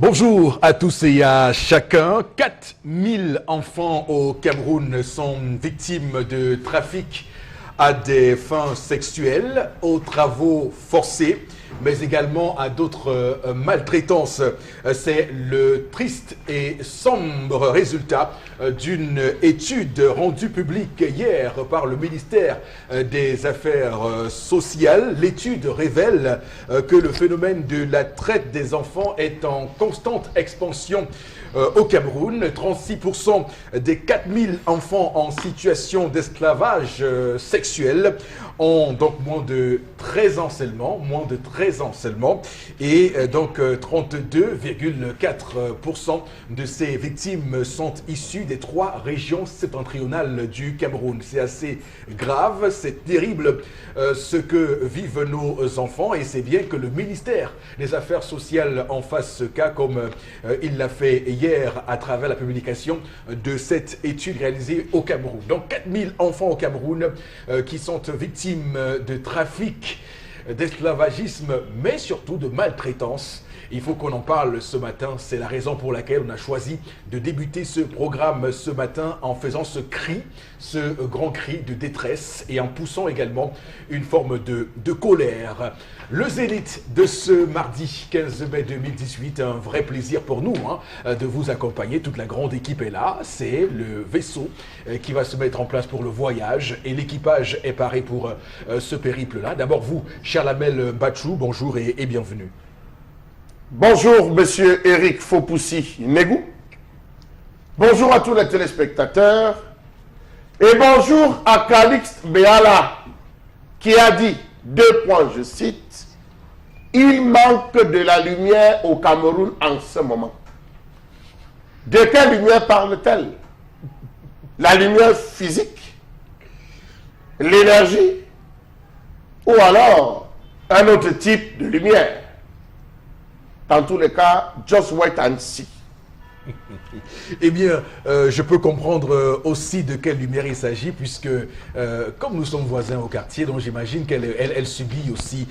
Bonjour à tous et à chacun. 4000 enfants au Cameroun sont victimes de trafic à des fins sexuelles, aux travaux forcés, mais également à d'autres maltraitances. C'est le triste et sombre résultat d'une étude rendue publique hier par le ministère des Affaires sociales. L'étude révèle que le phénomène de la traite des enfants est en constante expansion au Cameroun. 36% des 4000 enfants en situation d'esclavage sexuel ont donc moins de 13 ans seulement, et donc 32,4% de ces victimes sont issues des 3 régions septentrionales du Cameroun. C'est assez grave, c'est terrible ce que vivent nos enfants, et c'est bien que le ministère des Affaires sociales en fasse ce cas, comme il l'a fait hier à travers la publication de cette étude réalisée au Cameroun. Donc 4000 enfants au Cameroun qui sont victimes de trafic, d'esclavagisme, mais surtout de maltraitance. Il faut qu'on en parle ce matin. C'est la raison pour laquelle on a choisi de débuter ce programme ce matin en faisant ce cri, ce grand cri de détresse, et en poussant également une forme de colère. Le Zénith de ce mardi 15 mai 2018, un vrai plaisir pour nous de vous accompagner. Toute la grande équipe est là. C'est le vaisseau qui va se mettre en place pour le voyage, et l'équipage est paré pour ce périple-là. D'abord vous, Charlamel Bachou, bonjour et bienvenue. Bonjour, monsieur Eric Fopoussi Negou. Bonjour à tous les téléspectateurs. Et bonjour à Calixte Béala, qui a dit, 2 points, je cite, « Il manque de la lumière au Cameroun en ce moment ». De quelle lumière parle-t-elle? La lumière physique? L'énergie? Ou alors un autre type de lumière? Dans tous les cas, just wait and see. Eh bien, je peux comprendre aussi de quelle lumière il s'agit, puisque comme nous sommes voisins au quartier, donc j'imagine qu'elle subit aussi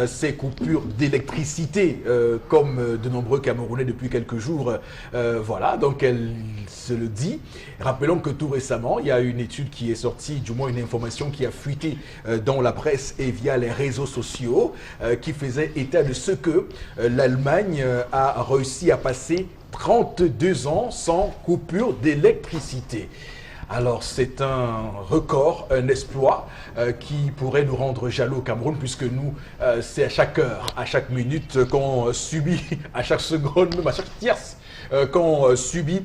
ces coupures d'électricité, comme de nombreux Camerounais depuis quelques jours. Voilà, donc elle se le dit. Rappelons que tout récemment, il y a une étude qui est sortie, du moins une information qui a fuité dans la presse et via les réseaux sociaux, qui faisait état de ce que l'Allemagne a réussi à passer 32 ans sans coupure d'électricité. Alors c'est un record, un exploit qui pourrait nous rendre jaloux au Cameroun, puisque nous, c'est à chaque heure, à chaque minute qu'on subit, à chaque seconde, même à chaque tierce, qu'on subit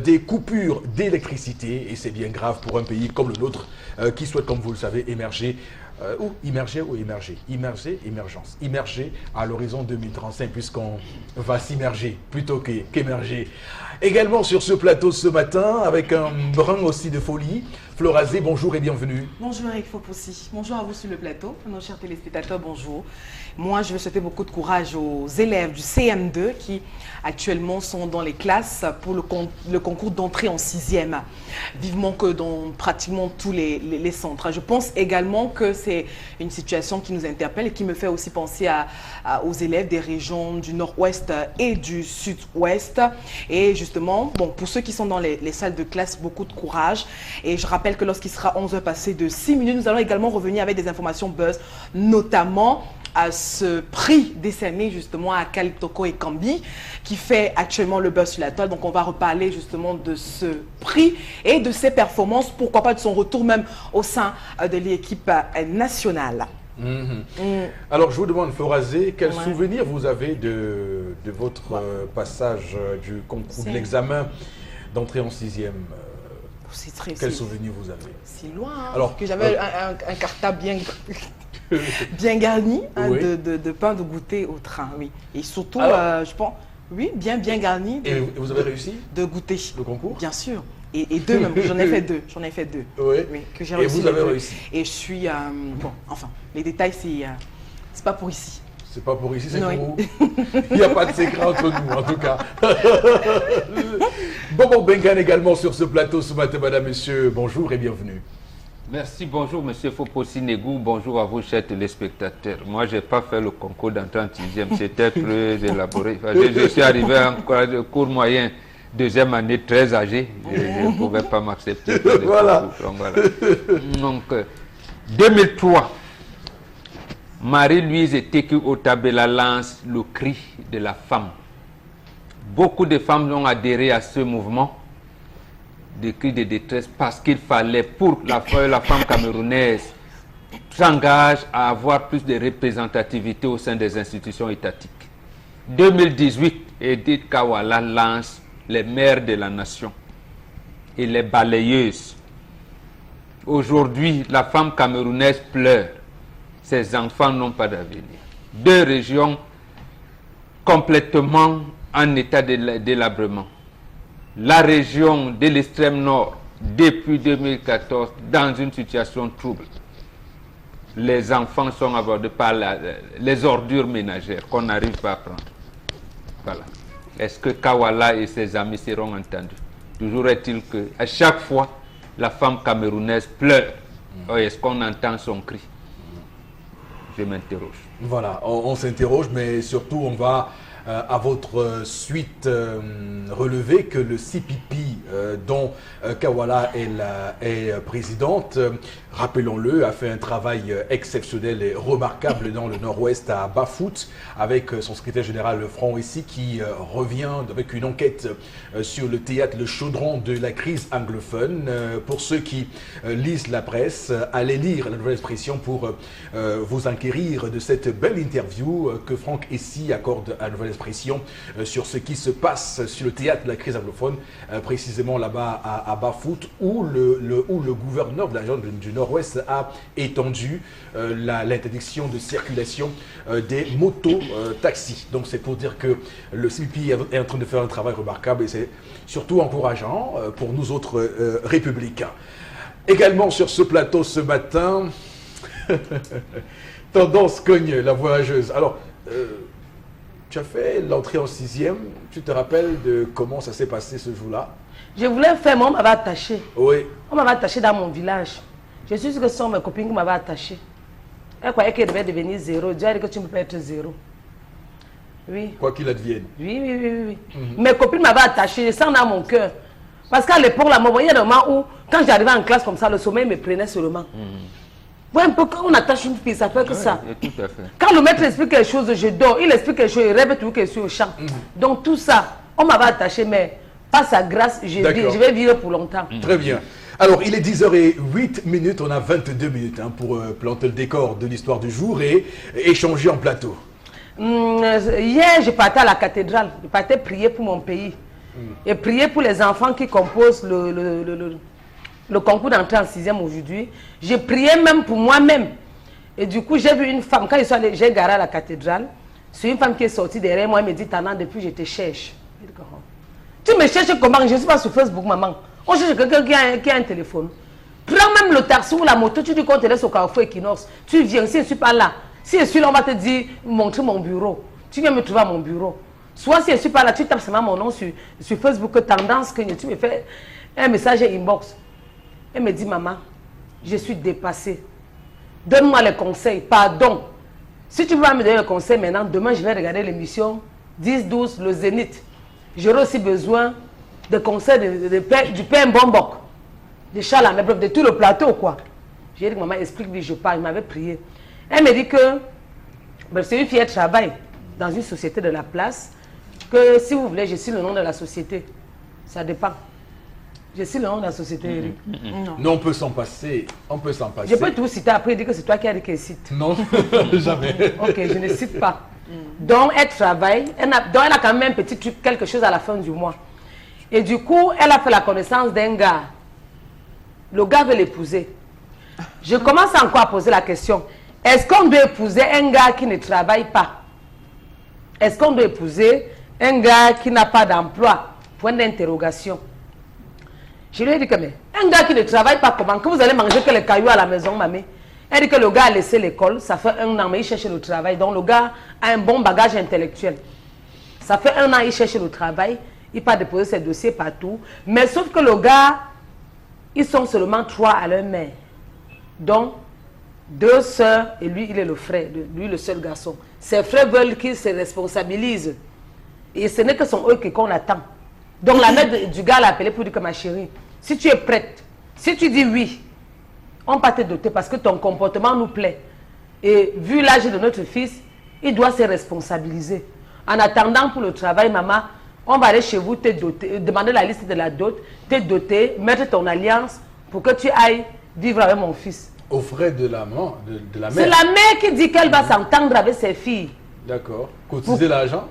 des coupures d'électricité. Et c'est bien grave pour un pays comme le nôtre qui souhaite, comme vous le savez, émerger. Immerger, émergence. Immerger à l'horizon 2035, puisqu'on va s'immerger plutôt qu'émerger. Également sur ce plateau ce matin, avec un brin aussi de folie, Florazé, bonjour et bienvenue. Bonjour Eric Fopoussi, bonjour à vous sur le plateau, nos chers téléspectateurs, bonjour. Moi, je veux souhaiter beaucoup de courage aux élèves du CM2 qui actuellement sont dans les classes pour le concours d'entrée en 6e. Vivement que dans pratiquement tous les centres. Je pense également que c'est une situation qui nous interpelle et qui me fait aussi penser aux élèves des régions du nord-ouest et du sud-ouest. Et justement, bon, pour ceux qui sont dans les salles de classe, beaucoup de courage. Et je rappelle que lorsqu'il sera 11h passé de 6 minutes, nous allons également revenir avec des informations buzz, notamment à ce prix décerné justement à Kalitoko et Kambi qui fait actuellement le buzz sur la toile. Donc on va reparler justement de ce prix et de ses performances, pourquoi pas de son retour même au sein de l'équipe nationale. Alors je vous demande, Florazé, quel souvenir vous avez de votre passage du concours, de l'examen d'entrée en 6e? Quel souvenir vous avez? C'est loin, alors que j'avais un cartable bien garni de pain de goûter au train, oui. Et surtout, je pense, oui, bien garni. Et vous avez réussi de goûter le concours? Bien sûr. Et 2 même, j'en ai fait 2. Oui, que j'ai réussi. Et vous avez réussi. Et je suis, bon, enfin, les détails, c'est pas pour ici. C'est pas pour ici, c'est pour vous. Il n'y a pas de secret entre nous, en tout cas. Bobo Bengan également sur ce plateau ce matin, madame, monsieur, bonjour et bienvenue. Merci, bonjour Monsieur Fopossi Negou, bonjour à vous chers téléspectateurs. Moi, je n'ai pas fait le concours d'entrée en 6e, c'était très élaboré. Je suis arrivé en cours moyen, deuxième année, très âgé, je ne pouvais pas m'accepter. Voilà. Donc, 2003, Marie-Louise Teku Otabela lance le cri de la femme. Beaucoup de femmes ont adhéré à ce mouvement de cris de détresse parce qu'il fallait, pour la femme camerounaise, s'engage à avoir plus de représentativité au sein des institutions étatiques. 2018, Edith Kawala lance les mères de la nation et les balayeuses. Aujourd'hui, la femme camerounaise pleure. Ses enfants n'ont pas d'avenir. 2 régions complètement en état de délabrement. La région de l'extrême nord, depuis 2014, dans une situation trouble. Les enfants sont abordés par les ordures ménagères qu'on n'arrive pas à prendre. Voilà. Est-ce que Kawala et ses amis seront entendus? Toujours est-il qu'à chaque fois, la femme camerounaise pleure. Est-ce qu'on entend son cri? Je m'interroge. Voilà, on s'interroge, mais surtout on va à votre suite relever que le CPP dont Kawala est présidente, rappelons-le, a fait un travail exceptionnel et remarquable dans le nord-ouest à Bafout, avec son secrétaire général Franck ici qui revient avec une enquête sur le théâtre, le chaudron de la crise anglophone. Pour ceux qui lisent la presse, allez lire la Nouvelle Expression pour vous enquérir de cette belle interview que Franck ici accorde à la Nouvelle Expression sur ce qui se passe sur le théâtre de la crise anglophone, précisément là-bas à Bafout, où le gouverneur de la région du Nord-Ouest a étendu l'interdiction de circulation des motos-taxis. Donc c'est pour dire que le CPP est en train de faire un travail remarquable et c'est surtout encourageant pour nous autres républicains. Également sur ce plateau ce matin, Tendance Cogne, la voyageuse. Alors, tu as fait l'entrée en 6e, tu te rappelles de comment ça s'est passé ce jour-là? Je voulais faire, mais on m'avait attaché. Oui. On m'avait attaché dans mon village. Je suis sûre que ce sont mes copines qui m'avaient attaché. Elle croyait qu'elle devait devenir 0. Dieu a dit que tu ne peux pas être 0. Oui. Quoi qu'il advienne. Oui. Mes copines m'avaient attaché, ça en a mon cœur. Parce qu'à l'époque, là, il y a des moments où, quand j'arrivais en classe comme ça, le sommeil me prenait seulement. Vous voyez un peu, quand on attache une fille, ça fait que ça. Tout à fait. Quand le maître explique quelque chose, je dors. Il explique quelque chose, je rêve toujours que je suis au champ. Donc tout ça, on m'avait attaché, mais par sa grâce, je vais vivre pour longtemps. Très bien. Alors, il est 10h08, on a 22 minutes pour planter le décor de l'histoire du jour et échanger en plateau. Hier, je partais à la cathédrale, je partais prier pour mon pays. Et prier pour les enfants qui composent le concours d'entrée en 6e aujourd'hui. J'ai prié même pour moi-même. Et du coup, j'ai vu une femme, quand j'ai garé à la cathédrale, c'est une femme qui est sortie derrière moi, elle me dit, Tana, depuis je te cherche. Tu me cherches comment? Je ne suis pas sur Facebook, maman. On cherche quelqu'un qui a un téléphone. Prends même le taxi ou la moto, tu dis qu'on te laisse au Carrefour Equinox. Tu viens, si je ne suis pas là. Si je suis là, on va te dire, montre mon bureau. Tu viens me trouver à mon bureau. Soit si je ne suis pas là, tu tapes seulement mon nom sur Facebook, tendance que tu me fais un message inbox. Elle me dit, maman, je suis dépassée. Donne-moi les conseils, pardon. Si tu veux me donner les conseils maintenant, demain je vais regarder l'émission 10-12, le Zénith. J'aurai aussi besoin de conseils du père Mbombok, de Charles, de tout le plateau, quoi. J'ai dit, maman, explique-lui, je parle. Il m'avait prié. Elle me dit que c'est une fille qui travaille dans une société de la place, que si vous voulez, je suis le nom de la société. Ça dépend. Je suis le nom de la société, Eric. Non, on peut s'en passer. On peut s'en passer. Je peux tout citer après, dire que c'est toi qui as dit qu'elle cite. Non, jamais. Ok, je ne cite pas. Donc, elle travaille. Elle a quand même un petit truc, quelque chose à la fin du mois. Et du coup, elle a fait la connaissance d'un gars. Le gars veut l'épouser. Je commence encore à poser la question. Est-ce qu'on doit épouser un gars qui ne travaille pas? Est-ce qu'on doit épouser un gars qui n'a pas d'emploi? Point d'interrogation. Je lui ai dit que, mais un gars qui ne travaille pas, comment? Que vous allez manger que les cailloux à la maison, mamie? Elle dit que le gars a laissé l'école, ça fait 1 an, mais il cherche le travail. Donc le gars a un bon bagage intellectuel. Ça fait 1 an, il cherche le travail, il part déposer ses dossiers partout. Mais sauf que le gars, ils sont seulement 3 à leur mère. Donc, 2 sœurs et lui, il est le frère, lui le seul garçon. Ses frères veulent qu'il se responsabilise. Et ce n'est que son eux qu'on attend. Donc la mère du gars l'a appelé pour dire que ma chérie, si tu es prête, si tu dis oui, on va te doter parce que ton comportement nous plaît. Et vu l'âge de notre fils, il doit se responsabiliser. En attendant pour le travail, maman, on va aller chez vous, te doter, demander la liste de la dot, te doter, mettre ton alliance pour que tu ailles vivre avec mon fils. Aux frais de la maman, de la mère. C'est la mère qui dit qu'elle va s'entendre avec ses filles. D'accord. Cotiser l'argent?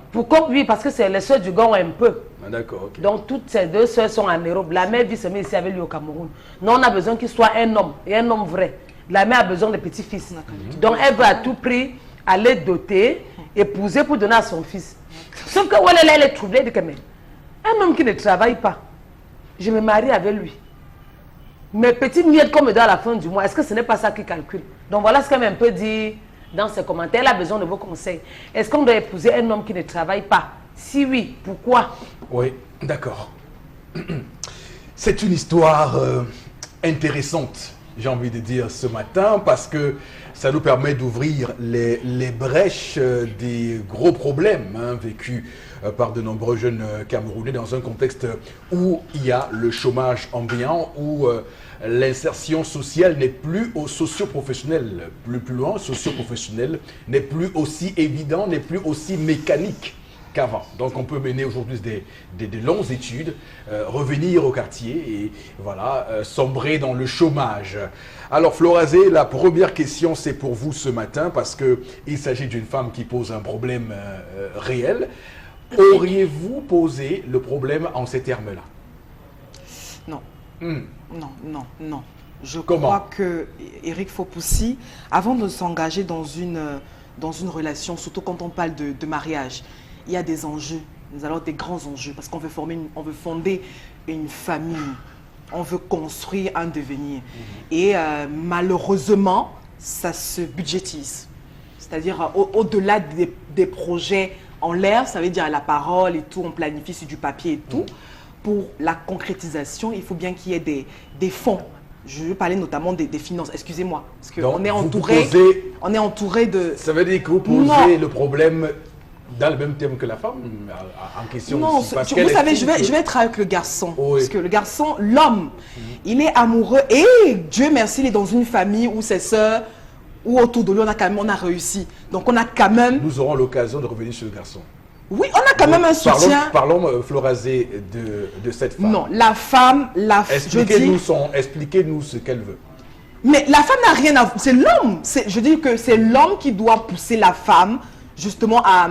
Oui, parce que c'est les soeurs du gars un peu. Ah, d'accord, ok. Donc toutes ces 2 soeurs sont en Europe. La mère vit seulement ici avec lui au Cameroun. Non, on a besoin qu'il soit un homme, et un homme vrai. La mère a besoin de petits-fils. Donc elle veut à tout prix aller doter, épouser pour donner à son fils. Sauf que elle est troublée, elle dit que mais, un homme qui ne travaille pas, je me marie avec lui. Mes petites miettes qu'on me donne à la fin du mois, est-ce que ce n'est pas ça qu'il calcule? Donc voilà ce qu'elle m'a un peu dit dans ses commentaires. Elle a besoin de vos conseils. Est-ce qu'on doit épouser un homme qui ne travaille pas? Si oui, pourquoi? Oui, d'accord. C'est une histoire intéressante, j'ai envie de dire, ce matin, parce que ça nous permet d'ouvrir les brèches des gros problèmes vécus par de nombreux jeunes Camerounais dans un contexte où il y a le chômage ambiant, où l'insertion sociale n'est plus au socio-professionnel, plus loin, socio-professionnel n'est plus aussi évident, n'est plus aussi mécanique qu'avant. Donc on peut mener aujourd'hui des longues études, revenir au quartier et voilà, sombrer dans le chômage. Alors Florazé, la première question c'est pour vous ce matin parce qu'il s'agit d'une femme qui pose un problème réel. Auriez-vous posé le problème en ces termes-là? Non. Non. Je Comment? crois que Eric Fopoussi, avant de s'engager dans une relation, surtout quand on parle de mariage, il y a des enjeux, nous allons des grands enjeux, parce qu'on veut fonder une famille, on veut construire un devenir. Et malheureusement, ça se budgétise. C'est-à-dire au-delà des projets en l'air, ça veut dire la parole et tout, on planifie sur du papier et tout. Pour la concrétisation, il faut bien qu'il y ait des fonds. Je veux parler notamment des finances, excusez-moi, parce qu'on est entouré de... Ça veut dire que vous posez le problème dans le même thème que la femme en question? Non, aussi, parce vous savez, je vais être avec le garçon. Oui. Parce que le garçon, l'homme, il est amoureux et Dieu merci, il est dans une famille où ses sœurs, ou autour de lui, on a réussi. Donc on a quand même... Nous aurons l'occasion de revenir sur le garçon. Oui, on a quand même un soutien. Parlons Florazé, de cette femme. Non, la femme, expliquez-nous ce qu'elle veut. Mais la femme n'a rien à... C'est l'homme. Je dis que c'est l'homme qui doit pousser la femme, justement, à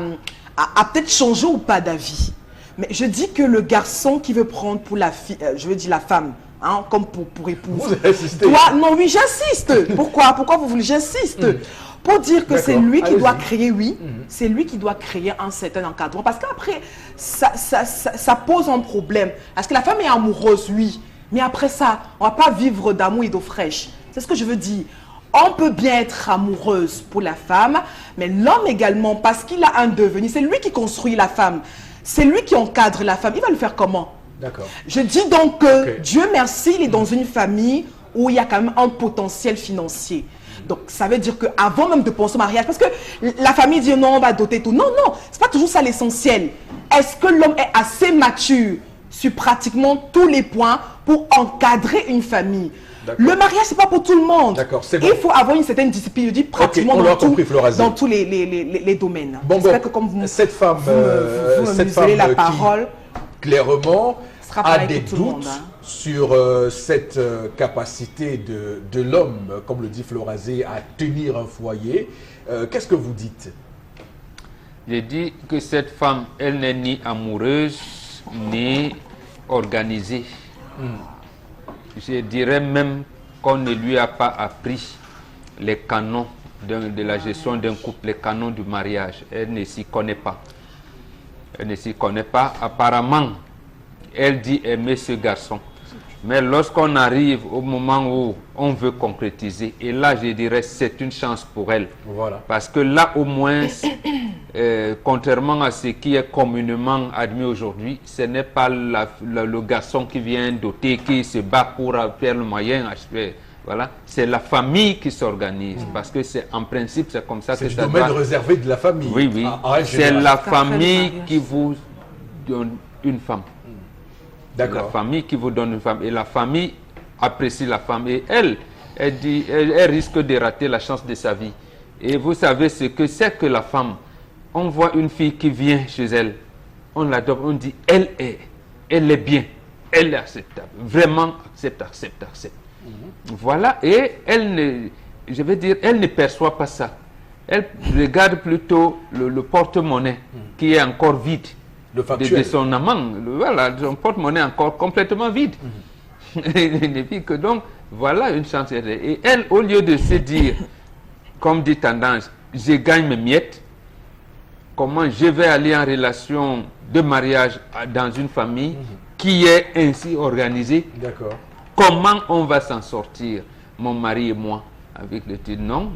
peut-être changer ou pas d'avis. Mais je dis que le garçon qui veut prendre pour la fille, je veux dire la femme, hein, comme pour épouse. Vous insistez. Non, oui, j'insiste. Pourquoi vous voulez? J'insiste. Pour dire que c'est lui qui doit créer, c'est lui qui doit créer un certain encadrement. Parce qu'après, ça pose un problème. Parce que la femme est amoureuse, oui. Mais après ça, on ne va pas vivre d'amour et d'eau fraîche. C'est ce que je veux dire. On peut bien être amoureuse pour la femme, mais l'homme également, parce qu'il a un devenir, c'est lui qui construit la femme. C'est lui qui encadre la femme. Il va le faire comment? D'accord. Je dis donc que Dieu merci, il est dans une famille où il y a quand même un potentiel financier. Donc, ça veut dire qu'avant même de penser au mariage, parce que la famille dit non, on va doter tout. Non, c'est pas toujours ça l'essentiel. Est-ce que l'homme est assez mature sur pratiquement tous les points pour encadrer une famille? Le mariage, c'est pas pour tout le monde. D'accord, c'est bon. Il faut avoir une certaine discipline, je dis pratiquement dans tous les domaines. Bon, que comme vous, cette femme, cette femme la parole, clairement, a des doutes doutes sur cette capacité de l'homme, comme le dit Florazé, à tenir un foyer. Qu'est-ce que vous dites? Je dis que cette femme, elle n'est ni amoureuse, ni organisée. Je dirais même qu'on ne lui a pas appris les canons de la gestion d'un couple, les canons du mariage. Elle ne s'y connaît pas. Elle ne s'y connaît pas. Apparemment, elle dit aimer ce garçon. Mais lorsqu'on arrive au moment où on veut concrétiser, et là je dirais c'est une chance pour elle. Voilà. Parce que là au moins, contrairement à ce qui est communément admis aujourd'hui, ce n'est pas le garçon qui vient doter, qui se bat pour faire le moyen Voilà, c'est la famille qui s'organise, parce que c'est en principe, c'est comme ça que C'est ça du domaine doit... réservé de la famille. Oui, oui. C'est général. la famille qui vous donne une femme. La D'accord. famille qui vous donne une femme. Et la famille apprécie la femme. Et elle dit, elle risque de rater la chance de sa vie. Et vous savez ce que c'est que la femme. On voit une fille qui vient chez elle. On l'adopte, on dit, elle est bien. Elle est acceptable. Vraiment accepte. Voilà. Et elle ne perçoit pas ça. Elle regarde plutôt le porte-monnaie qui est encore vide. Le factuel. De son amant. Voilà, son porte-monnaie encore complètement vide. Il ne vit que donc, voilà une chance. Et elle, au lieu de se dire, comme dit Tendance, je gagne mes miettes, comment je vais aller en relation de mariage dans une famille qui est ainsi organisée. D'accord. Comment on va s'en sortir, mon mari et moi, avec le titre non,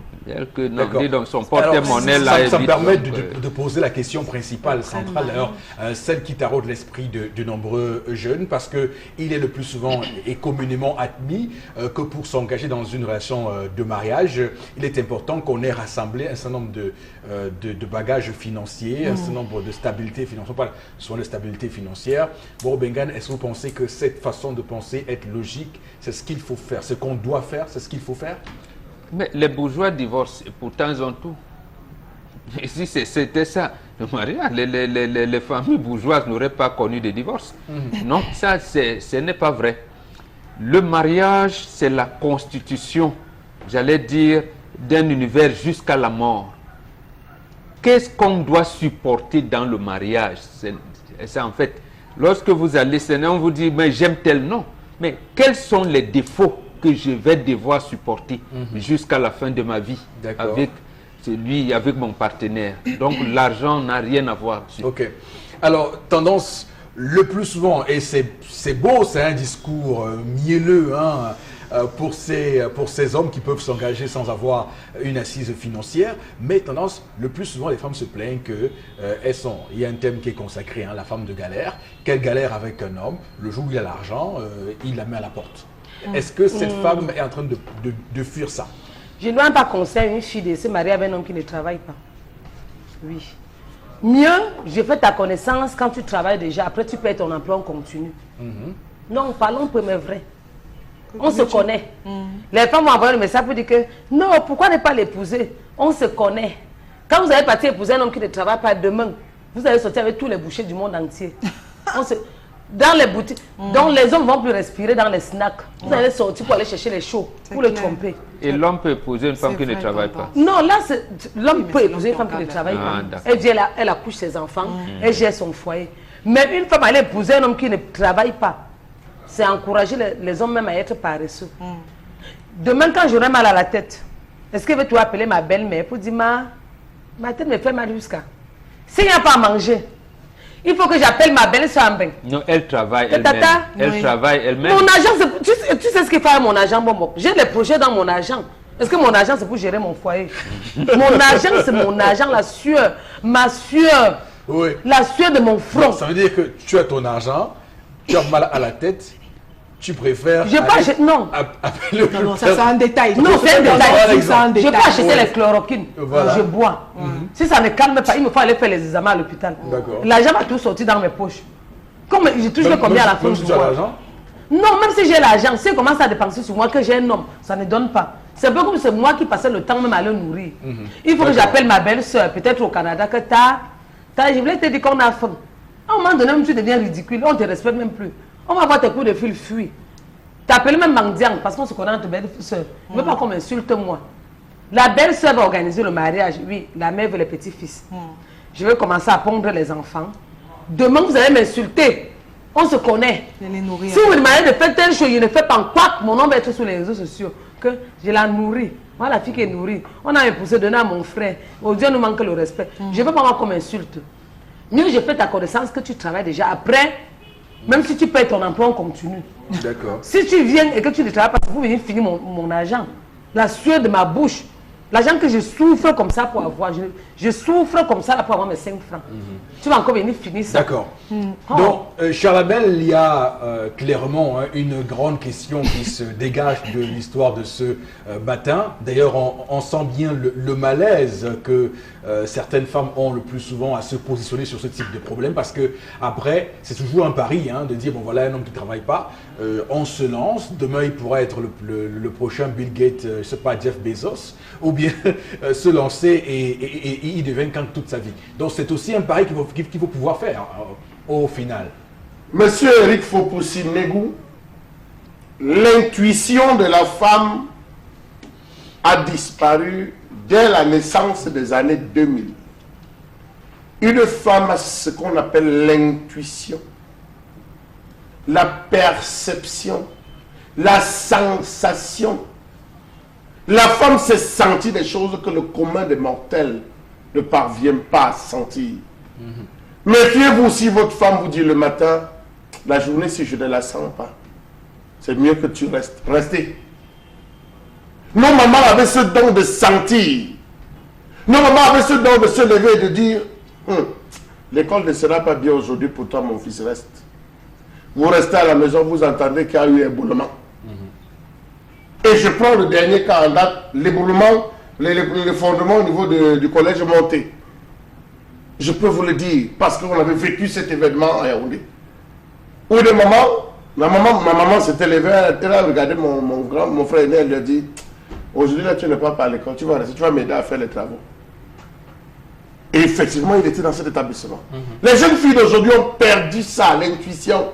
que non, dit donc son porte-monnaie là. Ça me permet de poser la question principale, centrale, alors, celle qui taraude l'esprit de nombreux jeunes, parce qu'il est le plus souvent et communément admis que pour s'engager dans une relation de mariage, il est important qu'on ait rassemblé un certain nombre de bagages financiers, un certain nombre de stabilité financière, pas souvent de stabilité financière. Bon, Bengan, est-ce que vous pensez que cette façon de penser est logique? C'est ce qu'il faut faire, ce qu'on doit faire, c'est ce qu'il faut faire? Mais les bourgeois divorcent, et pourtant ils ont tout. Et si c'était ça, le mariage, les familles bourgeoises n'auraient pas connu de divorce. Non, ça, ce n'est pas vrai. Le mariage, c'est la constitution, j'allais dire, d'un univers jusqu'à la mort. Qu'est-ce qu'on doit supporter dans le mariage? C'est en fait, lorsque vous allez, on vous dit, mais j'aime tel nom. Mais quels sont les défauts que je vais devoir supporter jusqu'à la fin de ma vie avec mon partenaire? Donc l'argent n'a rien à voir dessus. Ok. Alors, tendance, le plus souvent, et c'est beau, c'est un discours mielleux, hein, pour ces hommes qui peuvent s'engager sans avoir une assise financière, mais tendance, le plus souvent, les femmes se plaignent que il y a un thème qui est consacré, hein, la femme de galère. Quelle galère avec un homme? Le jour où il a l'argent, il la met à la porte. Est-ce que cette femme est en train de fuir ça? Je ne dois pas conseiller une fille de se marier avec un homme qui ne travaille pas. Oui. Mieux, je fais ta connaissance quand tu travailles déjà. Après, tu payes ton emploi en continu. Non, parlons peu, mais vrai. On se connaît. Les femmes m'ont envoyé le message pour dire que non, pourquoi ne pas l'épouser? On se connaît. Quand vous allez partir épouser un homme qui ne travaille pas demain, vous allez sortir avec tous les bouchers du monde entier. Dans les boutiques, donc les hommes ne vont plus respirer dans les snacks. Vous allez sortir pour aller chercher les shows, pour le tromper. Et l'homme peut épouser une femme qui ne travaille pas? Non, là, l'homme peut épouser une femme qui ne travaille pas. Elle vient là, elle accouche ses enfants, elle gère son foyer. Mais une femme, elle épouser un homme qui ne travaille pas. C'est encourager les hommes même à être paresseux. Demain, quand j'aurai mal à la tête, est-ce que tu vas appeler ma belle-mère pour dire ma tête me fait mal jusqu'à? S'il n'y a pas à manger, il faut que j'appelle ma belle-soeur en bain. Non, elle travaille elle-même. Elle travaille elle-même. Mon argent, tu sais ce qu'il fait avec mon argent, bon. J'ai des projets dans mon argent. Est-ce que mon argent, c'est pour gérer mon foyer? Mon argent, c'est mon argent, la sueur. Ma sueur. Oui. La sueur de mon front. Ça veut dire que tu as ton argent, tu as mal à la tête, tu préfères... Non. Non, ça c'est un détail. Non, c'est un détail. Je peux acheter Ouais. les chloroquines. Voilà. Je bois. Si ça ne calme pas, il me faut aller faire les examens à l'hôpital. D'accord. L'argent va tout sortir dans mes poches. Comme j'ai toujours combien à la fin même du si tu as mois. l'argent? Non, même si j'ai l'argent, si je commence à dépenser sur moi, que j'ai un homme, ça ne donne pas. C'est pas comme c'est moi qui passais le temps même à le nourrir. Il faut que j'appelle ma belle-soeur, peut-être au Canada, que je voulais te dire qu'on a faim. À un moment donné, même tu deviens ridicule, on ne te respecte même plus. On va voir tes coups de fil fuir. T'appelles même Mandiang parce qu'on se connaît entre belle-soeur. Je ne veux pas qu'on m'insulte moi. La belle-soeur va organiser le mariage, oui, la mère veut les petits-fils. Je vais commencer à pondre les enfants. Demain, vous allez m'insulter. On se connaît. Si vous me demandez de faire telle chose, je ne fais pas quoi, mon nom va être sur les réseaux sociaux. Que je la nourris. Moi, la fille qui est nourrie, on a épousé, donné à mon frère. Au Dieu nous manque le respect. Je ne veux pas moi qu'on m'insulte. Mieux, je fais ta connaissance que tu travailles déjà. Après, même si tu payes ton emploi, on continue. D'accord. Si tu viens et que tu ne travailles pas, vous venez finir mon argent. La sueur de ma bouche. L'argent que je souffre comme ça pour avoir, je souffre comme ça là pour avoir mes 5 francs. Tu vas encore venir finir ça. D'accord. Donc, Charlabel, il y a clairement une grande question qui se dégage de l'histoire de ce matin. D'ailleurs, on sent bien le malaise que certaines femmes ont le plus souvent à se positionner sur ce type de problème, parce que après, c'est toujours un pari de dire, bon voilà, un homme qui ne travaille pas, on se lance, demain il pourra être le prochain Bill Gates, je ne sais pas, Jeff Bezos, ou bien se lancer et il devient quand toute sa vie. Donc c'est aussi un pari qu'il faut pouvoir faire au final. Monsieur Eric Fopoussi-Negou, l'intuition de la femme a disparu dès la naissance des années 2000. Une femme a ce qu'on appelle l'intuition, la perception, la sensation. La femme s'est sentie des choses que le commun des mortels ne parvient pas à sentir. Méfiez-vous si votre femme vous dit le matin, la journée si je ne la sens pas, c'est mieux que tu restes. Restez. Nos mamans avaient ce don de sentir. Nos mamans avaient ce don de se lever et de dire, l'école ne sera pas bien aujourd'hui pour toi mon fils, reste. Vous restez à la maison, vous entendez qu'il y a eu un éboulement. Et je prends le dernier cas en date, l'éboulement, les fondements au niveau du collège monté. Je peux vous le dire, parce qu'on avait vécu cet événement à Yaoundé. Où des mamans, ma maman s'était levée, elle a regardé mon frère aîné, elle lui a dit, aujourd'hui là tu n'es pas à l'école, tu vas rester, tu vas m'aider à faire les travaux. Et effectivement, il était dans cet établissement. Les jeunes filles d'aujourd'hui ont perdu ça, l'intuition.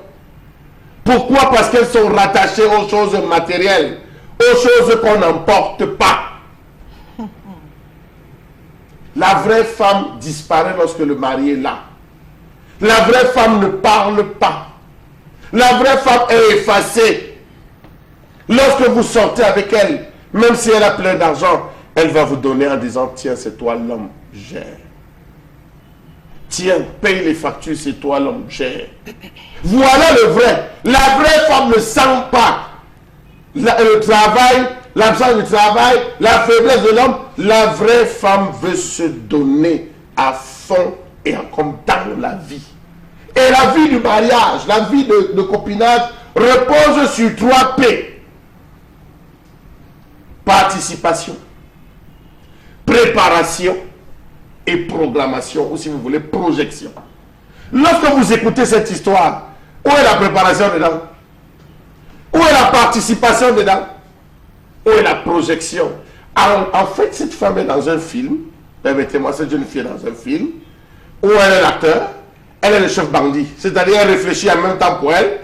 Pourquoi? Parce qu'elles sont rattachées aux choses matérielles, aux choses qu'on n'emporte pas. La vraie femme disparaît lorsque le mari est là. La vraie femme ne parle pas. La vraie femme est effacée. Lorsque vous sortez avec elle, même si elle a plein d'argent, elle va vous donner en disant, tiens, c'est toi l'homme, gère. Tiens, paye les factures, c'est toi l'homme, gère. Voilà le vrai. La vraie femme ne sent pas le travail, l'absence du travail, la faiblesse de l'homme. La vraie femme veut se donner à fond et comme dans la vie. Et la vie du mariage, la vie de copinage repose sur 3 P. Participation, préparation et programmation, ou si vous voulez, projection. Lorsque vous écoutez cette histoire, où est la préparation dedans? Où est la participation dedans? Où est la projection? En fait, cette femme est dans un film, permettez-moi, cette jeune fille est dans un film, où elle est l'acteur, elle est le chef bandit. C'est-à-dire, elle réfléchit en même temps pour elle,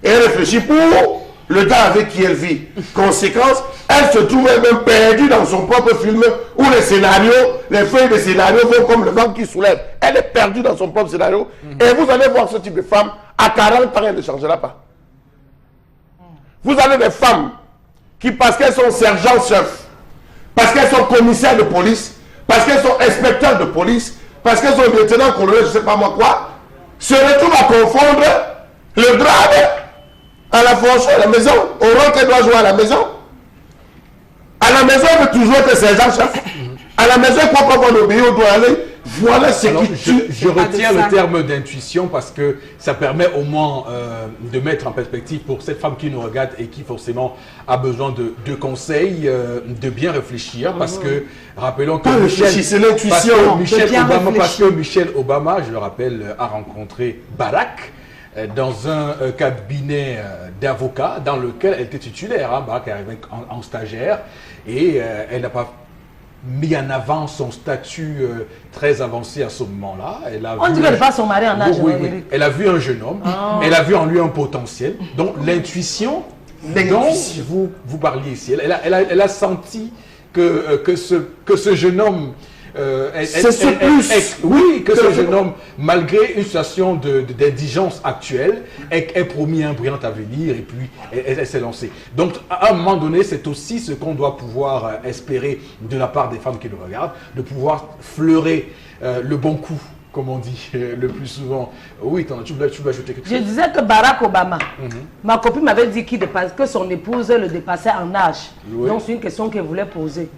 et elle réfléchit pour le gars avec qui elle vit. Conséquence, elle se trouve elle-même perdue dans son propre film, où les scénarios, les feuilles de scénario vont comme le vent qui soulève. Elle est perdue dans son propre scénario, et vous allez voir ce type de femme, à 40 ans, elle ne changera pas. Vous avez des femmes qui, parce qu'elles sont sergents-chefs, parce qu'elles sont commissaires de police, parce qu'elles sont inspecteurs de police, parce qu'elles sont lieutenants-colonels, je ne sais pas moi quoi, se retrouvent à confondre le grade à la fonction, à la maison, au rôle qu'elle doit jouer à la maison. À la maison, elle veut toujours être sergent-chef. À la maison, il croit qu'on obéit, on doit aller. Voilà ce qui je retiens le terme d'intuition parce que ça permet au moins de mettre en perspective pour cette femme qui nous regarde et qui forcément a besoin de conseils, de bien réfléchir parce que rappelons que Michelle Obama, je le rappelle, a rencontré Barack dans un cabinet d'avocats dans lequel elle était titulaire. Barack est arrivé en stagiaire et elle n'a pas mis en avant son statut très avancé à ce moment-là. On dit qu'elle n'est pas son mari en âge. Oui. Elle a vu un jeune homme, elle a vu en lui un potentiel. Donc l'intuition dont vous parliez ici, elle a senti que ce jeune homme ce jeune homme, malgré une situation d'indigence actuelle, est promis un brillant avenir et puis elle s'est lancée. Donc, à un moment donné, c'est aussi ce qu'on doit pouvoir espérer de la part des femmes qui nous regardent, de pouvoir fleurer le bon coup, comme on dit le plus souvent. Oui, tu veux ajouter quelque chose? Je disais que Barack Obama, ma copine m'avait dit que son épouse le dépassait en âge. Oui. Donc, c'est une question qu'elle voulait poser.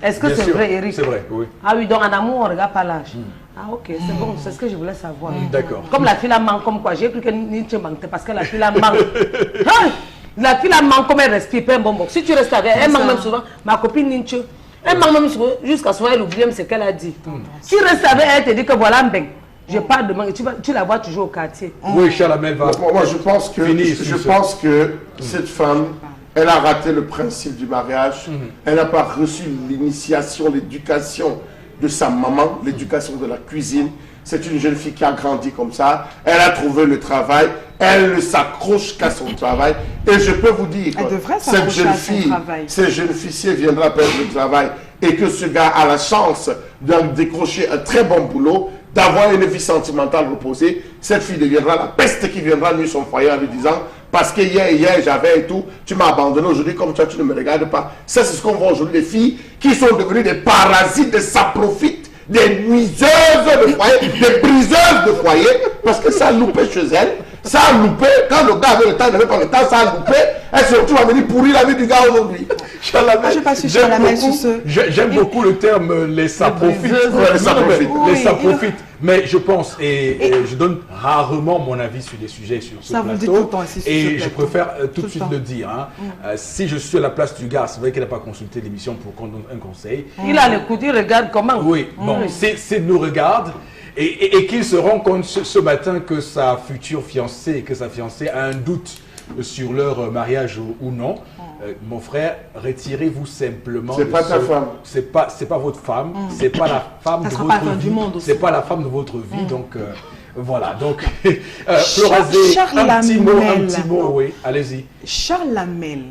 Est-ce que Bien c'est sûr, vrai, Eric? C'est vrai, oui. Ah oui, donc en amour, on ne regarde pas l'âge. Ah ok, c'est bon, c'est ce que je voulais savoir. D'accord. Comme la fille la manque, comme quoi, j'ai cru que Nietzsche manquait parce que la fille la manque. Hein? La fille la manque comme elle respire pas un bonbon. Si tu restes avec elle, elle manque même souvent. Ma copine Nietzsche, elle manque même souvent, jusqu'à souvent elle oublie même ce qu'elle a dit. Tu restes avec elle, elle te dit que voilà, ben, je parle de manque, tu la vois toujours au quartier. Oui, Charles Hamel va. Moi, je pense que, cette femme, elle a raté le principe du mariage. Elle n'a pas reçu l'initiation, l'éducation de sa maman, l'éducation de la cuisine. C'est une jeune fille qui a grandi comme ça. Elle a trouvé le travail. Elle ne s'accroche qu'à son travail. Et je peux vous dire, cette jeune fille, si elle viendra perdre le travail et que ce gars a la chance de décrocher un très bon boulot, d'avoir une vie sentimentale reposée, cette fille deviendra la peste qui viendra nuire son foyer en lui disant parce que hier j'avais et tout, tu m'as abandonné aujourd'hui comme toi tu ne me regardes pas. Ça c'est ce qu'on voit aujourd'hui, les filles qui sont devenues des parasites, des saprofites, des nuiseuses de foyer, des briseuses de foyer, parce que ça a loupé chez elles. Ça a loupé, quand le gars avait le temps, il n'avait pas le temps, ça a loupé, elle se retrouve à venir pourrir la vie du gars aujourd'hui. J'aime beaucoup le terme les saprofites. Les saprofites. Mais je pense, et je donne rarement mon avis sur des sujets sur ce plateau, et je préfère tout de suite le dire. Hein. Si je suis à la place du gars, c'est vrai qu'il n'a pas consulté l'émission pour qu'on donne un conseil. Il a l'écoute, il regarde comment. Oui, bon, c'est nous regarde. Et qu'il se rend compte ce matin que sa future fiancée, que sa fiancée a un doute sur leur mariage ou non. Mon frère, retirez-vous simplement. C'est pas ta femme. C'est pas votre femme. C'est pas la femme de votre vie. C'est pas la femme de votre vie. Donc voilà. Donc Florazé, un petit mot, oui. Allez-y. Charles Hamel,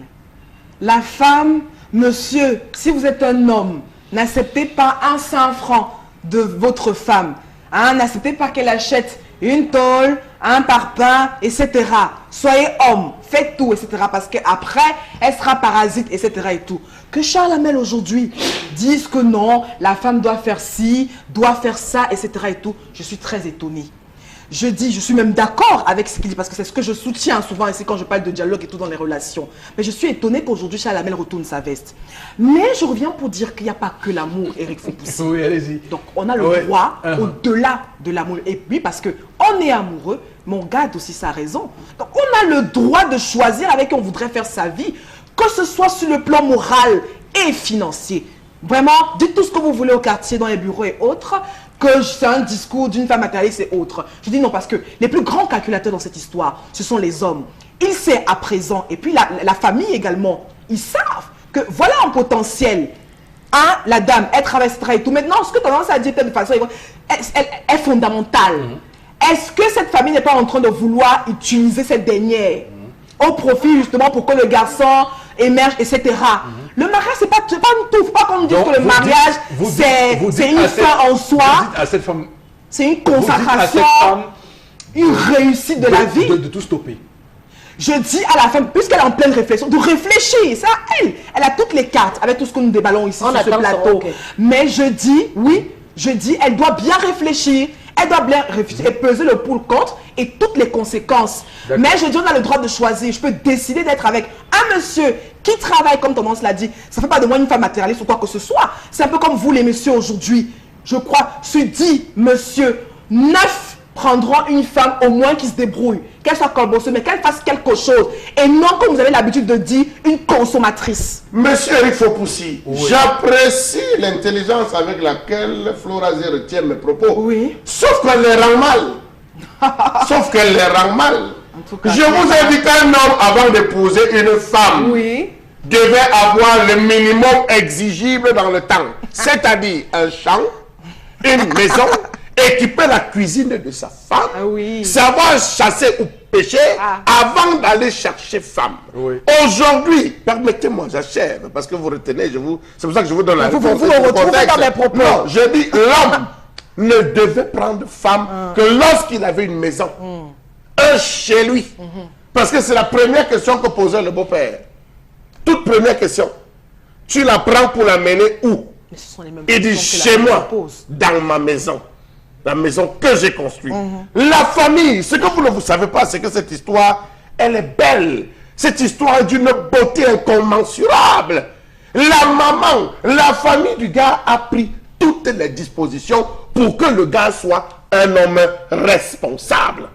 la femme, monsieur, si vous êtes un homme, n'acceptez pas un 100 francs de votre femme. Hein, n'acceptez pas qu'elle achète une tôle, un parpaing, etc. Soyez homme, faites tout, etc. Parce qu'après, elle sera parasite, etc. et tout. Que Charles Hamel aujourd'hui dise que non, la femme doit faire ci, doit faire ça, etc. et tout, je suis très étonnée. Je suis même d'accord avec ce qu'il dit, parce que c'est ce que je soutiens souvent ici quand je parle de dialogue et tout dans les relations. Mais je suis étonnée qu'aujourd'hui Charles Hamel retourne sa veste. Mais je reviens pour dire qu'il n'y a pas que l'amour, Eric Fopoussi. Oui, allez-y. Donc on a le droit, au-delà de l'amour. Et puis parce qu'on est amoureux, mais on garde aussi sa raison. Donc on a le droit de choisir avec qui on voudrait faire sa vie, que ce soit sur le plan moral et financier. Vraiment, dites tout ce que vous voulez au quartier, dans les bureaux et autres, que c'est un discours d'une femme matérialiste et autres. Je dis non parce que les plus grands calculateurs dans cette histoire, ce sont les hommes. Ils savent à présent, et puis la famille également, ils savent que voilà un potentiel. Hein, la dame, elle travaille, etc. et tout. Maintenant, ce que tu as tendance à dire de façon est fondamentale. Est-ce que cette famille n'est pas en train de vouloir utiliser cette dernière au profit justement pour que le garçon émerge, etc. Le mariage, c'est pas tout. Il ne faut pas qu'on nous dise que le mariage, c'est une fin en soi. Vous dites à cette femme, c'est une consacration, une réussite de la vie. De tout stopper. Je dis à la femme, puisqu'elle est en pleine réflexion, de réfléchir. Ça, elle a toutes les cartes avec tout ce que nous déballons ici sur ce plateau. Mais je dis, elle doit bien réfléchir. Elle doit bien réfléchir et peser le pour le contre et toutes les conséquences. Mais je dis, on a le droit de choisir. Je peux décider d'être avec un monsieur qui travaille, comme tendance l'a dit. Ça ne fait pas de moi une femme matérialiste ou quoi que ce soit. C'est un peu comme vous les messieurs aujourd'hui. Je crois, se dit, monsieur, 9 prendront une femme au moins qui se débrouille. Qu'elle soit colbosseuse, mais qu'elle fasse quelque chose. Et non, comme vous avez l'habitude de dire, une consommatrice. Monsieur Eric Fopoussi, j'apprécie l'intelligence avec laquelle Florazé retient mes propos. Oui. Sauf qu'elle les rend mal. Sauf qu'elle les rend mal. Je vous invite un homme avant d'épouser une femme. Oui. Devait avoir le minimum exigible dans le temps. C'est-à-dire un champ, une maison, équiper la cuisine de sa femme, savoir chasser ou pêcher avant d'aller chercher femme. Aujourd'hui, permettez-moi, j'achève, parce que vous retenez, c'est pour ça que je vous donne la réponse. Vous le retrouvez dans mes propos. Non, je dis l'homme ne devait prendre femme que lorsqu'il avait une maison, un chez lui. Parce que c'est la première question que posait le beau-père. Toute première question. Tu la prends pour la mener où? Il dit chez moi, dans ma maison. La maison que j'ai construite. La famille, ce que vous ne savez pas, c'est que cette histoire, elle est belle. Cette histoire est d'une beauté incommensurable. La maman, la famille du gars a pris toutes les dispositions pour que le gars soit un homme responsable.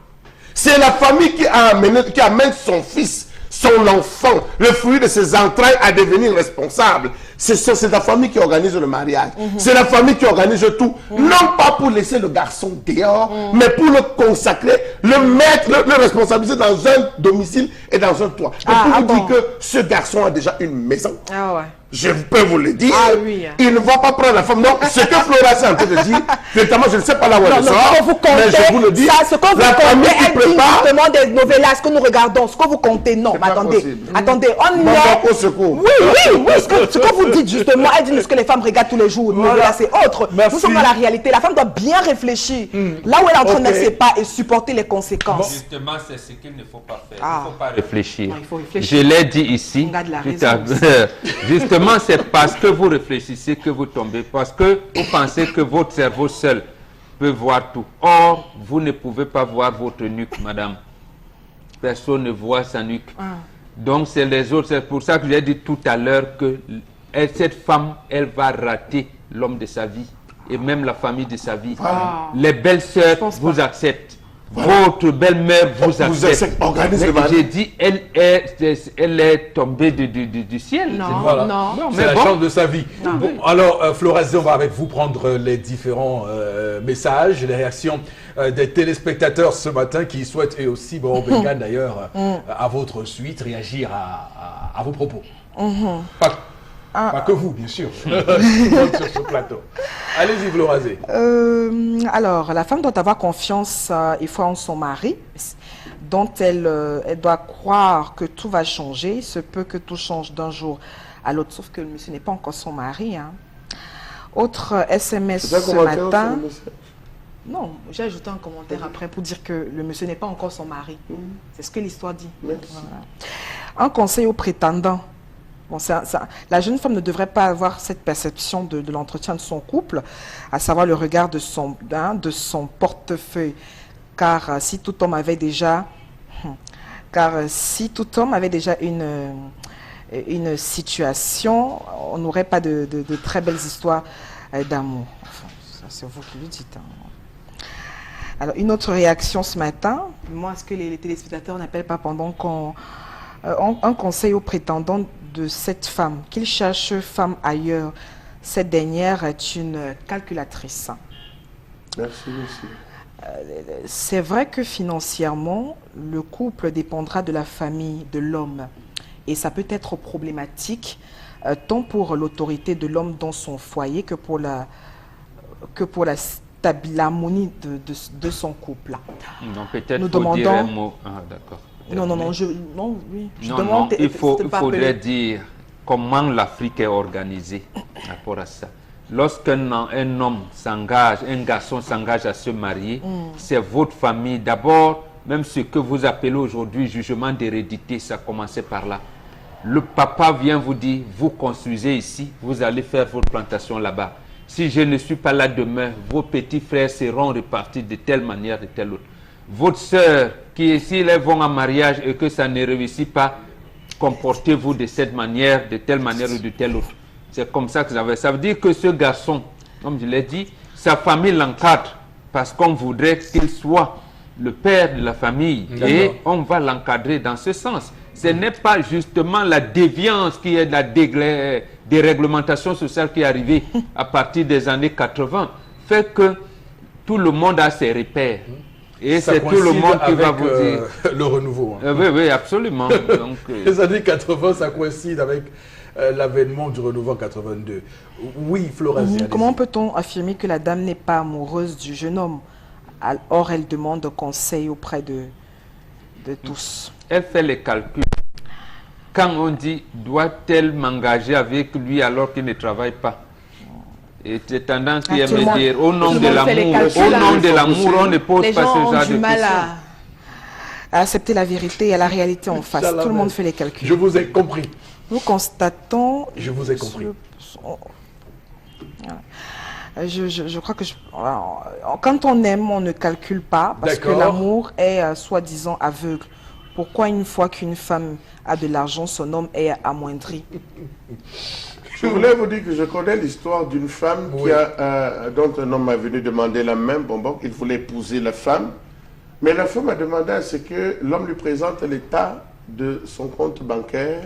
C'est la famille qui amène son fils, son enfant, le fruit de ses entrailles à devenir responsable. C'est la famille qui organise le mariage. C'est la famille qui organise tout. Non pas pour laisser le garçon dehors, mais pour le consacrer, le mettre, le responsabiliser dans un domicile et dans un toit. Et pour vous dire que ce garçon a déjà une maison. Ah ouais. Je peux vous le dire, Oui. il ne va pas prendre la femme. Non, ce que Flora est en train de dire, notamment, je ne sais pas là où elle sort, mais je vous le dis, ce que vous la famille comptez qui est prépare... justement des novellas que nous regardons. Ce que vous comptez, non, mais attendez. Attendez, on Au secours. Oui, ce que vous dites justement, elle dit ce que les femmes regardent tous les jours. Novellas, c'est autre. Merci. Nous sommes dans la réalité. La femme doit bien réfléchir. Là où elle est en train de mettre ses pas et supporter les conséquences. Justement, c'est ce qu'il ne faut pas faire. Ah. Il ne faut pas réfléchir. Non, il faut réfléchir. Je l'ai dit ici. On garde la tout à raison l'heure. Justement, c'est parce que vous réfléchissez que vous tombez. Parce que vous pensez que votre cerveau seul peut voir tout. Or, vous ne pouvez pas voir votre nuque, madame. Personne ne voit sa nuque. Donc, c'est les autres. C'est pour ça que j'ai dit tout à l'heure que cette femme, elle va rater l'homme de sa vie. Et même la famille de sa vie. Les belles-sœurs vous acceptent. Votre belle-mère vous accepte. Organise le J'ai dit, elle est tombée du ciel. Non, Voilà. non. Non, C'est mais la bon. chance de sa vie. Bon, alors, Florazé, on va avec vous prendre les différents messages, les réactions des téléspectateurs ce matin qui souhaitent eux aussi, bon, Bengan d'ailleurs, à votre suite, réagir à vos propos. Pas que vous, bien sûr. Tout le monde sur ce plateau. Allez-y, Florazé. Alors, la femme doit avoir confiance et foi en son mari, dont elle doit croire que tout va changer. Il se peut que tout change d'un jour à l'autre, sauf que le monsieur n'est pas encore son mari. Hein. Autre SMS ce matin. Non, j'ai ajouté un commentaire après pour dire que le monsieur n'est pas encore son mari. C'est ce que l'histoire dit. Voilà. Un conseil aux prétendants. Bon, la jeune femme ne devrait pas avoir cette perception de l'entretien de son couple, à savoir le regard de son portefeuille. Car si tout homme avait déjà une situation, on n'aurait pas de très belles histoires d'amour. Enfin, ça, c'est vous qui le dites. Hein. Alors, une autre réaction ce matin. Moi, est-ce que les téléspectateurs n'appellent pas pendant qu'on... un conseil aux prétendants de cette femme, qu'il cherche femme ailleurs. Cette dernière est une calculatrice. Merci, monsieur. C'est vrai que financièrement, le couple dépendra de la famille de l'homme. Et ça peut être problématique, tant pour l'autorité de l'homme dans son foyer que pour l'harmonie de son couple. Non, peut-être Nous faut dire demandons... un mot. Ah, d'accord. Je Non, demande... il faudrait dire comment l'Afrique est organisée par rapport à ça. Lorsqu'un homme s'engage, un garçon s'engage à se marier, c'est votre famille. D'abord, même ce que vous appelez aujourd'hui jugement d'hérédité, ça commençait par là. Le papa vient vous dire, vous construisez ici, vous allez faire votre plantation là-bas. Si je ne suis pas là demain, vos petits frères seront répartis de telle manière, de telle autre. Votre sœur, qui s'ils vont en mariage et que ça ne réussit pas, comportez-vous de cette manière, de telle manière ou de telle autre. C'est comme ça que ça veut dire que ce garçon, comme je l'ai dit, sa famille l'encadre parce qu'on voudrait qu'il soit le père de la famille et on va l'encadrer dans ce sens. Ce n'est pas justement la déviance qui est la déréglementation sociale qui est arrivée à partir des années 80, fait que tout le monde a ses repères. Et c'est tout le monde qui va vous dire. Le renouveau. Hein. Oui, absolument. Donc, les années 80, ça coïncide avec l'avènement du renouveau en 82. Oui, Florazé. Comment peut-on affirmer que la dame n'est pas amoureuse du jeune homme? Or, elle demande conseil auprès de tous. Elle fait les calculs. Quand on dit, doit-elle m'engager avec lui alors qu'il ne travaille pas? Et c'est tendance qui aime dire, au nom de l'amour, on ne pose pas ce genre de questions. À accepter la vérité et à la réalité en face. Tout le monde fait les calculs. Je vous ai compris. Nous constatons... Je vous ai compris. Je crois que quand on aime, on ne calcule pas parce que l'amour est soi-disant aveugle. Pourquoi une fois qu'une femme a de l'argent, son homme est amoindri? Je voulais vous dire que je connais l'histoire d'une femme Oui. dont un homme est venu demander la main, bon, il voulait épouser la femme, mais la femme a demandé à ce que l'homme lui présente l'état de son compte bancaire,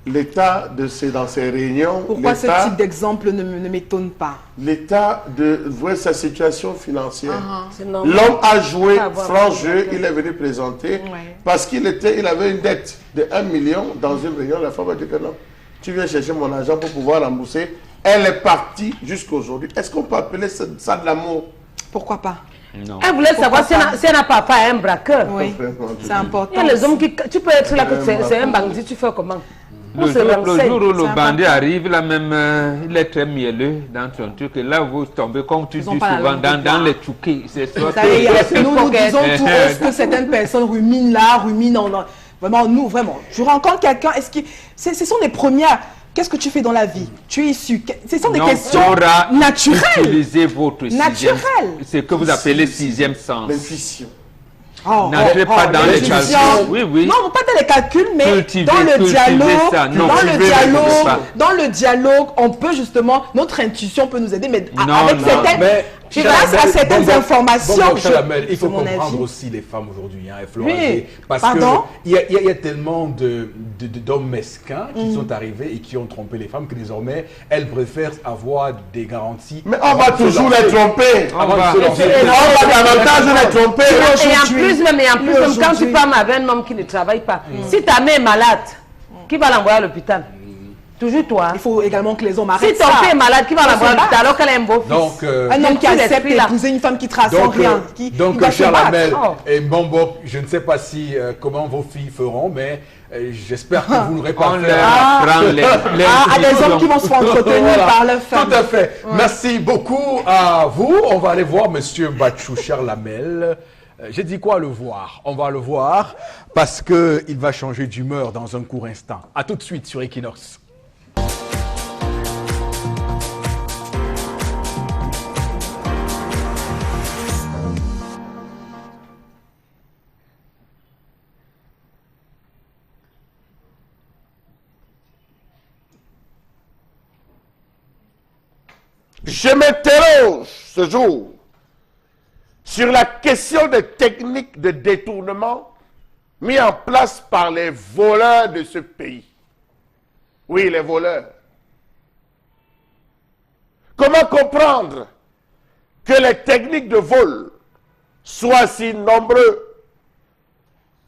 l'état dans ses réunions, Pourquoi ce type d'exemple ne m'étonne pas? l'état de voir sa situation financière. C'est normal. L'homme a joué Pas avoir franc de jeu, bancaire. il est venu présenter Ouais. parce qu'il avait une dette de 1 million dans une réunion. La femme a dit que non, tu viens chercher mon argent pour pouvoir rembourser. Elle est partie jusqu'à aujourd'hui. Est-ce qu'on peut appeler ça de l'amour? Pourquoi pas? Non. Elle voulait savoir si elle n'a pas fait un braqueur. Oui, c'est important. Il y a les hommes qui... Tu peux être là, que c'est un bandit, tu fais comment? On se renseigne. Jour où le C'est bandit important. arrive, là même, il est très mielleux dans son truc. Et là, vous tombez, comme tu Ils ont dis pas la souvent, langue de dans bois. les tchoukis. C'est ça. Vous savez, nous Pocket. disons tout haut ce que certaines personnes ruminent là, ruminent en... Vraiment, nous, vraiment. Je rencontre quelqu'un, ce sont les premières. Qu'est-ce que tu fais dans la vie? Tu es issu. Ce sont des Non, questions faudra naturelles. Utilisez votre Naturel. ce que vous appelez sixième sens. L'intuition. N'entrez pas dans les l'intuition. calculs. Oui, oui. Non, pas dans les calculs, mais Cultivez, dans le cultivez dialogue, ça. Non, dans le dialogue, on peut justement, notre intuition peut nous aider, mais Non, avec non, certaines, Mais grâce à certaines informations, Chalamel, il faut c'est mon comprendre avis. aussi les femmes aujourd'hui, hein, Oui. parce Pardon? qu'il y a tellement d'hommes mesquins qui sont arrivés et qui ont trompé les femmes que désormais, elles préfèrent avoir des garanties. Mais on va toujours les tromper. Avant de se lancer. On va davantage les tromper. Et en plus, même quand tu aujourd'hui. parles avec un homme qui ne travaille pas, si ta mère est malade, qui va l'envoyer à l'hôpital? Toujours toi. Il faut également que les hommes Si arrêtent ton ça. père est malade, qui va l'envoyer à se l'hôpital alors qu'elle a un beau fils? Donc, Un homme qui tout accepte l'esprit, là. d'épouser une femme qui trace sans rien. Il doit se cher battre. Lamel Oh. et Mbombo, je ne sais pas si comment vos filles feront, mais j'espère que vous n'aurez pas On fait leur apprend les À des hommes qui vont se faire entretenir Voilà. par leur femme. Tout à fait. Merci beaucoup à vous. On va aller voir Monsieur Bachou Lamel. J'ai dit quoi le voir? On va le voir parce qu'il va changer d'humeur dans un court instant. A tout de suite sur Equinox. Je m'interroge ce jour sur la question des techniques de détournement mises en place par les voleurs de ce pays. Oui, les voleurs. Comment comprendre que les techniques de vol soient si nombreux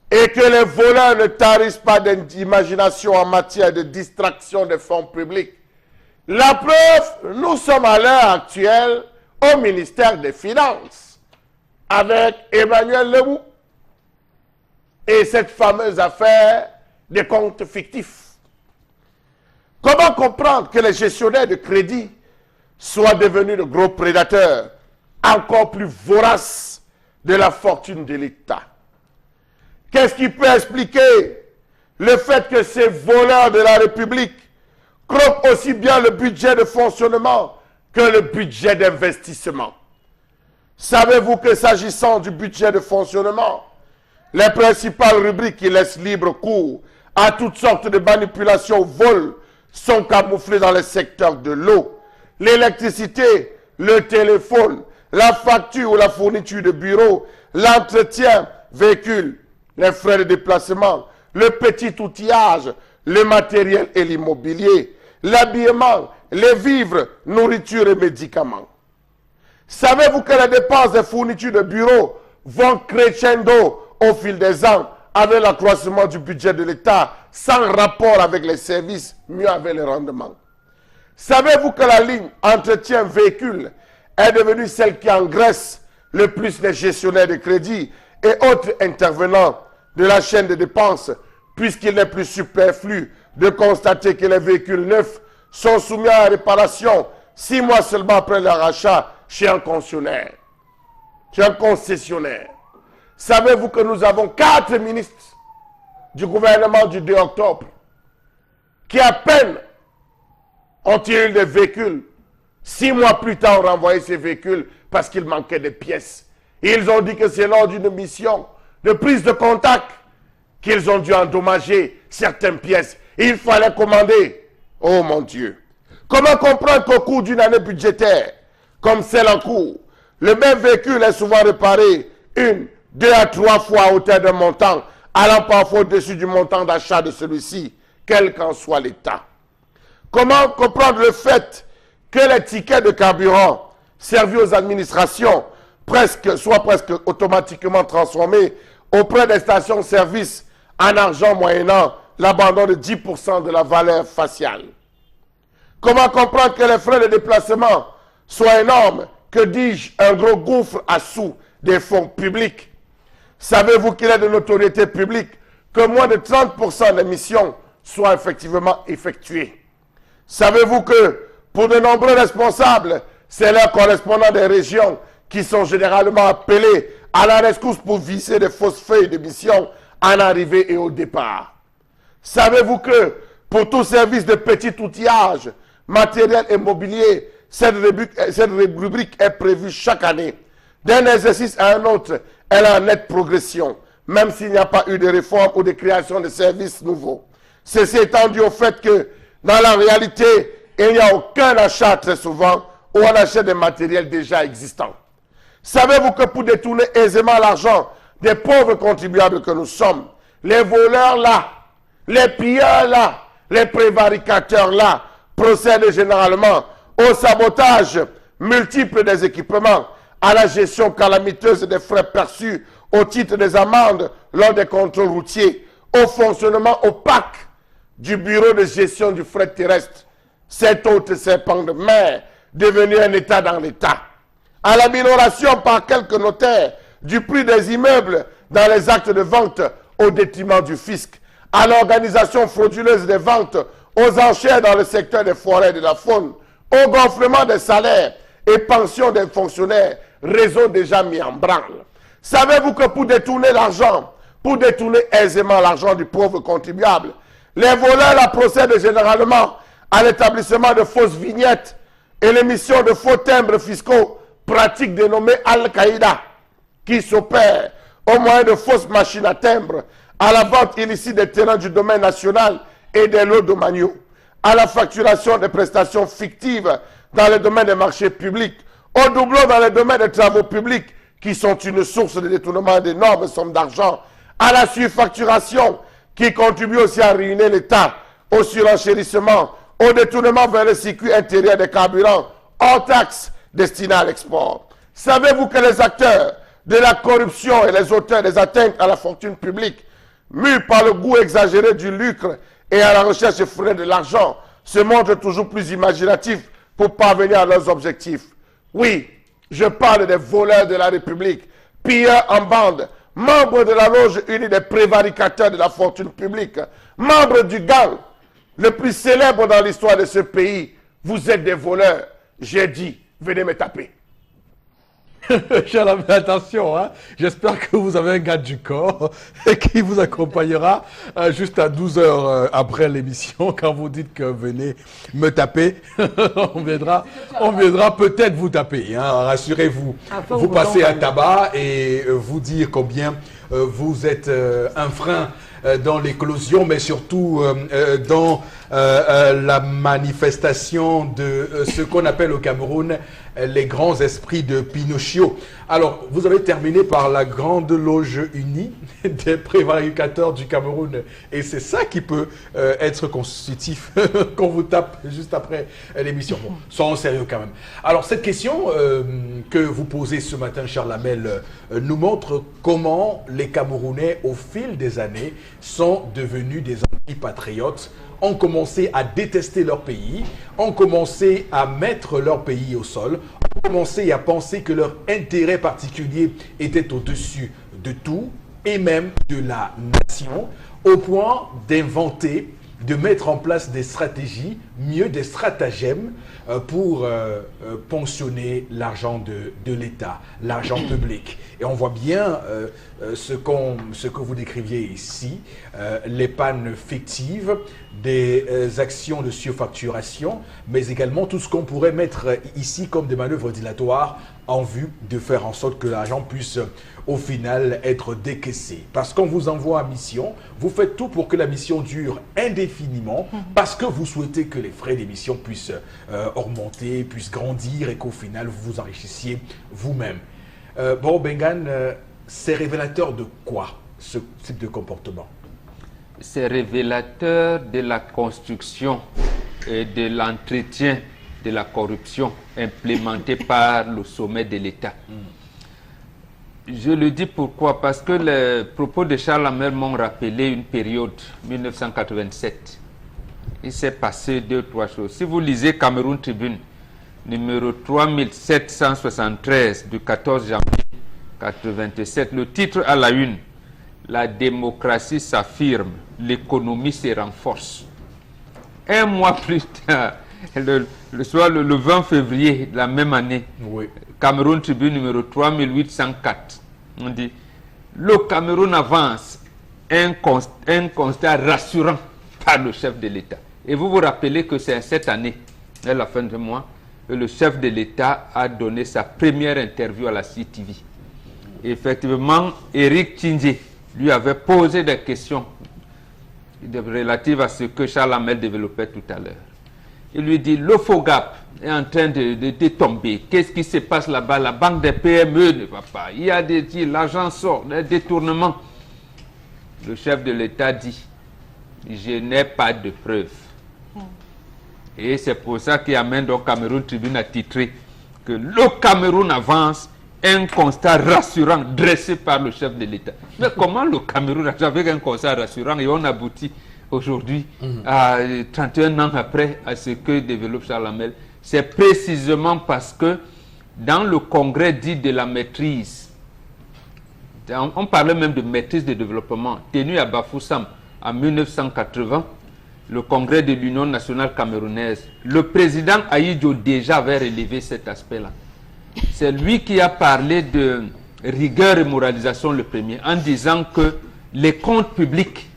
et que les voleurs ne tarissent pas d'imagination en matière de distraction des fonds publics? La preuve, nous sommes à l'heure actuelle au ministère des Finances avec Emmanuel Lebou et cette fameuse affaire des comptes fictifs. Comment comprendre que les gestionnaires de crédit soient devenus de gros prédateurs encore plus voraces de la fortune de l'État? Qu'est-ce qui peut expliquer le fait que ces voleurs de la République croquent aussi bien le budget de fonctionnement que le budget d'investissement? Savez-vous que s'agissant du budget de fonctionnement, les principales rubriques qui laissent libre cours à toutes sortes de manipulations vol sont camouflées dans les secteurs de l'eau, l'électricité, le téléphone, la facture ou la fourniture de bureau, l'entretien, véhicule, les frais de déplacement, le petit outillage, le matériel et l'immobilier, l'habillement, les vivres, nourriture et médicaments. Savez-vous que les dépenses des fournitures de bureau vont crescendo au fil des ans avec l'accroissement du budget de l'État sans rapport avec les services, mieux avec les rendements? Savez-vous que la ligne entretien véhicule est devenue celle qui engraisse le plus les gestionnaires de crédit et autres intervenants de la chaîne de dépenses, puisqu'il n'est plus superflu de constater que les véhicules neufs sont soumis à réparation 6 mois seulement après leur achat chez un concessionnaire. Savez-vous que nous avons 4 ministres du gouvernement du 2 octobre qui à peine ont-ils eu des véhicules, 6 mois plus tard ont renvoyé ces véhicules parce qu'il manquait de pièces. Ils ont dit que c'est lors d'une mission de prise de contact qu'ils ont dû endommager certaines pièces. Il fallait commander. Oh mon Dieu. Comment comprendre qu'au cours d'une année budgétaire, comme celle en cours, le même véhicule est souvent réparé 1, 2 à 3 fois à hauteur d'un montant, allant parfois au-dessus du montant d'achat de celui-ci, quel qu'en soit l'état? Comment comprendre le fait que les tickets de carburant servis aux administrations soient presque automatiquement transformés auprès des stations-service en argent moyennant l'abandon de 10% de la valeur faciale? Comment comprendre que les frais de déplacement soient énormes, que dis-je, un gros gouffre à sous des fonds publics? Savez-vous qu'il est de notoriété publique que moins de 30% des missions soient effectivement effectuées? Savez-vous que pour de nombreux responsables, c'est leurs correspondants des régions qui sont généralement appelés à la rescousse pour visser des fausses feuilles de mission en arrivée et au départ? Savez-vous que pour tout service de petit outillage, matériel et mobilier, cette rubrique est prévue chaque année? D'un exercice à un autre, elle est en nette progression, même s'il n'y a pas eu de réforme ou de création de services nouveaux. Ceci étant dû au fait que, dans la réalité, il n'y a aucun achat très souvent où on achète des matériels déjà existants. Savez-vous que pour détourner aisément l'argent des pauvres contribuables que nous sommes, les voleurs là, les pilleurs là, les prévaricateurs là, procèdent généralement au sabotage multiple des équipements, à la gestion calamiteuse des frais perçus au titre des amendes lors des contrôles routiers, au fonctionnement opaque du bureau de gestion du fret terrestre, cet autre serpent de mer devenu un État dans l'État, à la minoration par quelques notaires du prix des immeubles dans les actes de vente au détriment du fisc, à l'organisation frauduleuse des ventes, aux enchères dans le secteur des forêts et de la faune, au gonflement des salaires et pensions des fonctionnaires, réseau déjà mis en branle. Savez-vous que pour détourner l'argent, pour détourner aisément l'argent du pauvre contribuable, les voleurs la procèdent généralement à l'établissement de fausses vignettes et l'émission de faux timbres fiscaux, pratique dénommée Al-Qaïda, qui s'opère au moyen de fausses machines à timbre, à la vente illicite des terrains du domaine national et des lots domaniaux, à la facturation des prestations fictives dans le domaine des marchés publics, au doublon dans le domaine des travaux publics, qui sont une source de détournement d'énormes sommes d'argent, à la surfacturation, qui contribue aussi à ruiner l'État, au surenchérissement, au détournement vers le circuit intérieur des carburants, hors taxes destinés à l'export. Savez-vous que les acteurs de la corruption et les auteurs des atteintes à la fortune publique, mus par le goût exagéré du lucre et à la recherche effrénée de l'argent, se montrent toujours plus imaginatifs pour parvenir à leurs objectifs? Oui, je parle des voleurs de la République, pilleurs en bande, membres de la loge unie des prévaricateurs de la fortune publique, membres du gang le plus célèbre dans l'histoire de ce pays. Vous êtes des voleurs. J'ai dit, venez me taper. Cher ami, attention, hein? J'espère que vous avez un garde du corps qui vous accompagnera juste à 12 heures après l'émission. Quand vous dites que venez me taper, on viendra peut-être vous taper, hein? Rassurez-vous. Vous passez à tabac et vous dire combien vous êtes un frein dans l'éclosion, mais surtout dans la manifestation de ce qu'on appelle au Cameroun les grands esprits de Pinocchio. Alors, vous avez terminé par la grande loge unie des prévaricateurs du Cameroun. Et c'est ça qui peut être constitutif qu'on vous tape juste après l'émission. Bon, soyons sérieux quand même. Alors, cette question que vous posez ce matin, cher Lamel, nous montre comment les Camerounais, au fil des années, sont devenus des antipatriotes, ont commencé à détester leur pays, ont commencé à mettre leur pays au sol, ont commencé à penser que leur intérêt particulier était au-dessus de tout et même de la nation, au point d'inventer, de mettre en place des stratégies, mieux des stratagèmes pour ponctionner l'argent de l'État, l'argent public. Et on voit bien ce que vous décriviez ici, les pannes fictives, des actions de surfacturation, mais également tout ce qu'on pourrait mettre ici comme des manœuvres dilatoires en vue de faire en sorte que l'argent puisse au final être décaissé. Parce qu'on vous envoie en mission, vous faites tout pour que la mission dure indéfiniment, parce que vous souhaitez que les frais d'émission puissent augmenter, puissent grandir et qu'au final vous vous enrichissiez vous-même. Bon, Bengan, c'est révélateur de quoi ce type de comportement? C'est révélateur de la construction et de l'entretien de la corruption implémentée par le sommet de l'État. Je le dis pourquoi? Parce que les propos de Charles Hamel m'ont rappelé une période, 1987. Il s'est passé 2-3 choses. Si vous lisez Cameroun Tribune, numéro 3773 du 14 janvier 1987, le titre à la une, la démocratie s'affirme, l'économie se renforce. Un mois plus tard, le 20 février de la même année, oui. Cameroun Tribune numéro 3804, on dit le Cameroun avance, un constat rassurant par le chef de l'État. Et vous vous rappelez que c'est cette année, à la fin du mois, que le chef de l'État a donné sa première interview à la CTV. Effectivement, Éric Tchindjé lui avait posé des questions relatives à ce que Charles Hamel développait tout à l'heure. Il lui dit, le FOGAP est en train de tomber. Qu'est-ce qui se passe là-bas? La banque des PME ne va pas. Il y a l'argent sort, des détournements. Le chef de l'État dit, je n'ai pas de preuves. Et c'est pour ça qu'il amène donc Cameroun Tribune à titrer que le Cameroun avance, un constat rassurant dressé par le chef de l'État. Mais comment le Cameroun, avec un constat rassurant, et on aboutit aujourd'hui, à 31 ans après, à ce que développe Charles Hamel? C'est précisément parce que dans le congrès dit de la maîtrise, on parlait même de maîtrise de développement, tenu à Bafoussam en 1980, le congrès de l'Union nationale camerounaise, le président Ahidjo déjà avait relevé cet aspect-là. C'est lui qui a parlé de rigueur et moralisation le premier, en disant que les comptes publics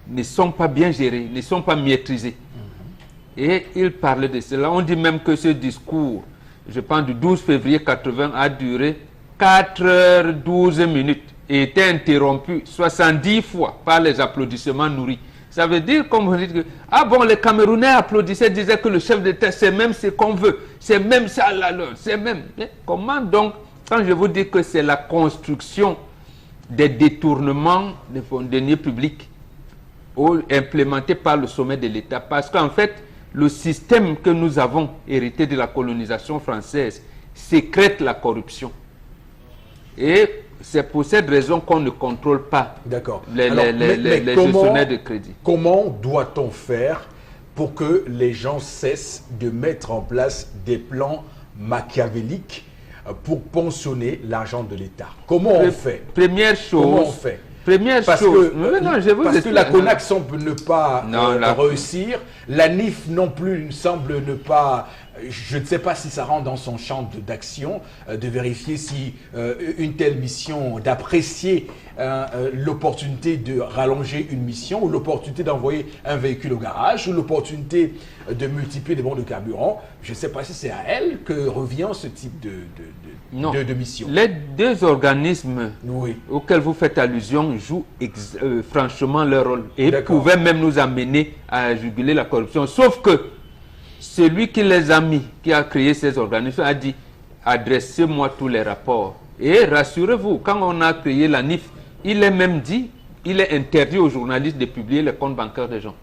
ne sont pas bien gérés, ne sont pas maîtrisés. Et il parlait de cela. On dit même que ce discours, je pense du 12 février 80, a duré 4h12 et était interrompu 70 fois par les applaudissements nourris. Ça veut dire, comme vous dites, que ah bon, les Camerounais applaudissaient, disaient que le chef d'État, c'est même ce qu'on veut, c'est même ça là, c'est même. Mais comment donc, quand je vous dis que c'est la construction des détournements des deniers publics implémentés par le sommet de l'État, parce qu'en fait, le système que nous avons hérité de la colonisation française sécrète la corruption. Et c'est pour cette raison qu'on ne contrôle pas les gestionnaires de crédit. Comment doit-on faire pour que les gens cessent de mettre en place des plans machiavéliques pour pensionner l'argent de l'État? Comment on fait? Première chose. Comment on fait? Parce que la CONAC semble ne pas réussir, la NIF non plus semble ne pas, je ne sais pas si ça rentre dans son champ d'action, de vérifier si une telle mission, d'apprécier l'opportunité de rallonger une mission, ou l'opportunité d'envoyer un véhicule au garage, ou l'opportunité de multiplier des bons de carburant. Je ne sais pas si c'est à elle que revient ce type de mission. Les deux organismes auxquels vous faites allusion jouent franchement leur rôle et pouvaient même nous amener à juguler la corruption. Sauf que celui qui les a mis, qui a créé ces organismes, a dit adressez-moi tous les rapports. Et rassurez-vous, quand on a créé la NIF, il est même dit, il est interdit aux journalistes de publier les comptes bancaires des gens.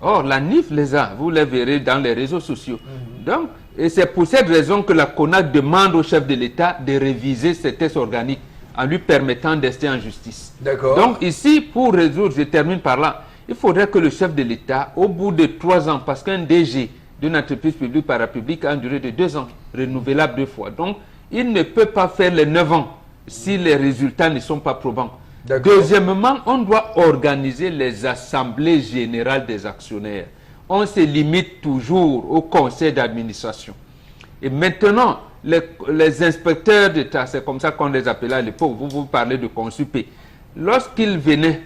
Or, la NIF les a, vous les verrez dans les réseaux sociaux. Donc, et c'est pour cette raison que la CONAC demande au chef de l'État de réviser ces tests organiques en lui permettant d'ester en justice. Donc ici, pour résoudre, je termine par là, il faudrait que le chef de l'État, au bout de 3 ans, parce qu'un DG d'une entreprise publique parapublique a une durée de 2 ans, renouvelable 2 fois. Donc, il ne peut pas faire les 9 ans si les résultats ne sont pas probants. Deuxièmement, on doit organiser les assemblées générales des actionnaires. On se limite toujours au conseil d'administration. Et maintenant, les inspecteurs d'État, c'est comme ça qu'on les appelait à l'époque, vous parlez de consupé. Lorsqu'ils venaient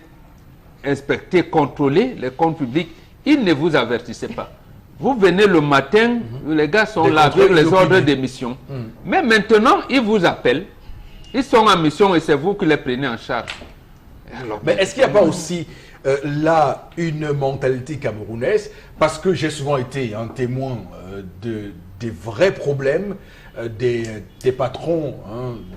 inspecter, contrôler les comptes publics, ils ne vous avertissaient pas. Vous venez le matin, les gars sont là avec les ordres de mission. Mais maintenant, ils vous appellent. Ils sont en mission et c'est vous qui les prenez en charge. Alors, mais est-ce qu'il n'y a pas aussi là une mentalité camerounaise? Parce que j'ai souvent été un témoin des vrais problèmes des patrons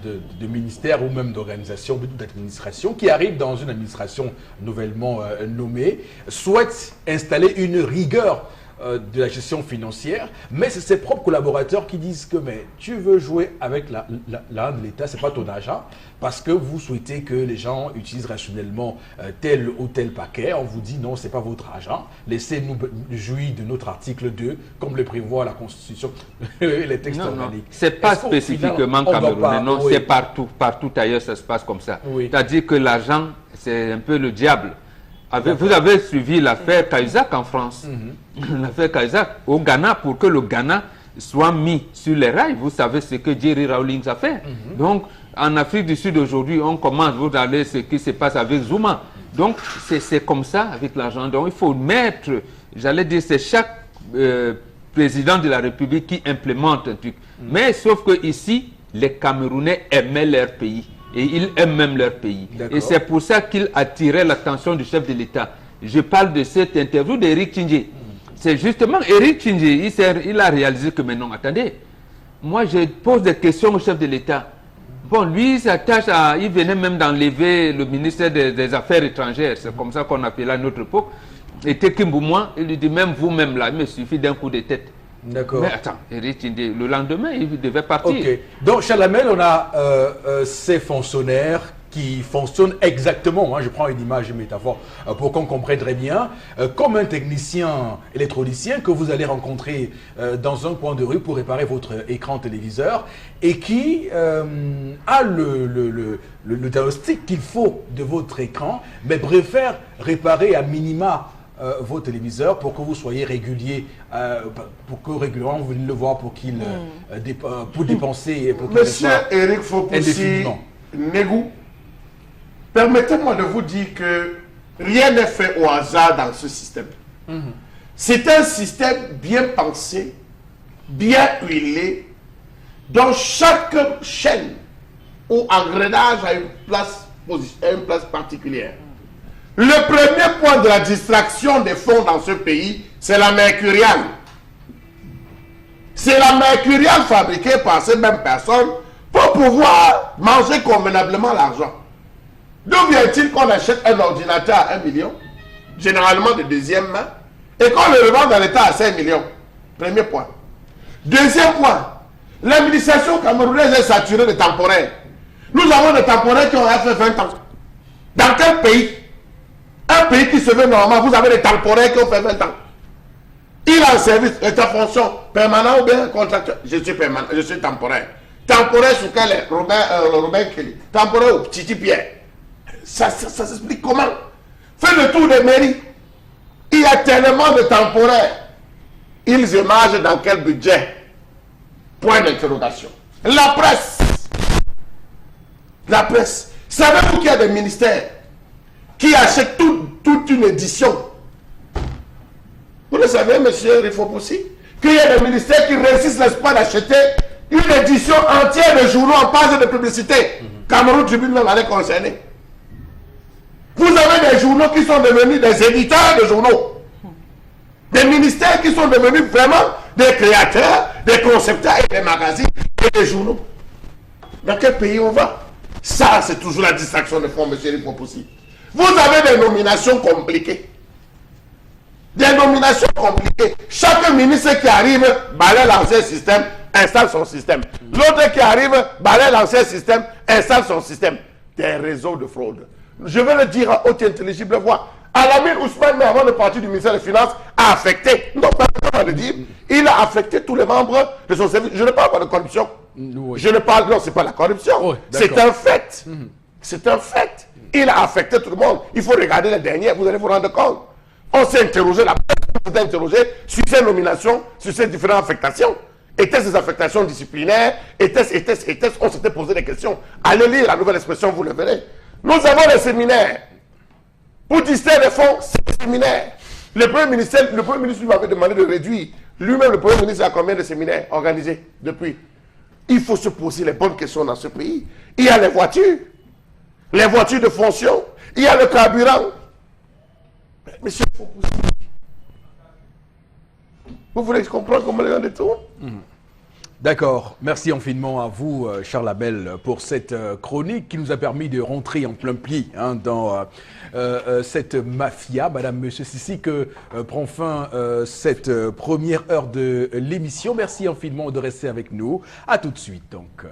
de ministères ou même d'organisations, d'administration qui arrivent dans une administration nouvellement nommée, souhaitent installer une rigueur de la gestion financière, mais c'est ses propres collaborateurs qui disent que mais tu veux jouer avec l'argent de l'État, c'est pas ton argent, parce que vous souhaitez que les gens utilisent rationnellement tel ou tel paquet. On vous dit non, c'est pas votre argent, laissez-nous jouir de notre article 2, comme le prévoit la Constitution et les textes organiques. C'est pas spécifiquement camerounais, non, c'est partout ailleurs ça se passe comme ça. Oui. C'est-à-dire que l'argent, c'est un peu le diable. Vous avez suivi l'affaire Cahuzac en France. L'affaire Cahuzac au Ghana, pour que le Ghana soit mis sur les rails. Vous savez ce que Jerry Rawlings a fait. Donc, en Afrique du Sud aujourd'hui, on commence, vous allez ce qui se passe avec Zuma. Donc, c'est comme ça avec l'argent. Donc, il faut mettre, j'allais dire, c'est chaque président de la République qui implémente un truc. Mais sauf que ici, les Camerounais aimaient leur pays. Et ils aiment même leur pays. Et c'est pour ça qu'ils attiraient l'attention du chef de l'État. Je parle de cette interview d'Éric Tchindjé. C'est justement Éric Tchindjé, il a réalisé que maintenant, attendez, moi je pose des questions au chef de l'État. Bon, lui, il s'attache à... Il venait même d'enlever le ministère des Affaires étrangères. C'est comme ça qu'on appelait à notre époque. Et Tekimboumouan, il lui dit, même vous-même là, il me suffit d'un coup de tête. D'accord. Mais attends, le lendemain, il devait partir. Ok. Donc, Chalamel, on a ces fonctionnaires qui fonctionnent exactement, je prends une image, une métaphore, pour qu'on comprenne très bien, comme un technicien électronicien que vous allez rencontrer dans un coin de rue pour réparer votre écran téléviseur et qui a le diagnostic qu'il faut de votre écran, mais préfère réparer à minima vos téléviseurs pour que vous soyez réguliers, pour que régulièrement vous venez le voir pour qu'il pour dépenser. Pour Monsieur Éric Fopoussi Négou, permettez-moi de vous dire que rien n'est fait au hasard dans ce système. C'est un système bien pensé, bien huilé, dont chaque chaîne ou engrenage a une place particulière. Le premier point de la distraction des fonds dans ce pays, c'est la mercuriale. C'est la mercuriale fabriquée par ces mêmes personnes pour pouvoir manger convenablement l'argent. D'où vient-il qu'on achète un ordinateur à 1 million, généralement de deuxième main, et qu'on le revend dans l'État à 5 millions? Premier point. Deuxième point, l'administration camerounaise est saturée de temporaires. Nous avons des temporaires qui ont fait 20 ans. Dans quel pays? Un pays qui se veut normal, vous avez des temporaires qui ont fait 20 ans. Il a un service, est en fonction permanent ou bien contractuel. Je suis permanent, je suis temporaire. Temporaire sur quel est Robin Kelly. Temporaire au Titi Pierre. Ça s'explique comment? Faites le tour des mairies. Il y a tellement de temporaires. Ils émargent dans quel budget? Point d'interrogation. La presse. La presse. Savez-vous qu'il y a des ministères qui achètent toute une édition? Vous le savez, monsieur Rifopoussi, qu'il y a des ministères qui réussissent l'espoir d'acheter une édition entière de journaux en page de publicité. Cameroun Tribune même allait concerner. Vous avez des journaux qui sont devenus des éditeurs de journaux. Des ministères qui sont devenus vraiment des créateurs, des concepteurs et des magazines et des journaux. Dans quel pays on va? Ça, c'est toujours la distraction de fonds, monsieur Rifopoussi. Vous avez des nominations compliquées. Des nominations compliquées. Chaque ministre qui arrive, balaie l'ancien système, installe son système. L'autre qui arrive, balaie l'ancien système, installe son système. Des réseaux de fraude. Je vais le dire à haute intelligible voix. Alamine Ousmane, mais avant de partir du ministère des Finances, a affecté, non pas de dire, il a affecté tous les membres de son service. Je ne parle pas de corruption. Oui. Je ne parle, non, c'est pas la corruption. Oui, c'est un fait. C'est un fait. Il a affecté tout le monde. Il faut regarder les derniers, vous allez vous rendre compte. On s'est interrogé, la presse s'est interrogée sur ces nominations, sur ces différentes affectations. Étaient-ce des affectations disciplinaires? Était-ce, on s'était posé des questions. Allez lire la nouvelle expression, vous le verrez. Nous avons des séminaires. Pour distraire les fonds, c'est des séminaires. Le Premier ministre lui avait demandé de réduire. Lui-même, le Premier ministre, a combien de séminaires organisés depuis? Il faut se poser les bonnes questions dans ce pays. Il y a les voitures de fonction, il y a le carburant. Monsieur, vous voulez comprendre comment les gens détournent? D'accord. Merci infiniment à vous, Charles Abel, pour cette chronique qui nous a permis de rentrer en plein pied dans cette mafia. Madame, Monsieur Sissi, que prend fin cette première heure de l'émission. Merci infiniment de rester avec nous. À tout de suite, donc.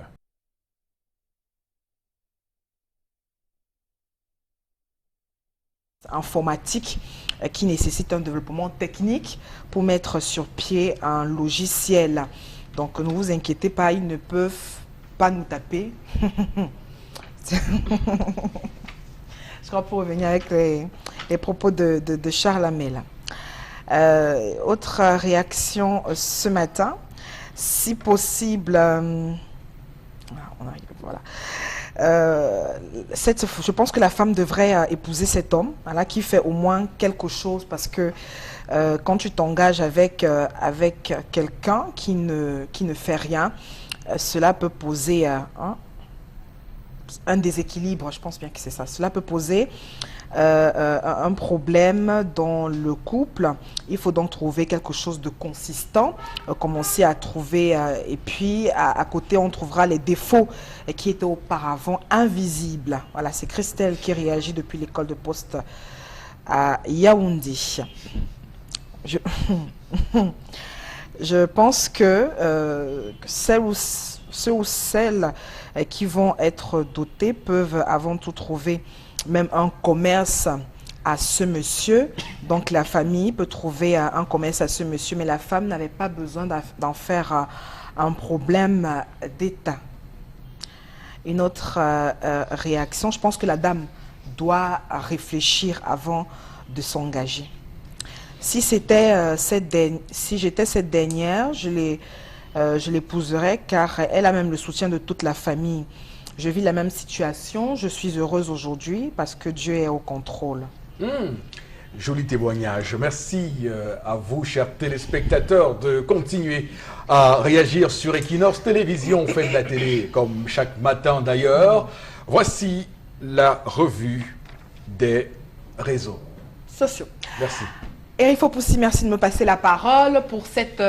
Informatique qui nécessite un développement technique pour mettre sur pied un logiciel. Donc ne vous inquiétez pas, ils ne peuvent pas nous taper. Je crois pour revenir avec les propos de Charles Amel. Autre réaction ce matin, si possible, voilà. Je pense que la femme devrait épouser cet homme, voilà, qui fait au moins quelque chose, parce que quand tu t'engages avec quelqu'un qui ne fait rien, cela peut poser un déséquilibre, je pense bien que c'est ça. Cela peut poser un problème dans le couple. Il faut donc trouver quelque chose de consistant, commencer à trouver, et puis à côté on trouvera les défauts qui étaient auparavant invisibles. Voilà, c'est Christelle qui réagit depuis l'école de poste à Yaoundé. Je pense que ceux ou celles qui vont être dotés peuvent avant tout trouver même un commerce à ce monsieur. Donc la famille peut trouver un commerce à ce monsieur, mais la femme n'avait pas besoin d'en faire un problème d'État. Une autre réaction, je pense que la dame doit réfléchir avant de s'engager. Si j'étais cette dernière, je l'épouserais car elle a même le soutien de toute la famille. Je vis la même situation, je suis heureuse aujourd'hui parce que Dieu est au contrôle. Joli témoignage. Merci à vous, chers téléspectateurs, de continuer à réagir sur Equinox Télévision. On fait de la télé comme chaque matin d'ailleurs. Voici la revue des réseaux sociaux. Merci. Eric Fopoussi, merci de me passer la parole pour cette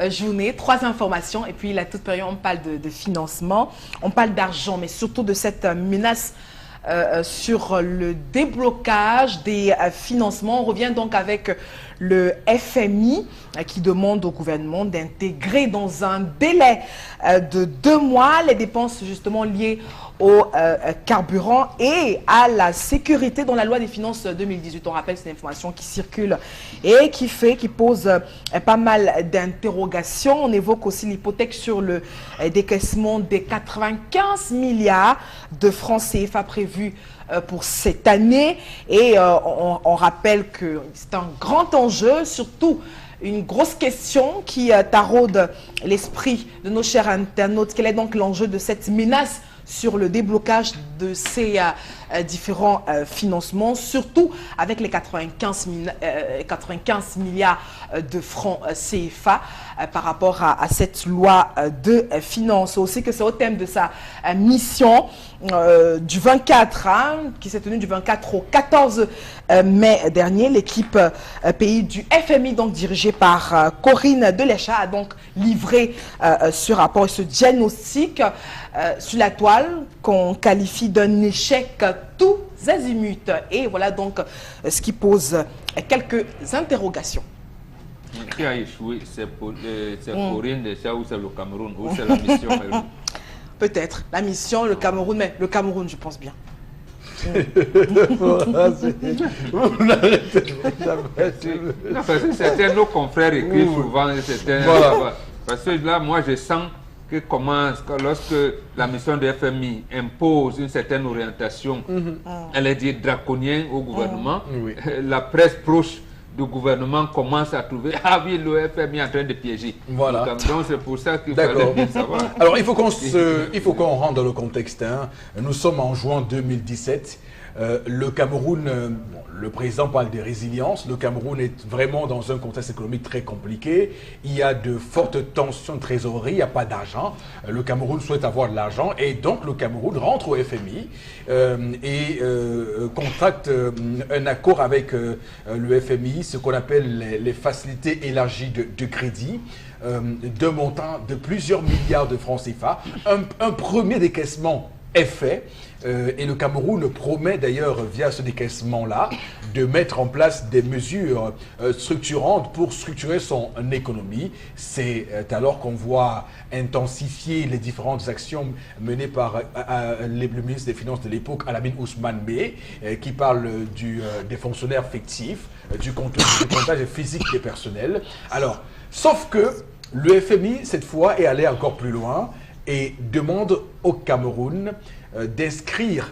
journée. 3 informations et puis la toute période, on parle de financement, on parle d'argent, mais surtout de cette menace sur le déblocage des financements. On revient donc avec le FMI qui demande au gouvernement d'intégrer dans un délai de 2 mois les dépenses justement liées au carburant et à la sécurité dans la loi des finances 2018. On rappelle, c'est une information qui circule et qui pose pas mal d'interrogations. On évoque aussi l'hypothèque sur le décaissement des 95 milliards de francs CFA prévus pour cette année. Et on rappelle que c'est un grand enjeu, surtout une grosse question qui taraude l'esprit de nos chers internautes. Quel est donc l'enjeu de cette menace sur le déblocage de ces différents financements, surtout avec les 95 milliards de francs CFA par rapport à cette loi de finances. Aussi que c'est au thème de sa mission du 24, qui s'est tenue du 24 au 14 mai dernier. L'équipe pays du FMI, donc dirigée par Corinne Delécha, a donc livré ce rapport et ce diagnostic sur la toile qu'on qualifie d'un échec tous azimuts. Et voilà donc ce qui pose quelques interrogations. Qui a échoué? C'est Corinne Delécha ou c'est le Cameroun ou c'est la mission? Peut-être la mission, le Cameroun, mais le Cameroun, je pense bien. Vous n'arrêtez jamais. Non, parce que certains nos confrères écrivent souvent, parce que là, moi, je sens que lorsque la mission de FMI impose une certaine orientation, elle est dit draconienne au gouvernement, la presse proche du gouvernement commence à trouver le FMI est en train de piéger. Voilà. Donc c'est pour ça qu'il fallait bien savoir. Alors il faut qu'on rentre dans le contexte. Nous sommes en juin 2017. Le Cameroun, le président parle de résilience. Le Cameroun est vraiment dans un contexte économique très compliqué. Il y a de fortes tensions de trésorerie, il n'y a pas d'argent. Le Cameroun souhaite avoir de l'argent et donc le Cameroun rentre au FMI et contracte un accord avec le FMI, ce qu'on appelle les facilités élargies de crédit. D'un montant de plusieurs milliards de francs CFA. Un premier décaissement est fait et le Cameroun promet d'ailleurs via ce décaissement-là de mettre en place des mesures structurantes pour structurer son économie. C'est alors qu'on voit intensifier les différentes actions menées par le ministre des Finances de l'époque, Alamine Ousmane Bey, qui parle des fonctionnaires fictifs, du comptage physique des personnels. Alors, sauf que le FMI, cette fois, est allé encore plus loin et demande au Cameroun d'inscrire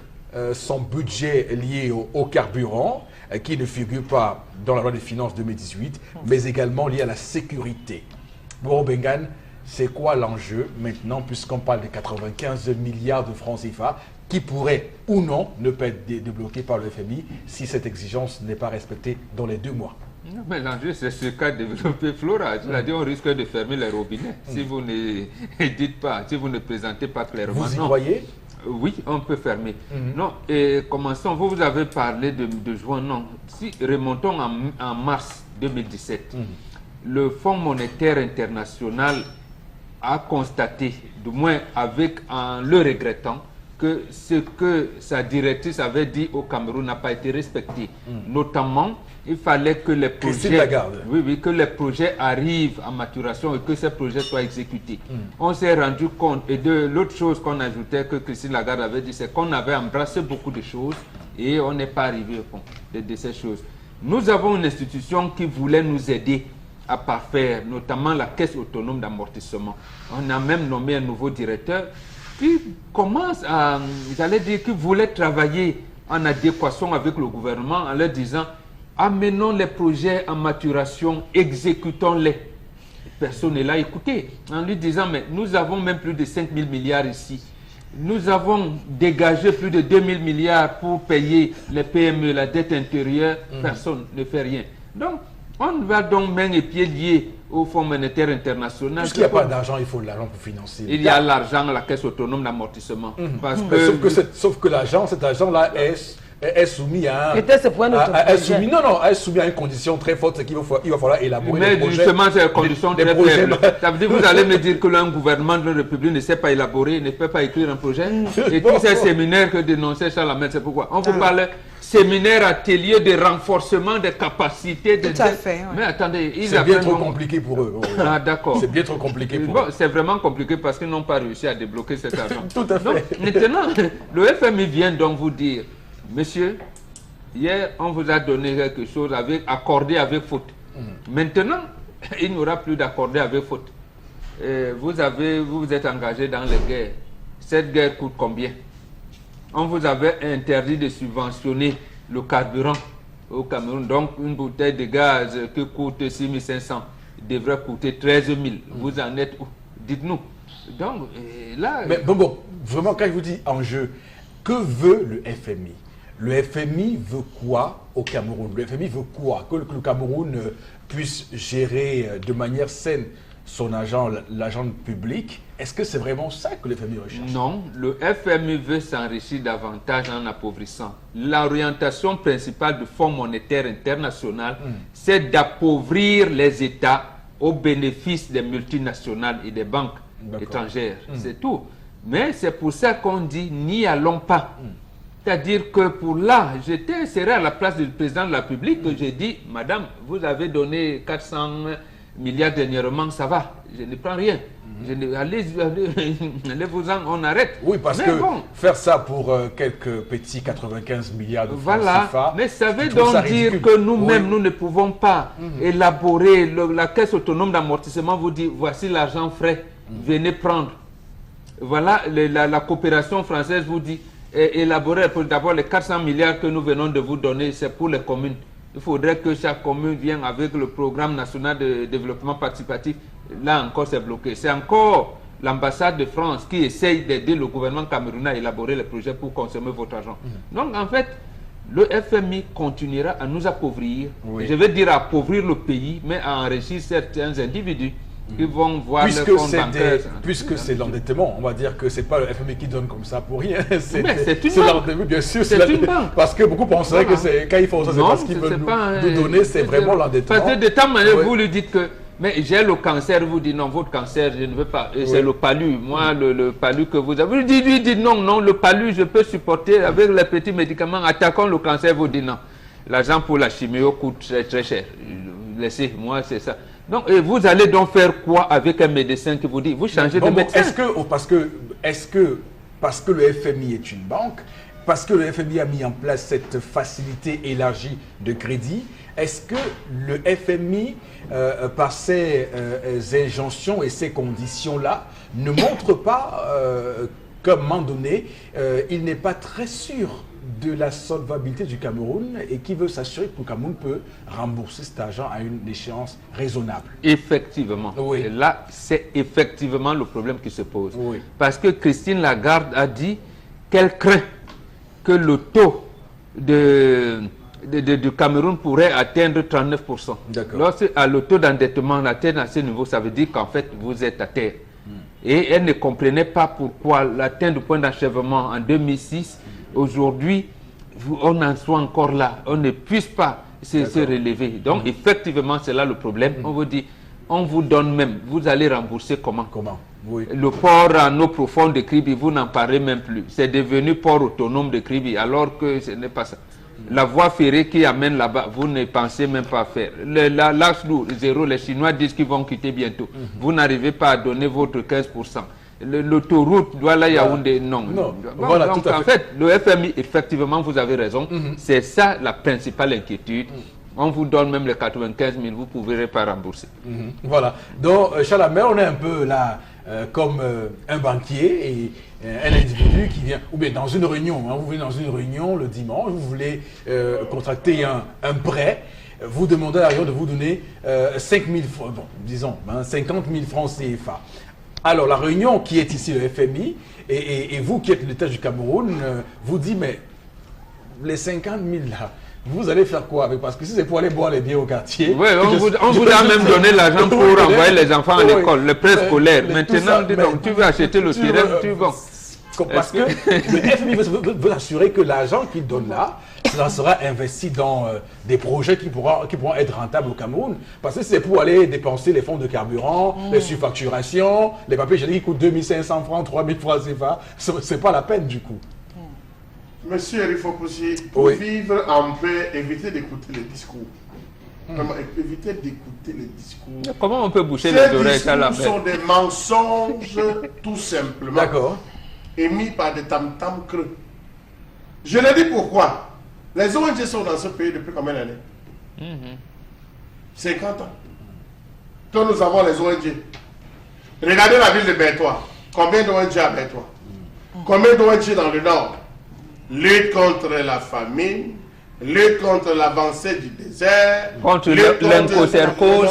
son budget lié au carburant, qui ne figure pas dans la loi des finances 2018, mais également lié à la sécurité. Boro Bengan, c'est quoi l'enjeu maintenant, puisqu'on parle de 95 milliards de francs CFA qui pourraient ou non ne pas être débloqués par le FMI si cette exigence n'est pas respectée dans les 2 mois? Non, mais l'enjeu, c'est ce qu'a développé Flora. C'est-à-dire, on risque de fermer les robinets si vous ne dites pas, si vous ne présentez pas clairement. Vous y croyez? Oui, on peut fermer. Non, et commençons. Vous avez parlé de juin. Non, si remontons en mars 2017, le Fonds monétaire international a constaté, du moins en le regrettant, que ce que sa directrice avait dit au Cameroun n'a pas été respecté. Notamment, il fallait que les projets, que les projets arrivent à maturation et que ces projets soient exécutés. On s'est rendu compte, et de l'autre chose qu'on ajoutait que Christine Lagarde avait dit, c'est qu'on avait embrassé beaucoup de choses et on n'est pas arrivé au fond de ces choses. Nous avons une institution qui voulait nous aider à parfaire, notamment la Caisse autonome d'amortissement. On a même nommé un nouveau directeur qui commence à, j'allais dire, qui voulait travailler en adéquation avec le gouvernement en leur disant amenons les projets en maturation, exécutons-les. Personne ne l'a écouté en lui disant mais nous avons même plus de 5 000 milliards ici. Nous avons dégagé plus de 2 000 milliards pour payer les PME, la dette intérieure. Personne ne fait rien. Donc, on va donc main et pieds liés au Fonds monétaire international. Puisqu'il n'y a pas d'argent, il faut de l'argent pour financer. Il y a l'argent à la Caisse autonome d'amortissement. Sauf que cet argent-là est soumis à une condition très forte, c'est qu'il va falloir élaborer mais des projets. Mais justement, c'est une condition très faible. Ça veut dire vous allez me dire que un gouvernement de la République ne sait pas élaborer, ne peut pas écrire un projet. Et tous ces séminaires que dénonçait Charles Hamel, c'est pourquoi on vous parle séminaire, atelier de renforcement des capacités. Tout à fait. Ouais. Mais attendez, c'est bien trop compliqué pour eux. Ah d'accord. C'est bien trop compliqué pour eux. C'est vraiment compliqué parce qu'ils n'ont pas réussi à débloquer cet argent. Tout à fait. Donc, maintenant, le FMI vient donc vous dire, monsieur, hier on vous a donné quelque chose accordé avec faute. Maintenant, il n'y aura plus d'accordé avec faute. Vous vous êtes engagé dans les guerres. Cette guerre coûte combien? On vous avait interdit de subventionner le carburant au Cameroun. Donc, une bouteille de gaz qui coûte 6 500 devrait coûter 13 000. Vous en êtes où? Dites-nous. Donc, là... Mais bon, vraiment, quand je vous dis enjeu, que veut le FMI? Le FMI veut quoi au Cameroun? Le FMI veut quoi? Que le Cameroun puisse gérer de manière saine son argent, l'argent public. Est-ce que c'est vraiment ça que le FMI recherche? Non, le FMI veut s'enrichir davantage en appauvrissant. L'orientation principale du Fonds monétaire international, c'est d'appauvrir les États au bénéfice des multinationales et des banques étrangères. C'est tout. Mais c'est pour ça qu'on dit n'y allons pas. C'est-à-dire que pour là, j'étais serré à la place du président de la République que j'ai dit, madame, vous avez donné 400 milliards dernièrement, ça va, je ne prends rien. Allez-vous-en, on arrête. Oui, parce que faire ça pour quelques petits 95 milliards de francs CFA, mais ça veut donc dire que nous-mêmes, nous ne pouvons pas élaborer, la Caisse autonome d'amortissement vous dit, voici l'argent frais, venez prendre. Voilà, la coopération française vous dit, élaborer d'abord les 400 milliards que nous venons de vous donner, c'est pour les communes. Il faudrait que chaque commune vienne avec le programme national de développement participatif. Là encore, c'est bloqué. C'est encore l'ambassade de France qui essaye d'aider le gouvernement camerounais à élaborer les projets pour consommer votre argent. Donc, en fait, le FMI continuera à nous appauvrir. Oui. Je veux dire appauvrir le pays, mais à enrichir certains individus qui vont voir Puisque le fonds c'est bancaire. puisque c'est l'endettement, on va dire que c'est pas le FMI qui donne comme ça pour rien. Mais c'est une banque. l'endettement, bien sûr. C'est une banque. Parce que beaucoup penseraient que c'est quand ils font ça, c'est Non, parce qu'ils c'est veulent pas nous donner, c'est vraiment l'endettement. Parce que de temps manière, Oui. vous lui dites que mais j'ai le cancer, vous dites non, votre cancer, je ne veux pas. Et c'est le palu. Moi, le palu que vous avez. Vous dites non, le palu, je peux supporter avec les petits médicaments. Attaquons le cancer, vous dites non. L'argent pour la chimio coûte très, très cher. Laissez, moi, c'est ça. Donc, et vous allez donc faire quoi avec un médecin qui vous dit, vous changez de médecin? Est-ce que parce que le FMI est une banque, parce que le FMI a mis en place cette facilité élargie de crédit, est-ce que le FMI, par ses injonctions et ces conditions-là, ne montre pas qu'à un moment donné, il n'est pas très sûr de la solvabilité du Cameroun et qui veut s'assurer que le Cameroun peut rembourser cet argent à une échéance raisonnable? Effectivement. Oui. Et là, c'est effectivement le problème qui se pose. Oui. Parce que Christine Lagarde a dit qu'elle craint que le taux du Cameroun pourrait atteindre 39%. D'accord. Lorsque le taux d'endettement atteint à ce niveau, ça veut dire qu'en fait, vous êtes à terre. Et elle ne comprenait pas pourquoi l'atteinte du point d'achèvement en 2006, aujourd'hui, on en soit encore là. On ne puisse pas se relever. Donc, effectivement, c'est là le problème. On vous dit, on vous donne même, vous allez rembourser comment? Comment? Oui. Le port en eau profonde de Kribi, vous n'en parlez même plus. C'est devenu port autonome de Kribi, alors que ce n'est pas ça. La voie ferrée qui amène là-bas, vous ne pensez même pas faire. L'axe zéro, les Chinois disent qu'ils vont quitter bientôt. Vous n'arrivez pas à donner votre 15%. L'autoroute Douala Yaoundé, non. Non. Bon, Voilà, donc, tout à en fait, le FMI, effectivement, vous avez raison. C'est ça la principale inquiétude. On vous donne même les 95 000, vous ne pourrez pas rembourser. Voilà. Donc, Chalamel, on est un peu là comme un banquier et un individu qui vient, ou bien dans une réunion, hein, vous venez dans une réunion le dimanche, vous voulez contracter un prêt, vous demandez à la réunion de vous donner 5 000 francs, bon, disons, 50 000 francs CFA. Alors, la réunion qui est ici, le FMI, et vous qui êtes l'État du Cameroun, vous dit, mais les 50 000 là, vous allez faire quoi avec? Parce que si c'est pour aller boire les biens au quartier... Oui, on vous a même donné l'argent pour envoyer les enfants à l'école, le préscolaire. Maintenant, dis donc, tu veux acheter le terrain, tu vas. Parce que le FMI veut assurer que l'argent qu'il donne là, cela sera investi dans des projets qui pourront être rentables au Cameroun. Parce que c'est pour aller dépenser les fonds de carburant, les surfacturations, les papiers hygiéniques qui coûtent 2500 francs, 3000 francs CFA. C'est pas la peine du coup. Monsieur Rifopoussi, pour vivre en paix, évitez d'écouter les discours. Vraiment, évitez d'écouter les discours. Comment on peut boucher les oreilles à la Ces discours sont des mensonges, tout simplement. D'accord. Émis par des tam-tams creux. Je le dis pourquoi. Les ONG sont dans ce pays depuis combien d'années? 50 ans. Quand nous avons les ONG. Regardez la ville de Bertois. Combien d'ONG à Bertois? Combien d'ONG dans le nord? Lutte contre la famine, lutte contre l'avancée du désert, contre l'oncocercose,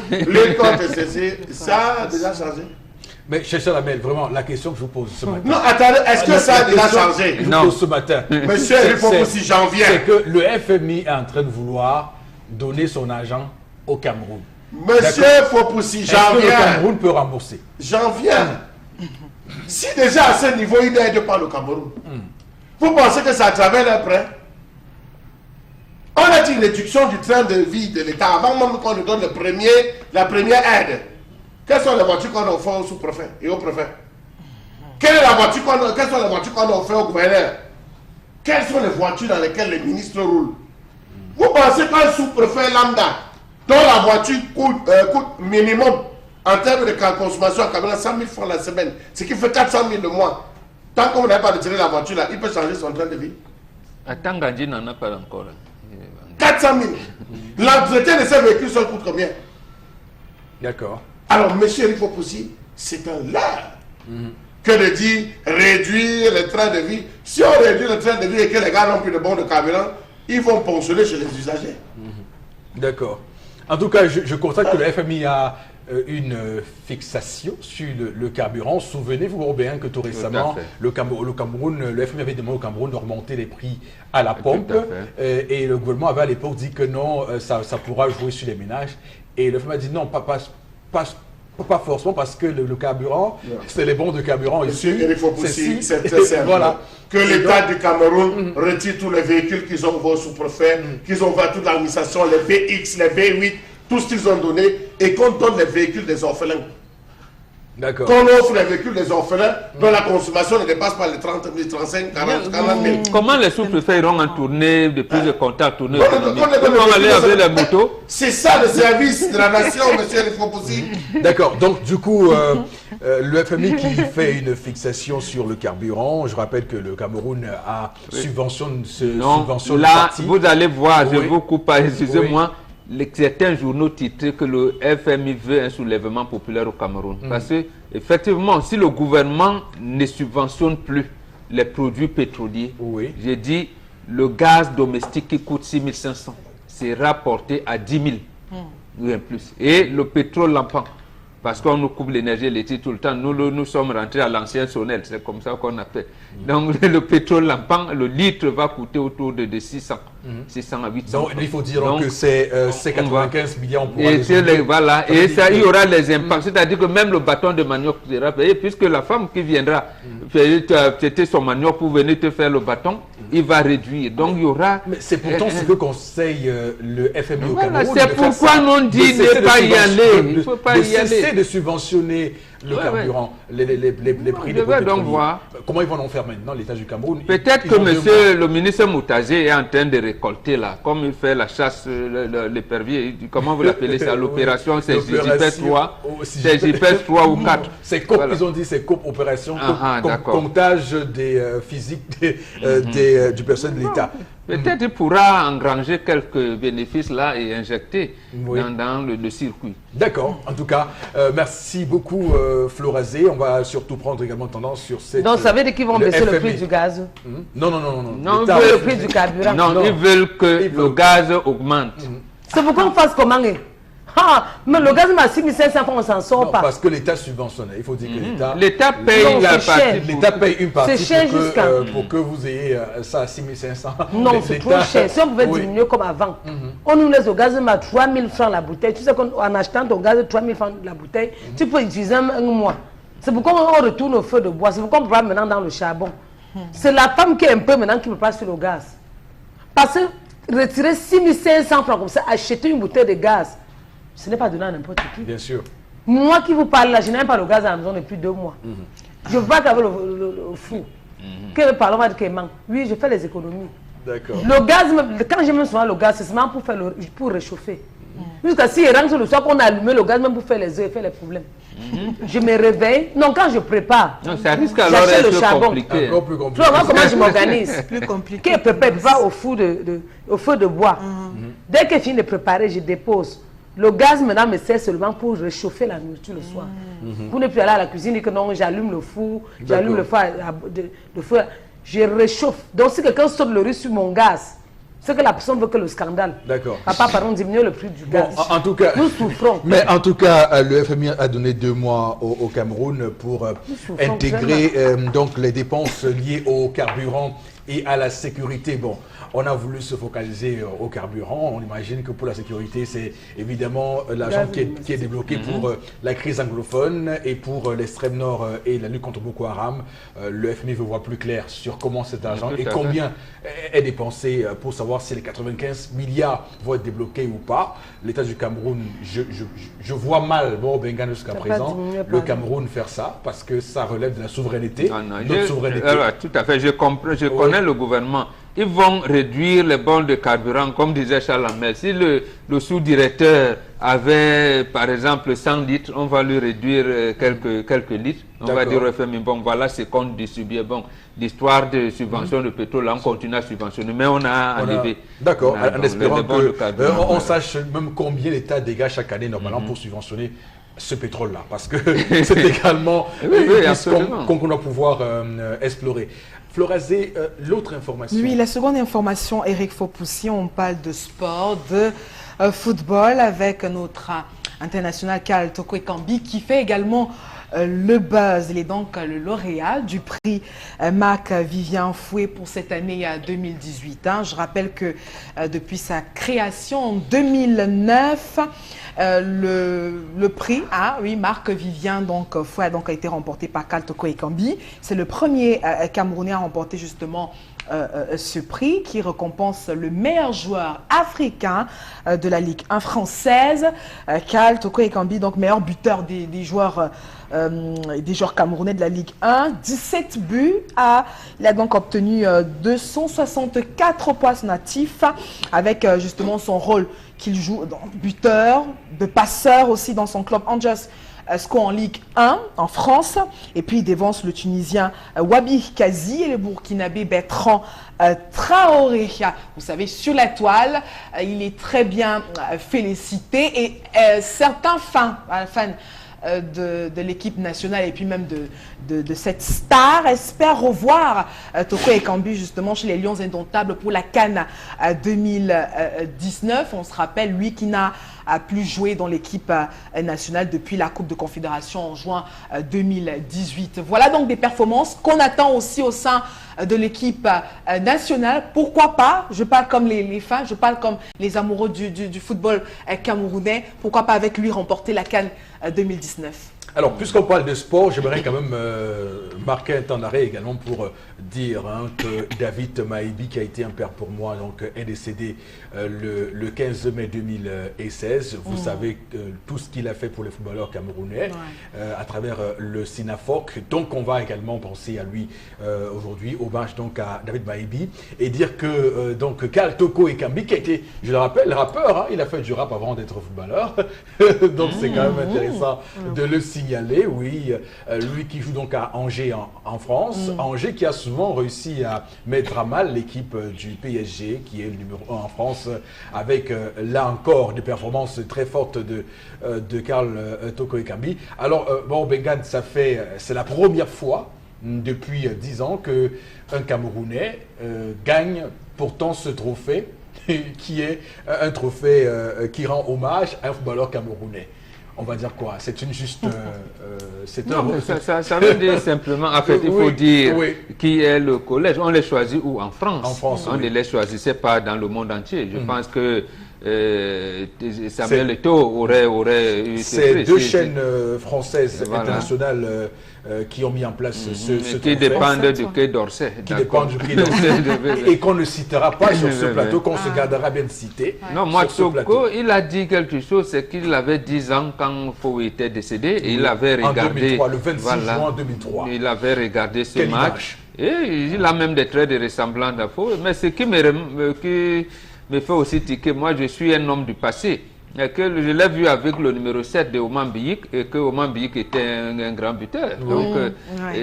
lutte contre ceci. Ça a déjà changé. Mais cher Chalamel, vraiment, la question que je vous pose ce matin... Non, attendez, est-ce que ça a déjà changé? Je vous pose ce matin. Monsieur, il faut aussi, j'en viens. C'est que le FMI est en train de vouloir donner son argent au Cameroun. Monsieur Fopoussi, j'en viens. viens. Le Cameroun peut rembourser. J'en viens. Si déjà à ce niveau, il n'aide pas le Cameroun, vous pensez que c'est à travers un prêt? On a dit une réduction du train de vie de l'État avant même qu'on nous donne la première aide. Quelles sont les voitures qu'on a offertes au sous-préfet et au préfet? Quelles sont les voitures qu'on a offertes au gouverneur? Quelles sont les voitures dans lesquelles les ministres roulent? Vous pensez qu'un sous-préfet lambda, dont la voiture coûte minimum en termes de consommation à Cameroun 100 000 francs la semaine, ce qui fait 400 000 le mois, tant qu'on n'avez pas retiré la voiture là, il peut changer son train de vie? Attends, Gandhi n'en a pas encore. 400 000. L'entretien de ces véhicules, ça coûte combien? D'accord. Alors, monsieur Rifopoussi, c'est un leurre que de dire réduire le train de vie. Si on réduit le train de vie et que les gars n'ont plus de bons de carburant, ils vont ponceler chez les usagers. D'accord. En tout cas, je constate que le FMI a une fixation sur le carburant. Souvenez-vous bien que tout récemment, le Cameroun, le FMI avait demandé au Cameroun de remonter les prix à la pompe. Et le gouvernement avait à l'époque dit que non, ça pourra jouer sur les ménages. Et le FMI a dit non, pas forcément, parce que le carburant, c'est les bons de carburant ici. Il faut aussi, c'est très simple. Voilà. Que l'État du Cameroun retire tous les véhicules qu'ils ont vus au sous-préfet, qu'ils ont vendu toute l'administration, les VX, les V8, tout ce qu'ils ont donné, et qu'on donne les véhicules des orphelins. D'accord. Qu'on offre les véhicules des orphelins dont la consommation ne dépasse pas les 30 000, 35 000, 40 000. Comment les sous-préfets iront en tournée de plus de contacts, tournée économique? Ils vont aller avec les motos. C'est ça le service de la nation, monsieur Rifopoussi. D'accord. Donc, du coup, le FMI qui fait une fixation sur le carburant, je rappelle que le Cameroun a subventionné le là, parti. Vous allez voir, je vous coupe, excusez-moi. Certains journaux titrent que le FMI veut un soulèvement populaire au Cameroun. Parce que, effectivement, si le gouvernement ne subventionne plus les produits pétroliers, j'ai dit le gaz domestique qui coûte 6 500 sera porté à 10 000 ou un plus. Et le pétrole lampant, parce qu'on nous coupe l'énergie électrique tout le temps. Nous sommes rentrés à l'ancien Sonel, c'est comme ça qu'on appelle. Donc le pétrole lampant, le litre va coûter autour de 600, 600 à 800. Donc il faut dire que c'est 95 millions pour voilà, et ça, il y aura les impacts. C'est-à-dire que même le bâton de manioc sera payé, puisque la femme qui viendra acheter son manioc pour venir te faire le bâton, il va réduire. Donc il y aura... Mais c'est pourtant ce que conseille le FMI au Cameroun. C'est pourquoi nous dit ne pas y aller. Il ne faut pas y aller. De subventionner le carburant, les prix de voir. Comment ils vont en faire maintenant, l'État du Cameroun? Peut-être que monsieur le ministre Moutazé est en train de récolter là, comme il fait la chasse, l'épervier, comment vous l'appelez ça, l'opération, c'est JPS 3, c'est JPS 3 ou 4. C'est COP, ils ont dit c'est COP, opération, comptage des physiques du personnel de l'État. Peut-être qu'il pourra engranger quelques bénéfices là et injecter dans le circuit. D'accord. En tout cas, merci beaucoup Florazé. On va surtout prendre également tendance sur cette... Donc ça veut dire qu'ils vont baisser le prix du gaz? Non. Non, ils veulent le prix du carburant. Non, ils veulent que le gaz augmente. C'est pourquoi on fasse comment? Mais le gaz à 6 500 francs, on s'en sort pas. Parce que l'État subventionne. Il faut dire que l'État paye la partie. L'État paye une partie pour que vous ayez ça à 6 500. Non, c'est trop cher. Si on pouvait diminuer comme avant, on nous laisse au gaz à 3 000 francs la bouteille. Tu sais qu'en achetant ton gaz à 3 000 francs la bouteille, tu peux utiliser un mois. C'est pourquoi on retourne au feu de bois. C'est pourquoi on va maintenant dans le charbon. C'est la femme qui est un peu maintenant qui me passe sur le gaz. Parce que retirer 6 500 francs comme ça, acheter une bouteille de gaz, ce n'est pas donné à n'importe qui. Bien sûr. Moi qui vous parle là, je n'aime pas le gaz à la maison depuis 2 mois. Je ne veux pas qu'avec le fou. Que parlons va dire qu'il manque. Oui, je fais les économies. D'accord. Le gaz, quand j'aime souvent le gaz, c'est seulement pour réchauffer. Jusqu'à si il rentre le soir qu'on a allumé le gaz, même pour faire les œufs et faire les problèmes. Je me réveille. Non, quand je prépare, ça risque alors d'être compliqué. Encore plus compliqué. Tu vois comment je m'organise. Plus compliqué. Qui prépare pas au feu de bois. Dès que je finis de préparer, je dépose. Le gaz maintenant me sert seulement pour réchauffer la nourriture le soir. Pour ne plus aller à la cuisine et que non, j'allume le four, j'allume le feu, je réchauffe. Donc si quelqu'un saute le riz sur mon gaz, c'est que la personne veut que le scandale. D'accord. Papa, pardon, diminue le prix du gaz. Bon, en tout cas, nous souffrons. Mais en tout cas, le FMI a donné 2 mois au Cameroun pour intégrer donc les dépenses liées au carburant et à la sécurité. Bon, on a voulu se focaliser au carburant. On imagine que pour la sécurité, c'est évidemment l'argent qui est débloqué pour la crise anglophone et pour l'extrême nord et la lutte contre Boko Haram. Le FMI veut voir plus clair sur comment cet argent et combien est dépensé pour savoir si les 95 milliards vont être débloqués ou pas. L'État du Cameroun, je vois mal Bengan jusqu'à présent, le Cameroun faire ça parce que ça relève de la souveraineté, notre souveraineté. Tout à fait, je connais le gouvernement. Ils vont réduire les bons de carburant, comme disait Charles Hamel. Si le sous-directeur avait, par exemple, 100 litres, on va lui réduire quelques litres. On va dire au FMI, bon, voilà ce qu'on distribue. Bon, l'histoire de subvention de pétrole, là, on continue à subventionner, mais on a enlevé. D'accord, en espérant qu'on sache même combien l'État dégage chaque année, normalement, pour subventionner ce pétrole-là, parce que c'est également une piste qu'on va pouvoir explorer. Florazé, l'autre information. Oui, la seconde information, Eric Fopoussi, on parle de sport, de football avec notre international Karl Toko Ekambi qui fait également le buzz. Il est donc le lauréat du prix Marc Vivien Foué pour cette année 2018. Je rappelle que depuis sa création en 2009, le prix, Marc Vivien Foué a été remporté par Karl Toko Ekambi. C'est le premier Camerounais à remporter justement ce prix qui récompense le meilleur joueur africain de la Ligue 1 française. Karl Toko Ekambi, donc meilleur buteur des joueurs camerounais de la Ligue 1. 17 buts. Il a donc obtenu 264 postes natifs avec justement son rôle qu'il joue de buteur, de passeur aussi dans son club Angers SCO en Ligue 1 en France. Et puis il dévance le Tunisien Wabi Kazi et le Burkinabé Bertrand Traoré. Vous savez, sur la toile, il est très bien félicité et certains fans de l'équipe nationale et puis même de cette star espèrent revoir Toko Ekambi justement chez les Lions Indomptables pour la CAN 2019. On se rappelle, lui qui n'a plus joué dans l'équipe nationale depuis la Coupe de Confédération en juin 2018. Voilà donc des performances qu'on attend aussi au sein de l'équipe nationale. Pourquoi pas, je parle comme les fans, je parle comme les amoureux du football camerounais, pourquoi pas avec lui remporter la CAN 2019. Alors, puisqu'on parle de sport, j'aimerais quand même marquer un temps d'arrêt également pour dire que David Maïbi, qui a été un père pour moi, donc est décédé le 15 mai 2016. Vous savez tout ce qu'il a fait pour les footballeurs camerounais à travers le Sinafoc. Donc, on va également penser à lui aujourd'hui, hommage donc à David Maïbi, et dire que donc Karl Toko Ekambi, qui a été, je le rappelle, rappeur, il a fait du rap avant d'être footballeur. Donc, c'est quand même intéressant de le signaler. Oui, lui qui joue donc à Angers en France, Angers qui a souvent réussi à mettre à mal l'équipe du PSG qui est le numéro 1 en France avec là encore des performances très fortes de Karl Toko Ekambi. Alors bon, Bengan, c'est la première fois depuis 10 ans que un Camerounais gagne pourtant ce trophée qui est un trophée qui rend hommage à un footballeur camerounais. On va dire quoi? C'est une juste... ça veut dire simplement, en fait, il faut dire qui est le collège. On les choisit où? En France. En France, on ne les choisissait pas dans le monde entier. Je pense que Samuel Eto'o aurait eu... C'est deux chaînes françaises internationales qui ont mis en place ce qui trophée. dépendent du Quai d'Orsay. Qui dépendent du Quai d'Orsay. Et qu'on ne citera pas sur ce plateau, qu'on se gardera bien de citer. Non, moi, Toko, il a dit quelque chose, c'est qu'il avait 10 ans quand Foué était décédé et il avait regardé... En 2003, le 26 juin 2003. Il avait regardé ce match. Et il a même des traits de ressemblance à Foué. Mais ce qui me fait aussi tiquer, moi je suis un homme du passé. Et que je l'ai vu avec le numéro 7 de Oman Biyik et que Oman Biyik était un grand buteur. Donc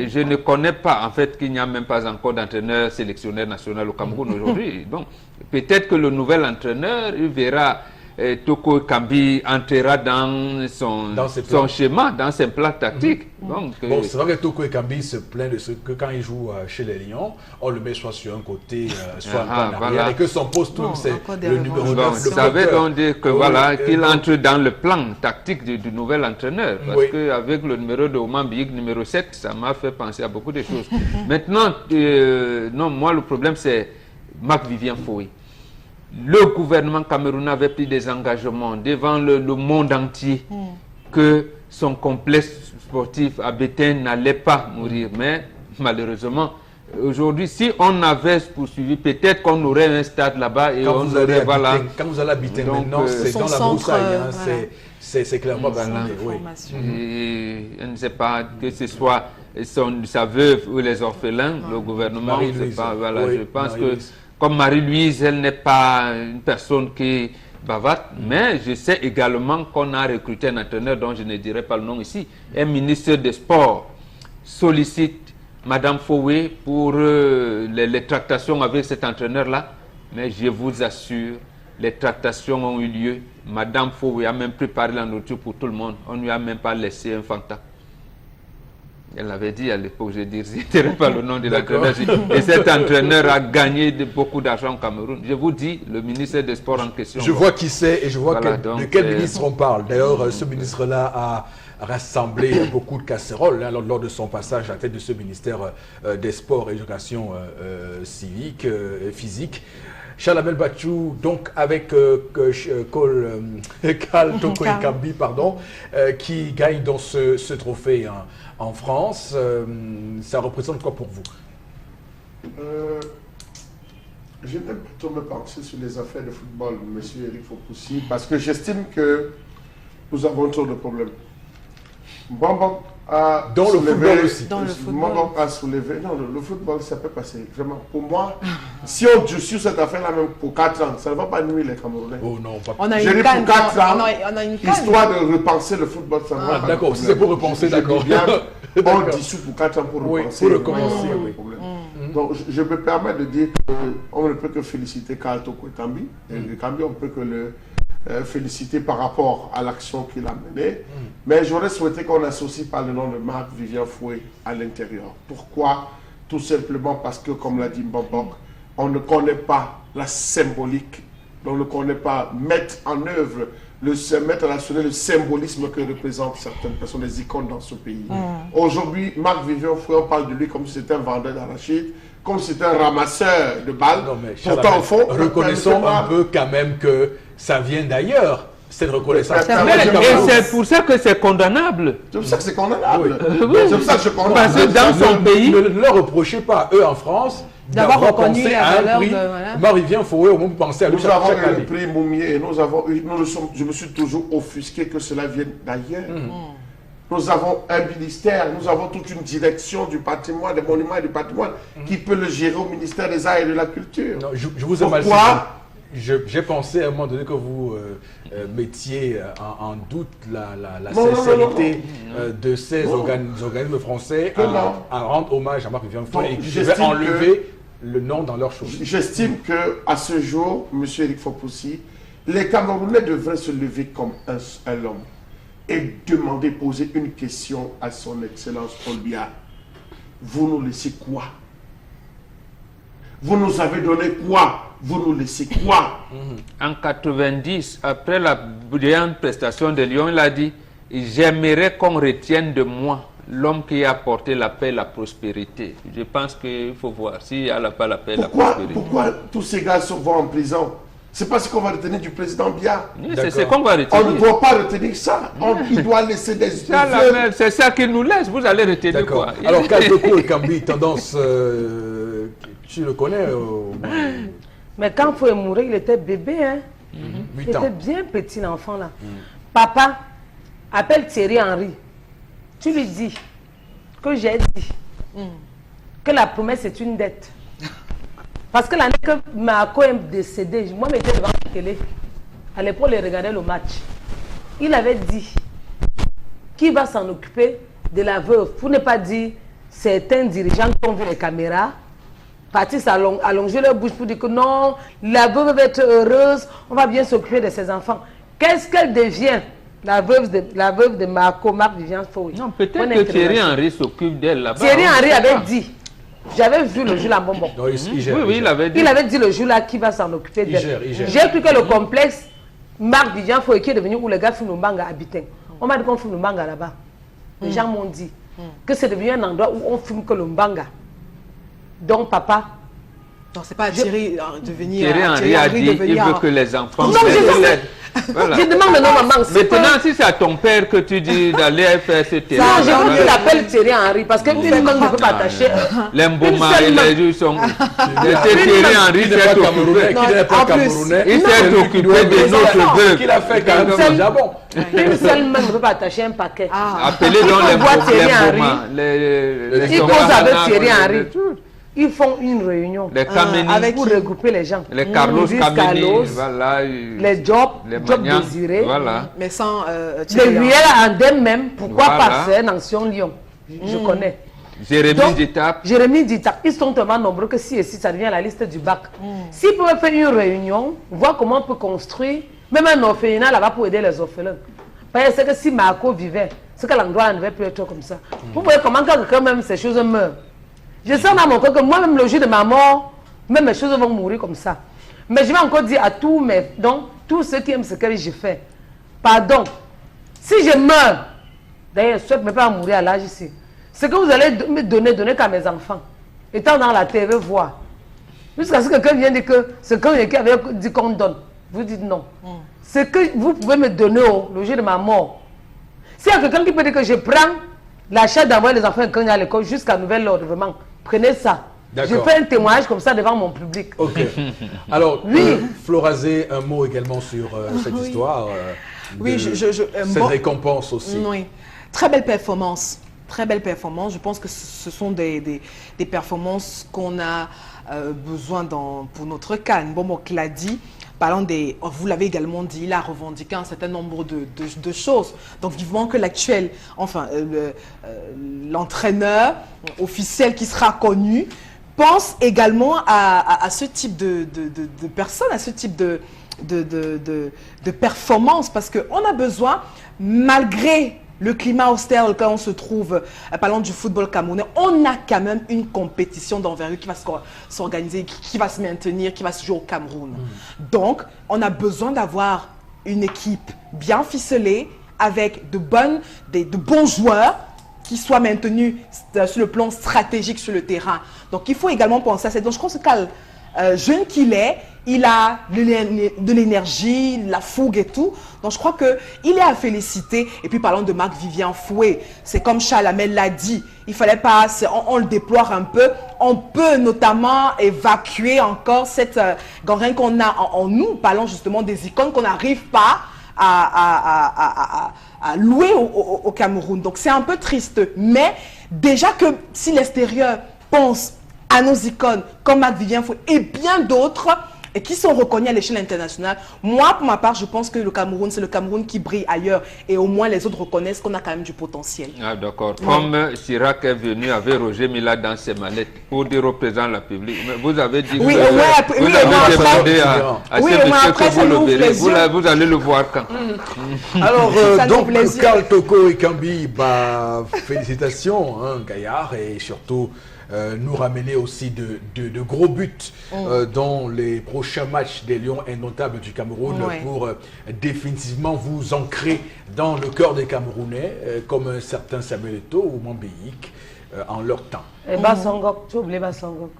je ne connais pas en fait qu'il n'y a même pas encore d'entraîneur sélectionneur national au Cameroun aujourd'hui. Donc peut-être que le nouvel entraîneur il verra Toko Ekambi entrera dans son schéma, dans ses plans tactiques. Donc, bon, c'est vrai que Toko Ekambi se plaint de ce que quand il joue chez les Lions, on le met soit sur un côté, soit en arrière, et que son poste, c'est le numéro 9. Ça veut donc dire que voilà, qu'il entre dans le plan tactique du nouvel entraîneur. Parce qu'avec le numéro de Oman Biyik, numéro 7, ça m'a fait penser à beaucoup de choses. Maintenant, non, moi le problème c'est Marc Vivien Foué. Le gouvernement camerounais avait pris des engagements devant le monde entier que son complexe sportif à Bétain n'allait pas mourir. Mais malheureusement, aujourd'hui, si on avait poursuivi, peut-être qu'on aurait un stade là-bas et quand on aurait... Voilà. Quand vous allez à Bétain maintenant, c'est dans la broussaille. C'est clairement et je ne sais pas que ce soit sa veuve ou les orphelins, le gouvernement, je pense que comme Marie-Louise, elle n'est pas une personne qui bavarde, mais je sais également qu'on a recruté un entraîneur dont je ne dirai pas le nom ici, un ministre des Sports sollicite Madame Foué pour les tractations avec cet entraîneur-là, mais je vous assure, les tractations ont eu lieu. Madame Foué a même préparé la nourriture pour tout le monde, on ne lui a même pas laissé un fanta. Elle l'avait dit à l'époque, je ne dirai pas le nom de l'entraîneur. Et cet entraîneur a gagné beaucoup d'argent au Cameroun. Je vous dis, le ministère des Sports en question. Je vois qui c'est et je vois Voilà, de quel ministre on parle. D'ailleurs, ce ministre-là a rassemblé beaucoup de casseroles lors de son passage à la tête de ce ministère des Sports et Éducation civique, physique. Charles-Abel Bachou, donc avec Karl Toko Ekambi, pardon, qui gagne dans ce trophée en France. Ça représente quoi pour vous? Je n'aime pas trop me pencher sur les affaires de football, M. Eric Fopoussi, parce que j'estime que nous avons trop de problèmes. Bonbon a dans soulevé, le football aussi. Dans le football. Bonbon a soulevé. Non, le football, ça peut passer. Vraiment, pour moi, si on durcit cette affaire-là même pour 4 ans, ça ne va pas nuire les Camerounais. Oh non, pas On a J'ai une dit canne. pour 4 ans, On a une canne. histoire de repenser le football, ça ne va pas. d'accord, si c'est pour repenser, d'accord. On dissout pour 4 ans pour repenser. Oui, pour recommencer, pas de oui. problème. Donc, je me permets de dire qu'on ne peut que féliciter Karl Toko Ekambi. Et Ekambi, on ne peut que le féliciter par rapport à l'action qu'il a menée. Mais j'aurais souhaité qu'on associe par le nom de Marc-Vivien Foué à l'intérieur. Pourquoi? Tout simplement parce que, comme l'a dit Mbambok, on ne connaît pas la symbolique, on ne connaît pas mettre en œuvre, mettre à la le symbolisme que représentent certaines personnes, les icônes dans ce pays. Aujourd'hui, Marc-Vivien Foué, on parle de lui comme si c'était un vendeur d'arachide, comme si c'était un ramasseur de balles. Non, mais pourtant, au fond, reconnaissons un peu quand même que ça vient d'ailleurs, cette reconnaissance. Et c'est pour ça que c'est condamnable. C'est pour ça que c'est condamnable. Oui. C'est pour ça que je condamne. Parce que dans son pays... Ne leur reprochez pas, eux en France, D'avoir reconnu pensé la à un valeur prix. de... Voilà. Marie-Vient Foué, au moins vous pensez à lui Nous avons chaque eu le année. prix Moumier et je me suis toujours offusqué que cela vienne d'ailleurs. Nous avons un ministère, nous avons toute une direction du patrimoine, des monuments et du patrimoine qui peut le gérer au ministère des Arts et de la Culture. Non, je vous ai mal Pourquoi? J'ai pensé à un moment donné que vous mettiez en doute la Non, sincérité de ces organismes français Non. à rendre hommage à Marc-Vivien Foué et qui j'estime devaient enlever le nom dans leur chose. J'estime qu'à ce jour, M. Eric Fopoussi, les Camerounais devraient se lever comme un homme et demander, poser une question à son Excellence Olbia. Vous nous laissez quoi? Vous nous avez donné quoi? Vous nous laissez quoi? En 90, après la brillante prestation de Lyon, il a dit « J'aimerais qu'on retienne de moi l'homme qui a apporté la paix et la prospérité. » Je pense qu'il faut voir s'il n'y a pas la paix et la prospérité. Pourquoi tous ces gars vont en prison? C'est pas ce qu'on va retenir du président Biya. C'est ce qu'on va On ne retenir. doit pas retenir ça. Il doit laisser des C'est ça qu'il nous laisse. Vous allez retenir D'accord. quoi? Alors, Kaltoko Ekambi, tendance, tu le connais Mais quand il faut mourir, il était bébé. Hein? Il 8 ans. était bien petit, l'enfant là. Papa, appelle Thierry Henry. Tu lui dis que j'ai dit que la promesse est une dette. Parce que l'année que Marco est décédé, moi j'étais devant la télé. À l'époque, il regardait le match. Il avait dit qui va s'en occuper de la veuve. Pour ne pas dire certains dirigeants qui ont vu les caméras partir allonger leur bouche pour dire que non, la veuve va être heureuse, on va bien s'occuper de ses enfants. Qu'est-ce qu'elle devient, la veuve de Marc-Vivien Foué? Non, peut-être que Thierry Henry s'occupe d'elle là-bas. Thierry Henry avait dit, j'avais vu le jour là, bonbon. Non, il gère, Oui, il avait dit. Il avait dit le jour là qui va s'en occuper d'elle. Il gère. J'ai cru que le complexe Marc-Vivien Foué qui est devenu où les gars Funumbanga habitaient. On m'a dit qu'on Funumbanga là-bas. Les gens m'ont dit que c'est devenu un endroit où on fume que le mbanga. Donc papa. Non, c'est pas Thierry devenir. Thierry Henry a dit qu'il veut que les enfants... Non, voilà. Je demande le nom maman. Maintenant, si c'est à ton père que tu dis d'aller faire ce terrain... Non, j'ai voulu qu'il appelle Thierry Henry parce qu'une maman ne peut pas attacher. Les Mboma et les juges sont... Thierry Henry s'est occupé. Qui n'est pas camerounais. Il s'est occupé de notre veuve. Qu'il a fait quand même Japon. Une seule main ne peut pas attacher un paquet. Appelez donc les Mboma. Il cause avec Thierry Henry. Ils font une réunion pour regrouper les gens. Les Carlos Kameni, voilà. Les Job Désiré. Voilà. Mais sans les Ruel Andem même, pourquoi pas, c'est un ancien Lyon. Je connais. Jérémy Ditap. Jérémy Ditap. Ils sont tellement nombreux que si et si ça devient la liste du bac. S'ils peuvent faire une réunion, voir comment on peut construire, même un orphelinat là-bas pour aider les orphelins. Parce que si Marco vivait, ce que l'endroit ne devait plus être comme ça. Vous voyez comment quand même ces choses meurent. Je sens dans mon cœur que moi-même, le jour de ma mort, même mes choses vont mourir comme ça. Mais je vais encore dire à tous ceux qui aiment ce que j'ai fait, pardon. Si je meurs, d'ailleurs, je ne souhaite même pas mourir à l'âge ici. Ce que vous allez me donner qu'à mes enfants, étant dans la TV, voir. Jusqu'à ce que quelqu'un vienne dire que ce qui avait dit qu'on donne, vous dites non. Ce que vous pouvez me donner le jour de ma mort, s'il y a quelqu'un qui peut dire que je prends la charge d'envoyer les enfants à l'école jusqu'à nouvel ordre, vraiment, prenez ça. Je fais un témoignage comme ça devant mon public. Ok. Alors, Florazé, un mot également sur cette histoire. Oui, cette récompense aussi. Oui, très belle performance. Très belle performance. Je pense que ce sont des performances qu'on a besoin pour notre CAN. Bon, qui l'a dit. Parlant vous l'avez également dit, il a revendiqué un certain nombre de choses. Donc vivement que l'actuel, enfin l'entraîneur officiel qui sera connu, pense également à ce type de personnes, à ce type de performance, parce qu'on a besoin, malgré le climat austère auquel on se trouve, parlant du football camerounais, on a quand même une compétition d'envergure qui va s'organiser, qui va se maintenir, qui va se jouer au Cameroun. Donc, on a besoin d'avoir une équipe bien ficelée, avec de bons joueurs, qui soient maintenus sur le plan stratégique sur le terrain. Donc, il faut également penser à ça. Donc, je pense que jeune qu'il est, il a de l'énergie, la fougue et tout. Donc, je crois qu'il est à féliciter. Et puis, parlons de Marc-Vivien Foué. C'est comme Charles Hamel l'a dit. Il fallait pas... On le déplore un peu. On peut notamment évacuer encore cette gangrène qu'on a en nous. Parlons justement des icônes qu'on n'arrive pas à louer au Cameroun. Donc, c'est un peu triste. Mais déjà que si l'extérieur pense à nos icônes comme Marc-Vivien Foué et bien d'autres, et qui sont reconnus à l'échelle internationale. Moi, pour ma part, je pense que le Cameroun, c'est le Cameroun qui brille ailleurs. Et au moins, les autres reconnaissent qu'on a quand même du potentiel. Ah, d'accord. Comme Chirac est venu avec Roger Mila dans ses mallettes pour dire au président de la République, vous avez dit que vous avez demandé à ce monsieur que vous le verrez. Vous allez le voir quand. Alors, donc, Karl Toko et Kambi, félicitations, hein, Gaillard, et surtout... nous ramener aussi de gros buts dans les prochains matchs des Lions indomptables du Cameroun pour définitivement vous ancrer dans le cœur des Camerounais comme un certain Samuel Eto'o ou Mambéik en leur temps. Et Bassongok, tu oublies Bassongok.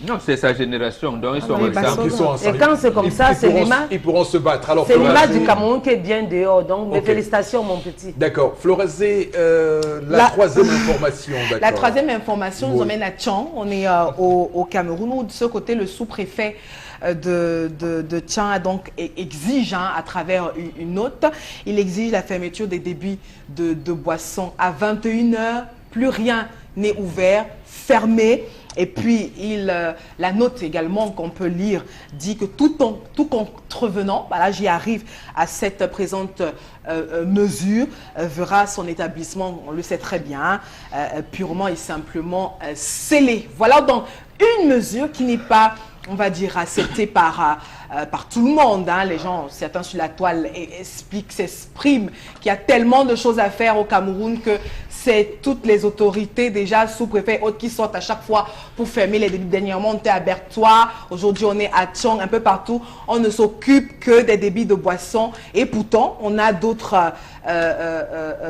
Non, c'est sa génération, donc ils sont ensemble. Et quand c'est comme ça, c'est l'image. Ils pourront se battre. C'est l'image du Cameroun qui est bien dehors. Donc, mes félicitations, mon petit. D'accord. Florazé, la troisième information. La troisième information nous emmène à Tchang. On est au Cameroun, où de ce côté, le sous-préfet de Tchang donc exige, à travers une note, il exige la fermeture des débits de boissons à 21 h. Plus rien n'est ouvert, fermé. Et puis, la note également qu'on peut lire dit que tout contrevenant, là j'y arrive à cette présente mesure, verra son établissement, on le sait très bien, purement et simplement scellé. Voilà donc une mesure qui n'est pas, on va dire, acceptée par tout le monde. Hein. Les gens, certains sur la toile s'expriment qu'il y a tellement de choses à faire au Cameroun que c'est toutes les autorités, déjà sous-préfets et autres, qui sortent à chaque fois pour fermer les débits. Dernièrement, on était à Bertois, aujourd'hui on est à Tchang, un peu partout. On ne s'occupe que des débits de boissons et pourtant, on a d'autres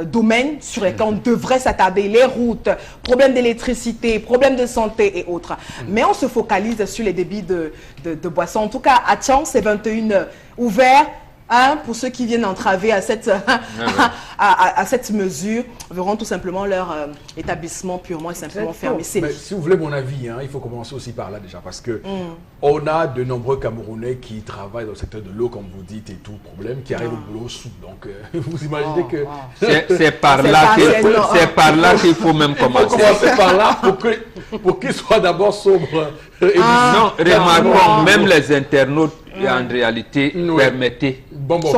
domaines sur lesquels on devrait s'attarder. Les routes, problèmes d'électricité, problèmes de santé et autres. Mais on se focalise sur les débits de boissons. En tout cas, à Tchang, c'est 21 h ouvert. Pour ceux qui viennent entraver à cette mesure, verront tout simplement leur établissement purement et simplement fermé. Mais si vous voulez mon avis, il faut commencer aussi par là déjà, parce que on a de nombreux Camerounais qui travaillent dans le secteur de l'eau, comme vous dites, et tout problème, qui arrivent au boulot sous. Donc, vous imaginez que... C'est par là qu'il faut même commencer. Il faut commencer par là pour qu'ils soient d'abord sobres. Non, remarquons, même les internautes, en réalité, permettez.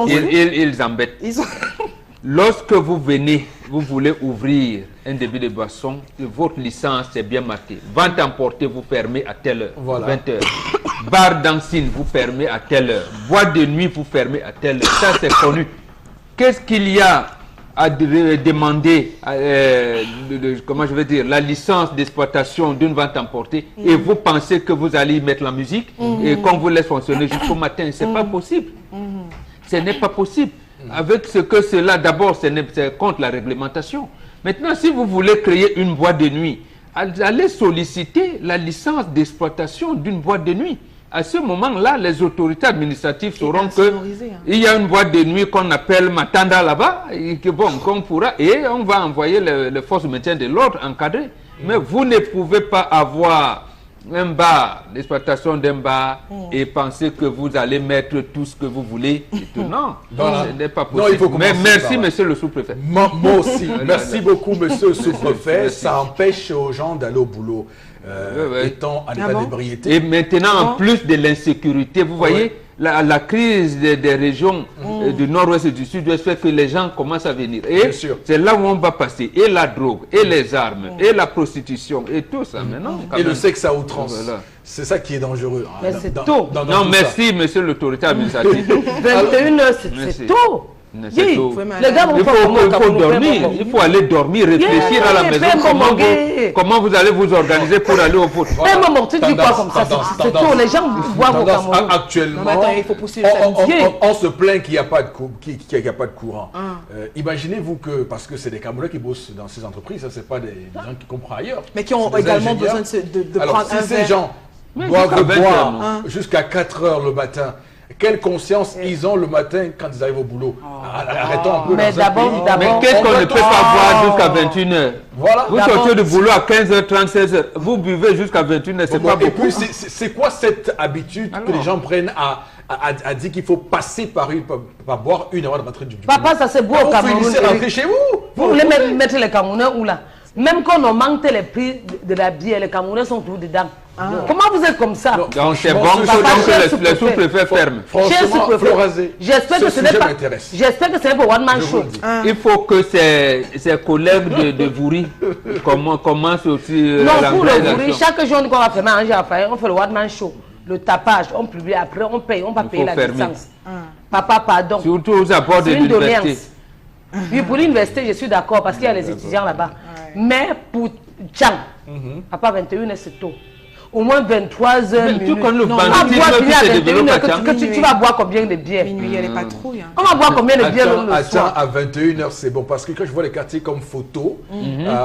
Ils embêtent. Lorsque vous venez, vous voulez ouvrir un débit de boisson, votre licence est bien marquée. Vente emportée vous permet à telle heure, 20 h. Bar dancing vous permet à telle heure. Boîte de nuit vous permet à telle heure. Ça, c'est connu. Qu'est-ce qu'il y a à demander, comment je vais dire, la licence d'exploitation d'une vente emportée et vous pensez que vous allez y mettre la musique et qu'on vous laisse fonctionner jusqu'au matin. C'est pas possible. Ce n'est pas possible. Avec ce que cela, d'abord, c'est contre la réglementation. Maintenant, si vous voulez créer une boîte de nuit, allez solliciter la licence d'exploitation d'une boîte de nuit. À ce moment-là, les autorités administratives sauront qu'il y a une boîte de nuit qu'on appelle Matanda là-bas, qu'on pourra, et on va envoyer les forces de maintien de l'ordre encadrées. Mais vous ne pouvez pas avoir un bar, l'exploitation d'un bar, et penser que vous allez mettre tout ce que vous voulez. Non, ce n'est pas possible. Non, il faut mais merci, monsieur le sous-préfet. Moi aussi, merci beaucoup, monsieur le sous-préfet. Ça empêche aux gens d'aller au boulot. Étant en état d'ébriété. Et maintenant, en plus de l'insécurité, vous voyez, la crise des régions du nord-ouest et du sud-ouest fait que les gens commencent à venir. Et c'est là où on va passer. Et la drogue, et les armes, et la prostitution, et tout ça. Maintenant, et le sexe à outrance. C'est ça qui est dangereux. Mais c'est tôt. Non, merci, monsieur l'autorité administrative. 21h, c'est tôt. Les gars, il faut dormir, il faut aller dormir, réfléchir à la maison, comment vous allez vous organiser pour aller au foot. Tu dis quoi comme ça? C'est tôt, les gens voient vos Camerounais. Actuellement, on se plaint qu'il n'y a pas de courant. Imaginez-vous que, parce que c'est des Camerounais qui bossent dans ces entreprises, ce n'est pas des gens qui comprennent ailleurs. Mais qui ont également besoin de prendre un verre. Si ces gens doivent boire jusqu'à 4 heures le matin, quelle conscience ils ont le matin quand ils arrivent au boulot? Arrêtons un peu. Mais d'abord, mais qu'est-ce qu'on ne peut pas boire jusqu'à 21h? Voilà. Vous sortez du boulot à 15h30, 16h. Vous buvez jusqu'à 21h, c'est pas beaucoup. Et puis, c'est quoi cette habitude que les gens prennent à dire qu'il faut passer par boire une heure de rentrer du boulot? Papa, ça c'est beau au Cameroun. Vous rentrer chez vous. Vous voulez mettre les Camerounais où là? Même quand on augmente les prix de la bière, les Camerounais sont tous dedans. Comment vous êtes comme ça? Donc c'est bon, donc les sous-préfets ferment. Franchement, Florazé, j'espère que ce n'est pas. J'espère que c'est un one-man show. Il faut que ces collègues de Vouri commencent aussi. Non, pour le Vouri, chaque jour qu'on va faire manger à faire, on fait le one-man show. Le tapage, on publie après, on paye, on va payer la licence. Papa, pardon. Surtout aux abords de l'université. Oui, pour l'université, je suis d'accord parce qu'il y a les étudiants là-bas. Mais pour Tchang, papa, 21h, c'est tôt. Au moins 23h. Tout comme le tu vas boire combien de bières? Minuit, il y a les patrouilles. On va boire combien de bières le soir? À 21h, c'est bon. Parce que quand je vois les quartiers comme Photo,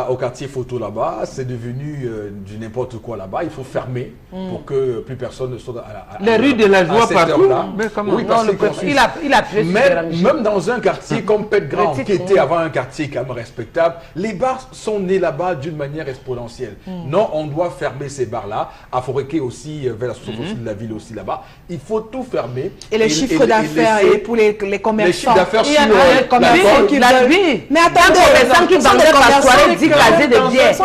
au quartier Photo là-bas, c'est devenu du n'importe quoi là-bas. Il faut fermer pour que plus personne ne soit à les rues de la joie partout. Mais comment? Oui, parce il a pu même dans un quartier comme Pet-Grand, qui était avant un quartier quand même respectable, les bars sont nés là-bas d'une manière exponentielle. Non, on doit fermer ces bars-là. À Foréké aussi, vers la sous-préfecture de la ville aussi là-bas. Il faut tout fermer. Et les chiffres d'affaires et pour les commerçants. Les chiffres d'affaires sur les commerçants qui veulent. Mais attendez, les gens qui vendent par soirée 10 casiers de bière.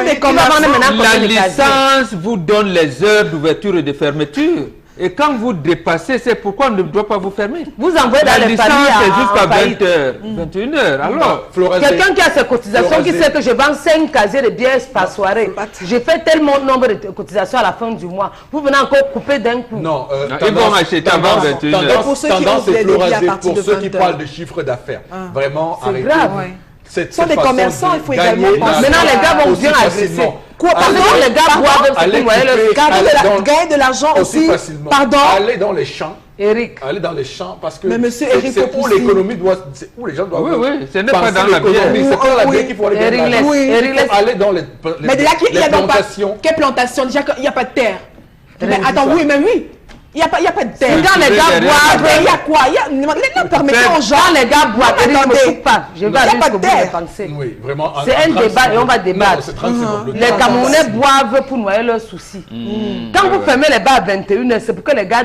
La licence vous donne les heures d'ouverture et de fermeture. Et quand vous dépassez, c'est pourquoi on ne doit pas vous fermer. Vous envoyez dans les familles jusqu'à 20h, 21h. Alors, quelqu'un qui a ses cotisations, qui sait que je vends 5 casiers de bière par soirée, j'ai fait tellement de nombre de cotisations à la fin du mois. Vous venez encore couper d'un coup. Non, ils vont acheter avant 21h. Tendance est Florazé pour ceux qui parlent de chiffre d'affaires. Vraiment, arrêtez. Ce sont des commerçants, il faut également penser. Maintenant, les gars vont bien agresser. Quoi, pardon, les gars boivent, gagner de l'argent aussi. Facilement. Pardon. Aller dans les champs. Eric. Aller dans les champs parce que c'est où l'économie doit, c'est où les gens doivent. Oui, ce n'est pas dans la bière. C'est pas la bière qu'il faut aller aller dans les plantations. Quelle plantation? Déjà qu'il n'y a pas de terre. Mais attends, oui, mais oui. Il n'y a pas de terre. Quand les gars boivent, il y a quoi? Permettez aux gens. Les gars boivent, je ne me coupe pas. Je vais aller jusqu'au bout de penser. Oui, vraiment. C'est un débat et on va débattre. Les Camerounais boivent pour noyer leurs soucis. Quand vous fermez les bars à 21h, c'est pour que les gars...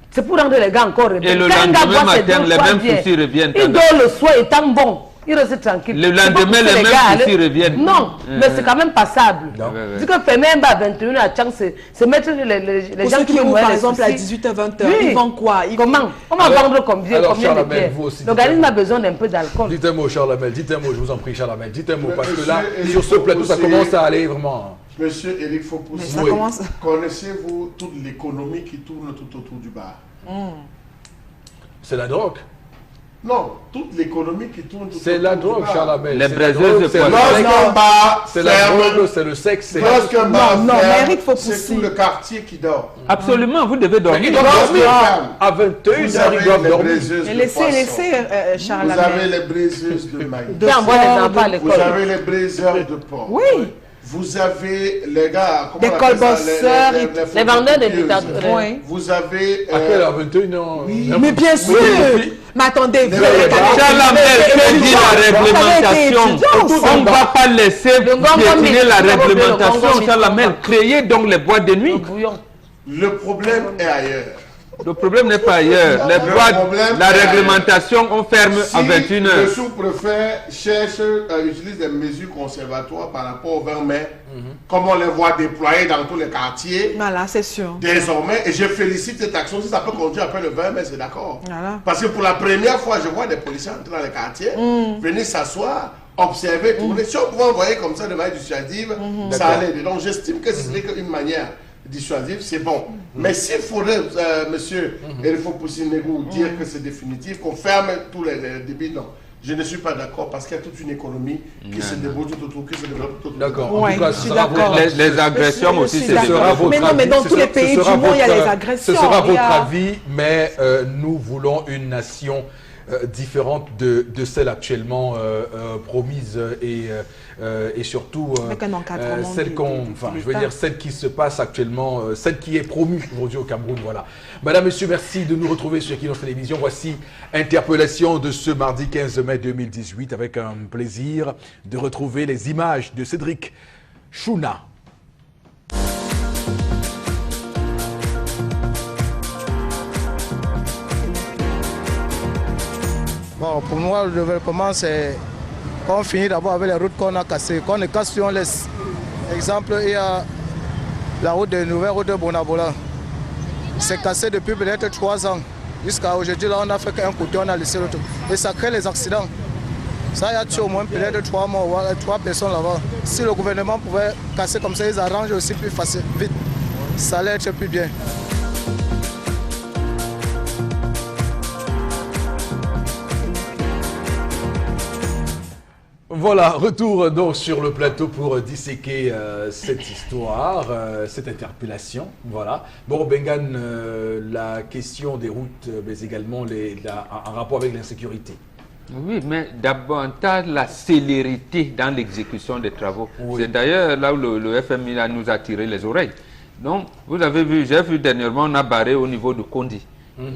C'est pour rendre les gars encore rebelles. Et le lendemain matin, les mêmes soucis reviennent. Ils dorment le soir étant bon. Ils restent tranquilles. Le lendemain, les mêmes soucis reviennent. Non, mais c'est quand même passable. Dis que fermer un bar à 21h à Tchang, c'est mettre les gens qui ouvrent par exemple à 18h, 20h. Ils vendent quoi? Comment? On va vendre combien de bières? L'organisme a besoin d'un peu d'alcool. Dites un mot, Charles Amel. Dites un mot, je vous en prie, Charles Amel. Dites un mot, parce que là, sur ce plateau, ça commence à aller vraiment. Monsieur Eric Fopoussi, connaissez-vous toute l'économie qui tourne tout autour du bar? C'est la drogue. Non, toute l'économie qui tourne. C'est la drogue, Charlamel. Les braiseuses de poisson. Lorsqu'un bar c'est la ferme, drogue, c'est le sexe. lorsqu'un bar non, mais ferme, Eric, faut c'est pousser. tout le quartier qui dort. Absolument, vous devez dormir. Ils doivent dormir. ferme, À 21h, vous ils avez doivent les dormir. braiseuses de Laissez, poisson. laissez Charles Vous avez Lamel. les braiseuses de maïs. De Qui envoie les porc, enfants à Vous l'école. avez les braiseurs de porc. Oui. Vous avez les gars, comment Des on appelle ça, colbosseurs et Les vendeurs de photocopieuse. dictateurs. Oui. Vous avez... À quelle heure 21h? Oui. Mais bien sûr. Mais attendez, vous avez Charlamel, que dit la réglementation? On ne va pas laisser Le piétiner la gongo, réglementation. le Charlamel, créez donc les boîtes de nuit. Le bouillon. Le problème est ailleurs. Le problème n'est pas ailleurs. Les Le boîtes, problème la est réglementation, on ferme à Si 21h. le sous-préfet cherche, utilise des mesures conservatoires par rapport au 20 mai, comme on les voit déployer dans tous les quartiers, Voilà, c'est sûr. désormais, et je félicite cette action, si ça peut conduire après le 20 mai, c'est d'accord. Voilà. Parce que pour la première fois, je vois des policiers entrer dans les quartiers, venir s'asseoir, observer, tourner. Si on pouvait envoyer comme ça de manière dissuasive, ça D'accord. allait. Donc j'estime que ce n'est qu'une manière dissuasive, c'est bon. Mais s'il faudrait, monsieur Erifo Poussine-Negou, dire que c'est définitif, qu'on ferme tous les débits, non. Je ne suis pas d'accord parce qu'il y a toute une économie qui se débrouille tout autour, qui se développe tout autour. D'accord. En Ouais, tout cas, je ce suis sera d'accord. votre- Les agressions aussi, suis c'est d'accord. Ce sera votre Mais non, mais avis, dans ce tous les sera- pays ce sera du monde, il y a votre- les agressions. Ce sera Il y votre a- avis, mais nous voulons une nation différente de celle actuellement promise et surtout Avec un encadrement celle du- qu'on, du- enfin, de je veux l'État. dire celle qui se passe actuellement, celle qui est promue aujourd'hui au Cameroun. Voilà. Madame, Monsieur, merci de nous retrouver sur Equinox Télévision. Voici Interpellation de ce mardi 15 mai 2018 avec un plaisir de retrouver les images de Cédric Chouna. Bon, pour moi, le développement, c'est qu'on finit d'abord avec les routes qu'on a cassées. Qu'on les casse, si on laisse. Exemple, il y a la route de nouvelle route de Bonabola. C'est cassé depuis peut-être 3 ans. Jusqu'à aujourd'hui, là, on a fait qu'un côté, on a laissé l'autre. Et ça crée les accidents. Ça, il y a tué au moins peut-être 3 morts, 3 personnes là-bas. Si le gouvernement pouvait casser comme ça, ils arrangent aussi plus facile, vite. Ça allait être plus bien. Voilà, retour donc sur le plateau pour disséquer cette histoire, cette interpellation. Voilà. Bon, Bengan, la question des routes, mais également en rapport avec l'insécurité. Oui, mais davantage la célérité dans l'exécution des travaux. Oui. C'est d'ailleurs là où le FMI là, nous a tiré les oreilles. Donc, vous avez vu, j'ai vu dernièrement, on a barré au niveau de Kondi.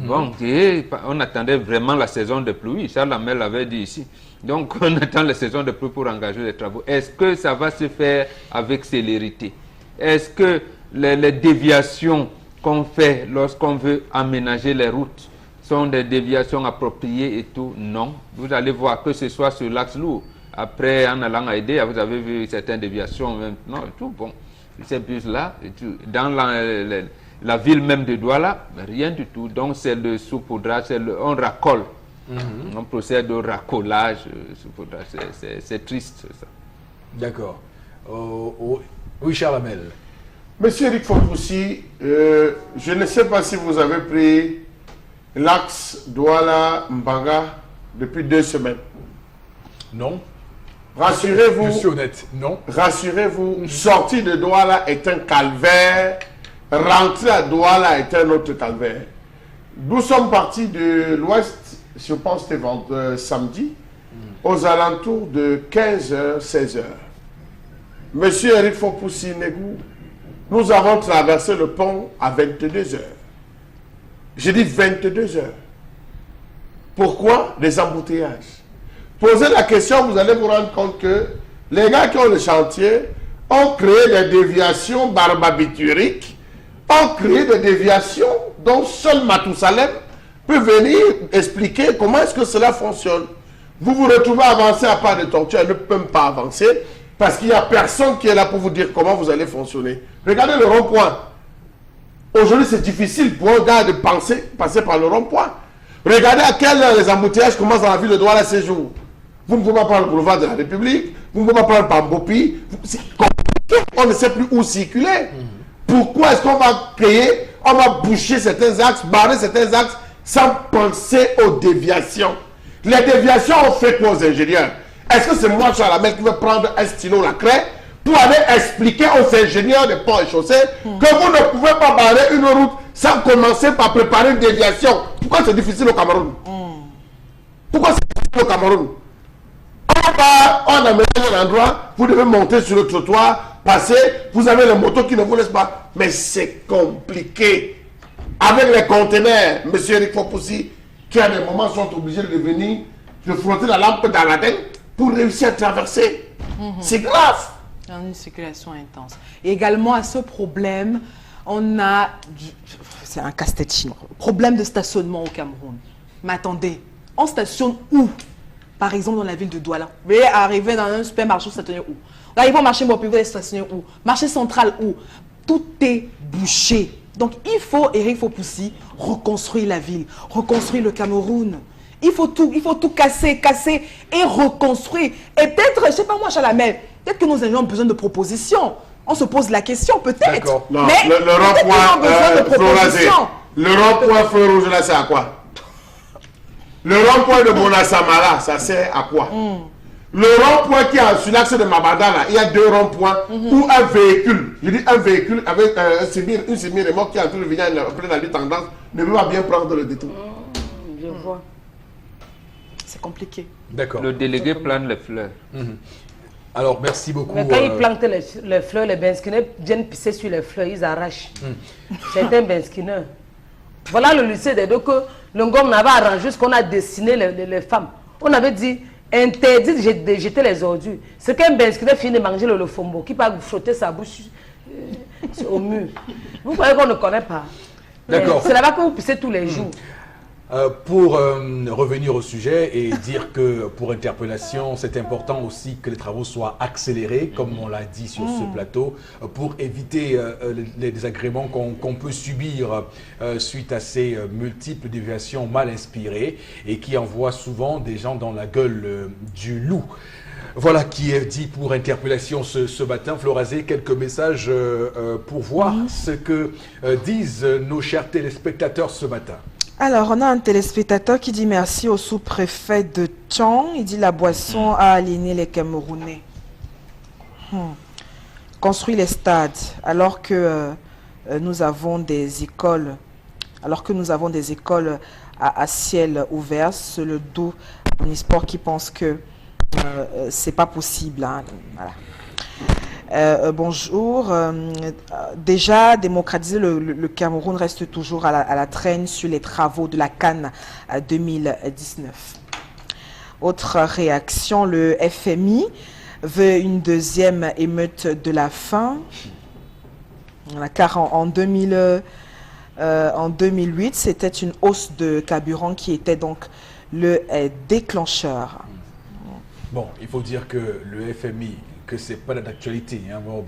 Bon, et on attendait vraiment la saison de pluie. Charles Lamel l'avait dit ici. Donc, on attend la saison de pluie pour engager les travaux. Est-ce que ça va se faire avec célérité? Est-ce que les déviations qu'on fait lorsqu'on veut aménager les routes sont des déviations appropriées et tout? Non. Vous allez voir que ce soit sur l'axe lourd. Après, en allant à Edea, vous avez vu certaines déviations maintenant et tout. Bon, ces bus-là, dans la ville même de Douala, rien du tout. Donc, c'est le saupoudrage, on racole. On procède au racolage, saupoudrage. C'est triste, ça. D'accord. Oui, Charles Lamel. Monsieur Eric Fopoussi, je ne sais pas si vous avez pris l'axe Douala-Mbanga depuis 2 semaines. Non. Rassurez-vous. Je suis honnête. Non. Rassurez-vous, sortir de Douala est un calvaire, rentrer à Douala est un autre calvaire. Nous sommes partis de l'ouest, je pense que c'était samedi, aux alentours de 15h, 16h. Monsieur Eric Fopoussi-Negou, nous avons traversé le pont à 22h. J'ai dit 22h. Pourquoi des embouteillages? Posez la question, vous allez vous rendre compte que les gars qui ont le chantier ont créé des déviations barbituriques, ont créé des déviations dont seul Matousalem peut venir expliquer comment est-ce que cela fonctionne. Vous vous retrouvez avancé à pas de tortue, elle ne peut même pas avancer parce qu'il n'y a personne qui est là pour vous dire comment vous allez fonctionner. Regardez le rond-point. Aujourd'hui, c'est difficile pour un gars de passer par le rond-point. Regardez à quelle heure les embouteillages commencent dans la ville de Douala ces jours. Vous ne pouvez pas prendre le boulevard de la République, vous ne pouvez pas prendre Bambopi. C'est compliqué, on ne sait plus où circuler. Pourquoi est-ce qu'on va créer, on va boucher certains axes, barrer certains axes sans penser aux déviations? Les déviations ont fait quoi aux ingénieurs? Est-ce que c'est moi, Chalamel, qui vais prendre un stylo, la craie, pour aller expliquer aux ingénieurs des ponts et chaussées que vous ne pouvez pas barrer une route sans commencer par préparer une déviation? Pourquoi c'est difficile au Cameroun? Pourquoi c'est difficile au Cameroun? On aménage un endroit, vous devez monter sur le trottoir, passer, vous avez les motos qui ne vous laissent pas. Mais c'est compliqué. Avec les conteneurs, M. Eric Fopoussi, qui à des moments sont obligés de venir, de frotter la lampe dans la tête pour réussir à traverser. C'est grave. Dans une circulation intense. Et également à ce problème, on a, c'est un casse-tête chinois, problème de stationnement au Cameroun. Mais attendez, on stationne où? Par exemple dans la ville de Douala. Vous voyez arriver dans un supermarché, vous stationner où? Là, ils vont marcher vous allez stationner où? Marché central où? Tout est bouché. Donc il faut, Eric Fopoussi, reconstruire la ville, reconstruire le Cameroun. Il faut tout casser et reconstruire. Et peut-être, je ne sais pas moi, Chalamel, peut-être que nous avions besoin de propositions. On se pose la question, peut-être. Non, mais le rond-point le rond-point feu rouge là, c'est à quoi? Le rond-point de Bonassamara, ça sert à quoi? Le rond-point qui est sur l'axe de Mabada, là, il y a deux ronds-points où un véhicule, je dis un véhicule avec une semi-remorque qui est en train de venir après la lutte tendance, ne peut pas bien prendre le détour. Je vois. C'est compliqué. D'accord. Le délégué plante les fleurs. Alors, merci beaucoup. Mais quand ils plantent les fleurs, les Benskineurs viennent pisser sur les fleurs, ils arrachent. C'est un Benskineur. Voilà le lycée des deux que le Ngom avait arrangé ce qu'on a dessiné les femmes. On avait dit interdit de jeter les ordures. C'est qu'un Benskineur finit de manger le fombo qui peut frotter sa bouche au mur. Vous voyez qu'on ne connaît pas. D'accord. C'est là-bas que vous pissez tous les jours. Pour revenir au sujet et dire que pour interpellation, c'est important aussi que les travaux soient accélérés, comme on l'a dit sur ce plateau, pour éviter les désagréments qu'on peut subir suite à ces multiples déviations mal inspirées et qui envoient souvent des gens dans la gueule du loup. Voilà qui est dit pour interpellation ce matin. Florazé, quelques messages pour voir ce que disent nos chers téléspectateurs ce matin. Alors, on a un téléspectateur qui dit merci au sous-préfet de Tchang. Il dit la boisson a aligné les Camerounais. Construire les stades alors que nous avons des écoles, à ciel ouvert, c'est le dos Omnisport qui pense que c'est pas possible. Hein. Voilà. Bonjour. Déjà, démocratiser le Cameroun reste toujours à la traîne sur les travaux de la CAN 2019. Autre réaction, le FMI veut une deuxième émeute de la faim. Car en 2008, c'était une hausse de carburant qui était donc le déclencheur. Bon, il faut dire que le FMI, que c'est pas d'actualité, hein, bon,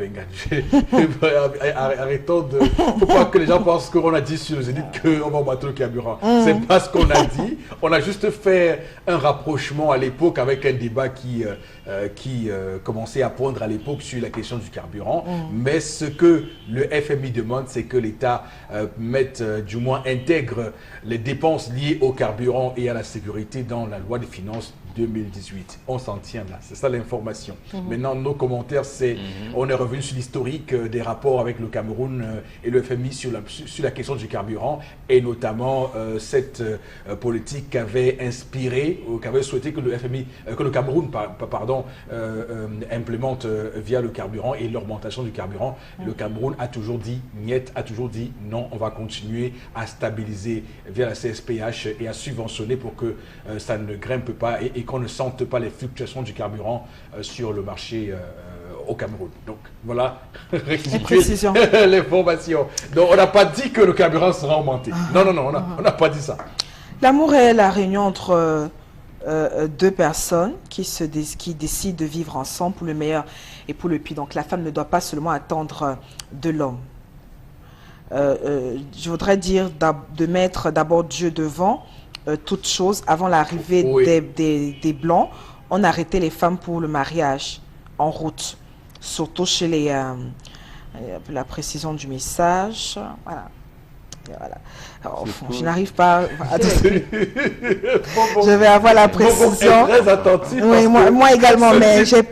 arrêtons de... Faut pas que les gens pensent qu'on a dit sur le Zénith qu'on va battre le carburant. C'est pas ce qu'on a dit. On a juste fait un rapprochement à l'époque avec un débat qui commençait à poindre à l'époque sur la question du carburant. Mais ce que le FMI demande, c'est que l'État du moins intègre les dépenses liées au carburant et à la sécurité dans la loi des finances 2018. On s'en tient là, c'est ça l'information. Maintenant, nos commentaires, c'est on est revenu sur l'historique des rapports avec le Cameroun et le FMI sur la question du carburant et notamment cette politique qu'avait inspiré, ou qu'avait souhaité que le FMI, que le Cameroun, implémente via le carburant et l'augmentation du carburant. Le Cameroun a toujours dit niet, a toujours dit non, on va continuer à stabiliser via la CSPH et à subventionner pour que ça ne grimpe pas et qu'on ne sente pas les fluctuations du carburant sur le marché au Cameroun. Donc voilà, l'information. Donc on n'a pas dit que le carburant sera augmenté. Non, on n'a pas dit ça. L'amour est la réunion entre deux personnes qui décident de vivre ensemble pour le meilleur et pour le pire. Donc la femme ne doit pas seulement attendre de l'homme. Je voudrais dire de mettre d'abord Dieu devant toute chose. Avant l'arrivée des Blancs, on arrêtait les femmes pour le mariage en route, surtout chez les... la précision du message, voilà. Voilà. Alors, je n'arrive pas à... Je vais avoir la précision. Très attentif. Oui, moi également, mais j'ai...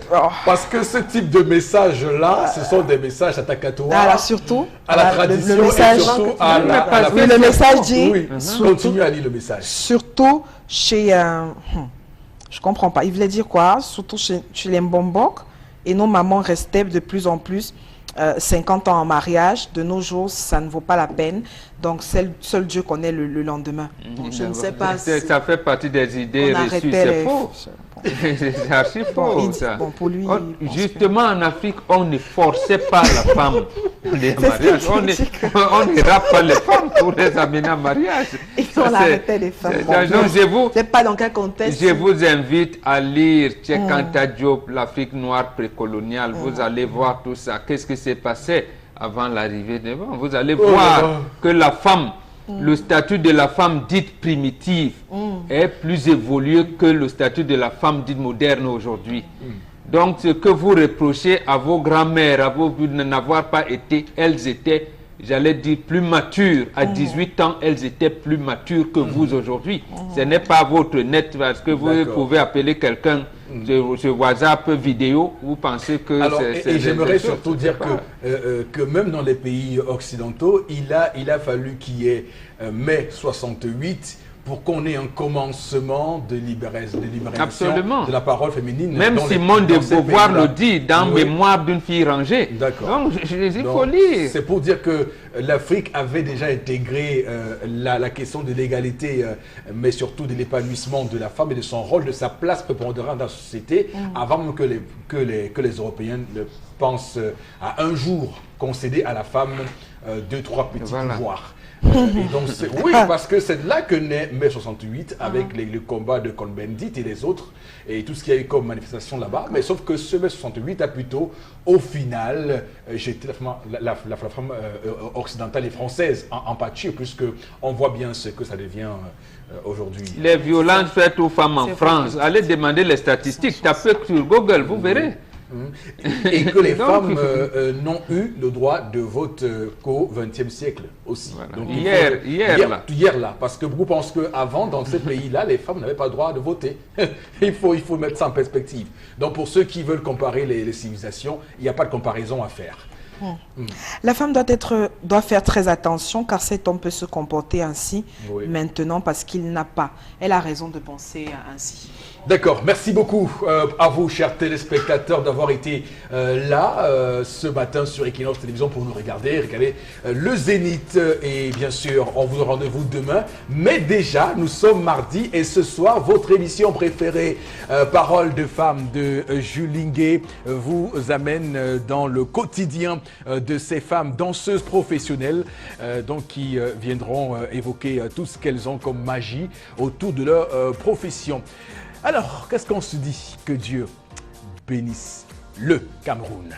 Parce que ce type de messages-là, ce sont des messages attacatoires. Alors, surtout, à la tradition le message, et surtout à la... Oui, le message dit... Oui, continue à lire le message. Surtout chez... je comprends pas. Il voulait dire quoi? Surtout chez les Mbombok. Et nos mamans restaient de plus en plus 50 ans en mariage. De nos jours, ça ne vaut pas la peine. Donc, seul Dieu connaît le lendemain. Donc, je ne sais pas si... Ça fait partie des idées reçues, c'est faux. C'est archi faux, ça. Bon, pour lui, justement, en Afrique, on ne forçait pas la femme des mariages. On ne rappe pas les femmes pour les amener en mariage. On arrêtait les femmes. Je sais pas dans quel contexte. Je vous invite à lire Tchekanta Diop, l'Afrique noire précoloniale. Vous allez voir tout ça. Qu'est-ce qui s'est passé avant l'arrivée des femmes? Vous allez voir que la femme, le statut de la femme dite primitive est plus évolué que le statut de la femme dite moderne aujourd'hui. Donc, ce que vous reprochez à vos grands-mères, à vos buts de n'avoir pas été, elles étaient, j'allais dire, plus matures. À 18 ans, elles étaient plus matures que vous aujourd'hui. Ce n'est pas votre net, parce que vous pouvez appeler quelqu'un sur WhatsApp vidéo, vous pensez que c'est... Et j'aimerais surtout dire que même dans les pays occidentaux, il a fallu qu'il y ait mai 68 pour qu'on ait un commencement de libération de la parole féminine. Même Simone de Beauvoir le dit dans Mémoire d'une fille rangée. D'accord. Donc, il faut lire. C'est pour dire que l'Afrique avait déjà intégré la question de l'égalité, mais surtout de l'épanouissement de la femme et de son rôle, de sa place prépondérante dans la société, avant même que les Européens ne pensent à un jour concéder à la femme 2-3 petits pouvoirs. Et donc, oui, parce que c'est là que naît mai 68 avec le combat de Cohn-Bendit et les autres et tout ce qu'il y a eu comme manifestation là-bas. Mais sauf que ce mai 68 a plutôt, au final, jeté la femme occidentale et française en pâture, puisque on voit bien ce que ça devient aujourd'hui. Les violences faites aux femmes en France, allez demander les statistiques, tapez sur Google, vous verrez. Et que les femmes n'ont eu le droit de vote qu'au XXe siècle aussi. Voilà. Donc, Hier là, parce que beaucoup pensent qu'avant, dans ces pays-là, les femmes n'avaient pas le droit de voter. il faut mettre ça en perspective. Donc pour ceux qui veulent comparer les civilisations, il n'y a pas de comparaison à faire. La femme doit faire très attention car cet homme peut se comporter ainsi maintenant parce qu'il n'a pas. Elle a raison de penser ainsi. D'accord, merci beaucoup à vous, chers téléspectateurs, d'avoir été là ce matin sur Equinox Télévision pour nous regarder le Zénith. Et bien sûr, on vous donne rendez-vous demain. Mais déjà, nous sommes mardi et ce soir, votre émission préférée, Parole de femme de Jules Linguet, vous amène dans le quotidien de ces femmes danseuses professionnelles donc qui viendront évoquer tout ce qu'elles ont comme magie autour de leur profession. Alors, qu'est-ce qu'on se dit? Que Dieu bénisse le Cameroun.